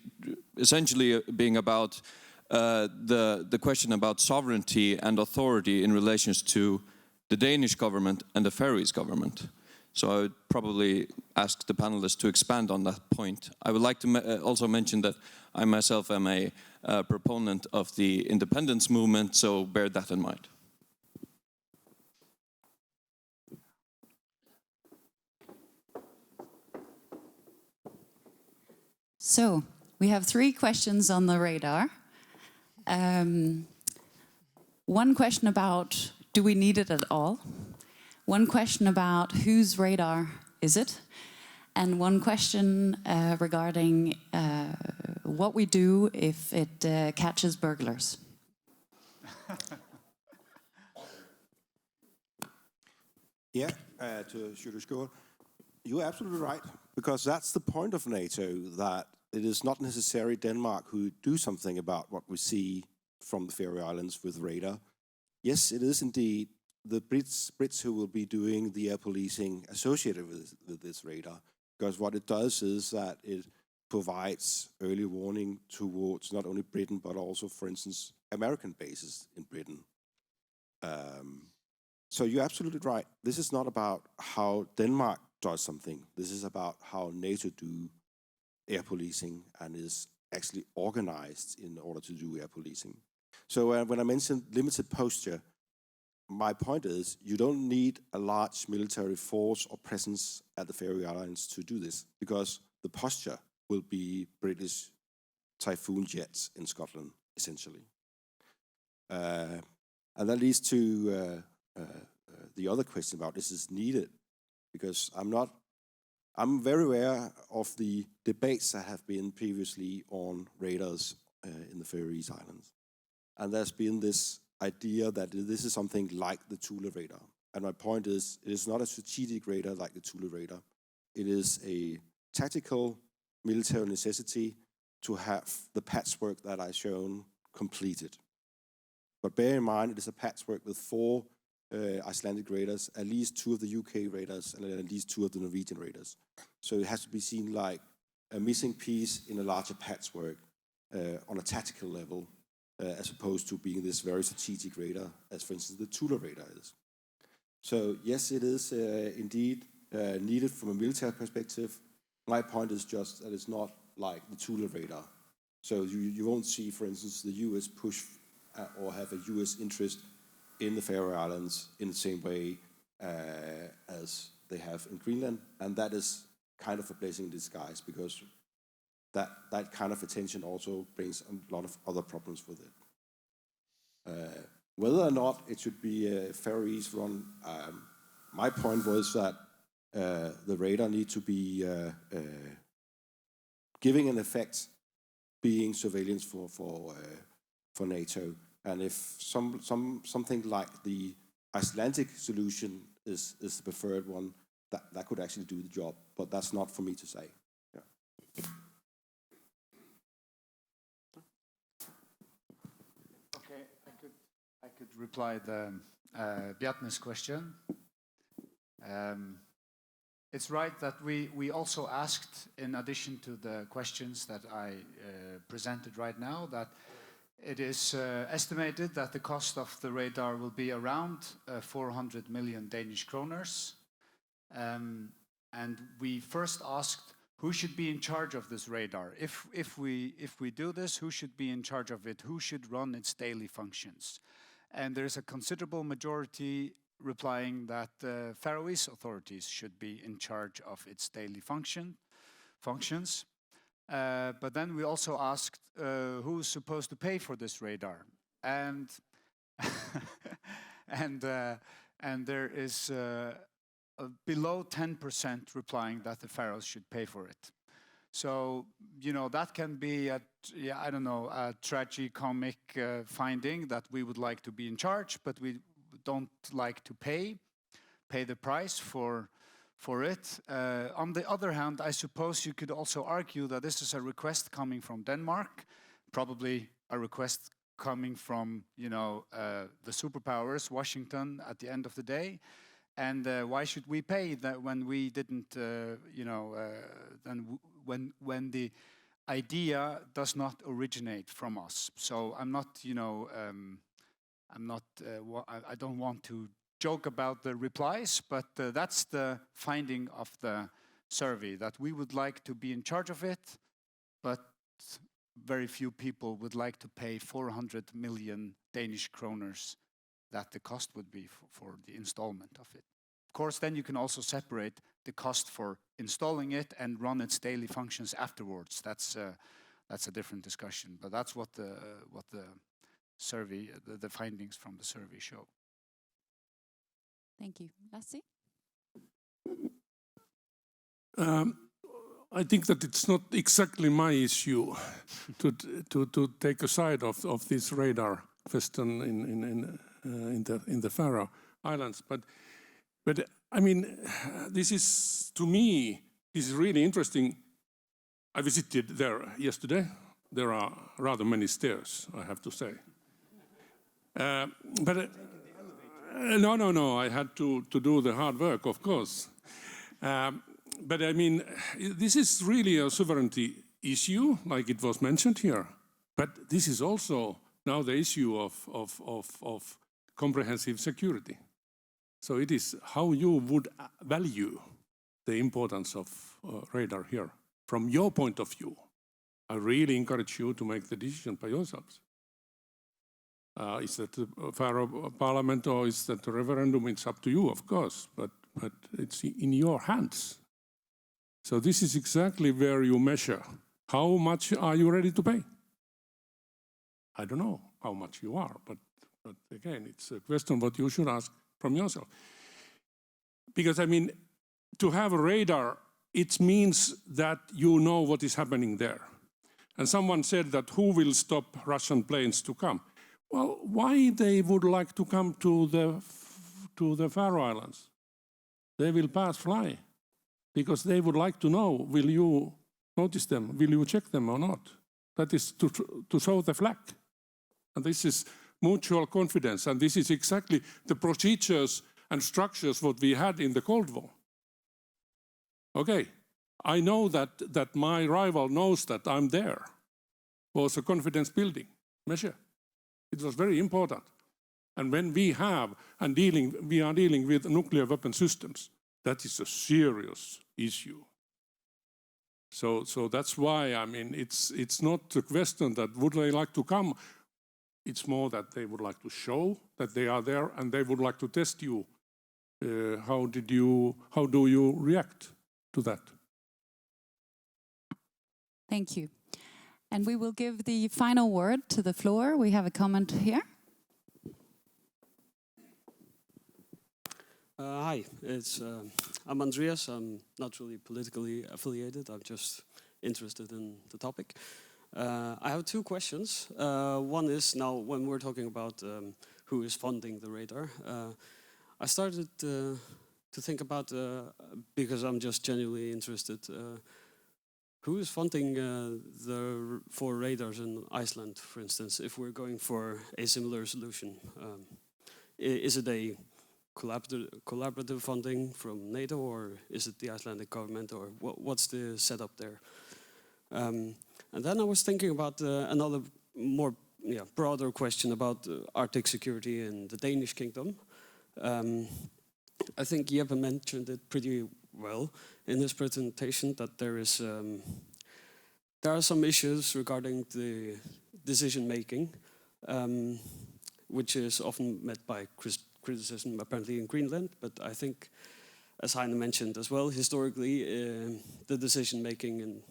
essentially being about the question about sovereignty and authority in relation to the Danish government and the Faroese government. So I would probably ask the panelists to expand on that point. I would like to also mention that I myself am a proponent of the independence movement, so bear that in mind. So, we have 3 questions on the radar. One question about, do we need it at all? One question about whose radar is it? And one question regarding what we do if it catches burglars. Yeah, to Sjødeskål, you're absolutely right, because that's the point of NATO, that it is not necessarily Denmark who do something about what we see from the Faroe Islands with radar. Yes, it is indeed the Brits who will be doing the air policing associated with this radar, because what it does is that it provides early warning towards not only Britain, but also, for instance, American bases in Britain. So you're absolutely right. This is not about how Denmark does something. This is about how NATO do air policing and is actually organized in order to do air policing. So when I mentioned limited posture, my point is you don't need a large military force or presence at the Faroe Islands to do this, because the posture will be British Typhoon jets in Scotland, essentially. And that leads to the other question about this is needed, because I'm very aware of the debates that have been previously on radars in the Faroe Islands. And there's been this idea that this is something like the Thule radar. And my point is, it is not a strategic radar like the Thule radar. It is a tactical military necessity to have the patchwork that I've shown completed. But bear in mind, it is a patchwork with 4 Icelandic radars, at least 2 of the UK radars, and at least 2 of the Norwegian radars. So it has to be seen like a missing piece in a larger patchwork on a tactical level, as opposed to being this very strategic radar, as for instance the Thule radar is. So yes, it is indeed needed from a military perspective. My point is just that it's not like the Thule radar. So you won't see, for instance, the US push or have a US interest in the Faroe Islands in the same way as they have in Greenland. And that is kind of a blessing in disguise, because that kind of attention also brings a lot of other problems with it. Whether or not it should be Faroese run, my point was that the radar need to be giving an effect, being surveillance for NATO. And if something like the Icelandic solution is the preferred one, that could actually do the job. But that's not for me to say. Yeah. Okay, I could reply the Bjarni's question. It's right that we also asked, in addition to the questions that I presented right now, that It is estimated that the cost of the radar will be around 400 million Danish kroners. And we first asked who should be in charge of this radar. If we do this, who should be in charge of it? Who should run its daily functions? And there's a considerable majority replying that the Faroese authorities should be in charge of its daily functions. But then we also asked who's supposed to pay for this radar, and and there is below 10% replying that the Faroes should pay for it. So that can be a tragicomic finding that we would like to be in charge, but we don't like to pay the price for it. On the other hand, I suppose you could also argue that this is a request coming from Denmark, probably a request coming from the superpowers, Washington, at the end of the day. And why should we pay that when we didn't, when the idea does not originate from us? So I'm not, I don't want to joke about the replies, but that's the finding of the survey, that we would like to be in charge of it, but very few people would like to pay 400 million Danish kroners that the cost would be for the installment of it. Of course, then you can also separate the cost for installing it and run its daily functions afterwards. That's a different discussion, but that's what the survey, the findings from the survey show. Thank you. Lassi? I think that it's not exactly my issue to take a side of this radar question in the Faroe Islands, but I mean, this is, to me, this is really interesting. I visited there yesterday. There are rather many stairs, I have to say. But no, I had to do the hard work, of course. But I mean, this is really a sovereignty issue, like it was mentioned here. But this is also now the issue of comprehensive security. So it is how you would value the importance of radar here. From your point of view, I really encourage you to make the decision by yourselves. Is that the Faroe Parliament or is that the referendum? It's up to you, of course, but it's in your hands. So this is exactly where you measure. How much are you ready to pay? I don't know how much you are, but again, it's a question what you should ask from yourself. Because, I mean, to have a radar, it means that you know what is happening there. And someone said that who will stop Russian planes to come? Well, why they would like to come to the Faroe Islands? They will pass fly, because they would like to know, will you notice them? Will you check them or not? That is to show the flag. And this is mutual confidence, and this is exactly the procedures and structures what we had in the Cold War. Okay, I know that my rival knows that I'm there. Was a confidence building measure. It was very important. And when we are dealing with nuclear weapon systems, that is a serious issue. So that's why, I mean, it's not a question that would they like to come. It's more that they would like to show that they are there, and they would like to test you. How do you react to that? Thank you. And we will give the final word to the floor. We have a comment here. Hi, I'm Andreas. I'm not really politically affiliated. I'm just interested in the topic. I have two questions. One is, now when we're talking about who is funding the radar, I started to think about, because I'm just genuinely interested, who is funding for radars in Iceland, for instance, if we're going for a similar solution? Is it a collaborative funding from NATO, or is it the Icelandic government, or what's the setup there? And then I was thinking about another more broader question about Arctic security in the Danish kingdom. I think Jeppe mentioned it pretty well in his presentation, that there are some issues regarding the decision making, which is often met by criticism apparently in Greenland. But I think, as Heine mentioned as well, historically the decision making in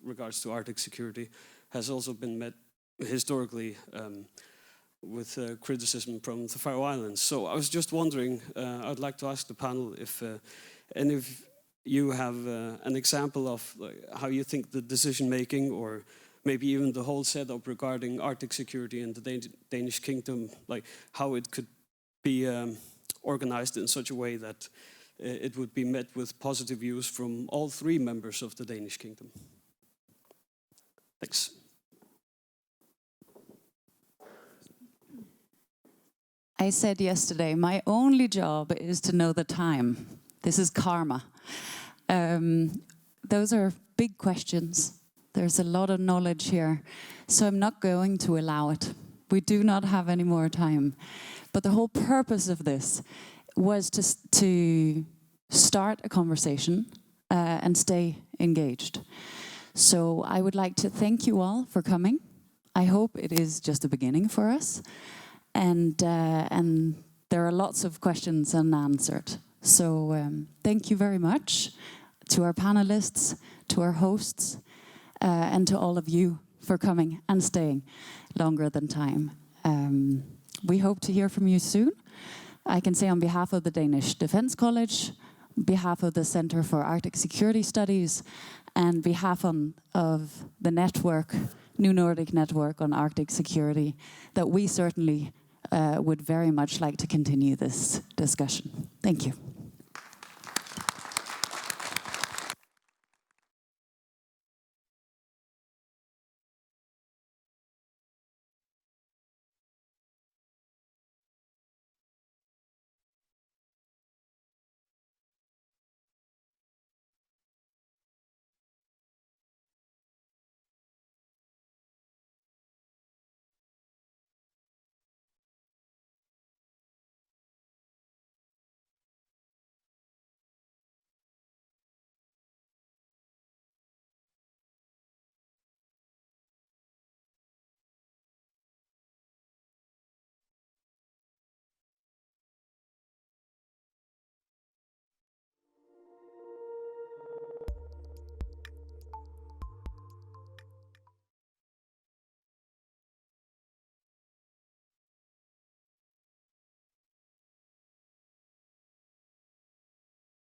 regards to Arctic security has also been met historically with criticism from the Faroe Islands. So I was just wondering, I'd like to ask the panel if any of you have an example of how you think the decision making, or maybe even the whole setup regarding Arctic security in the Danish kingdom, like how it could be organized in such a way that it would be met with positive views from all three members of the Danish kingdom. Thanks. I said yesterday, my only job is to know the time. This is karma. Those are big questions. There's a lot of knowledge here, so I'm not going to allow it. We do not have any more time. But the whole purpose of this was to start a conversation and stay engaged. So I would like to thank you all for coming. I hope it is just a beginning for us. And there are lots of questions unanswered. So thank you very much to our panelists, to our hosts, and to all of you for coming and staying longer than time. We hope to hear from you soon. I can say on behalf of the Danish Defence College, on behalf of the Center for Arctic Security Studies, and behalf of the network, New Nordic Network on Arctic Security, that we certainly would very much like to continue this discussion. Thank you.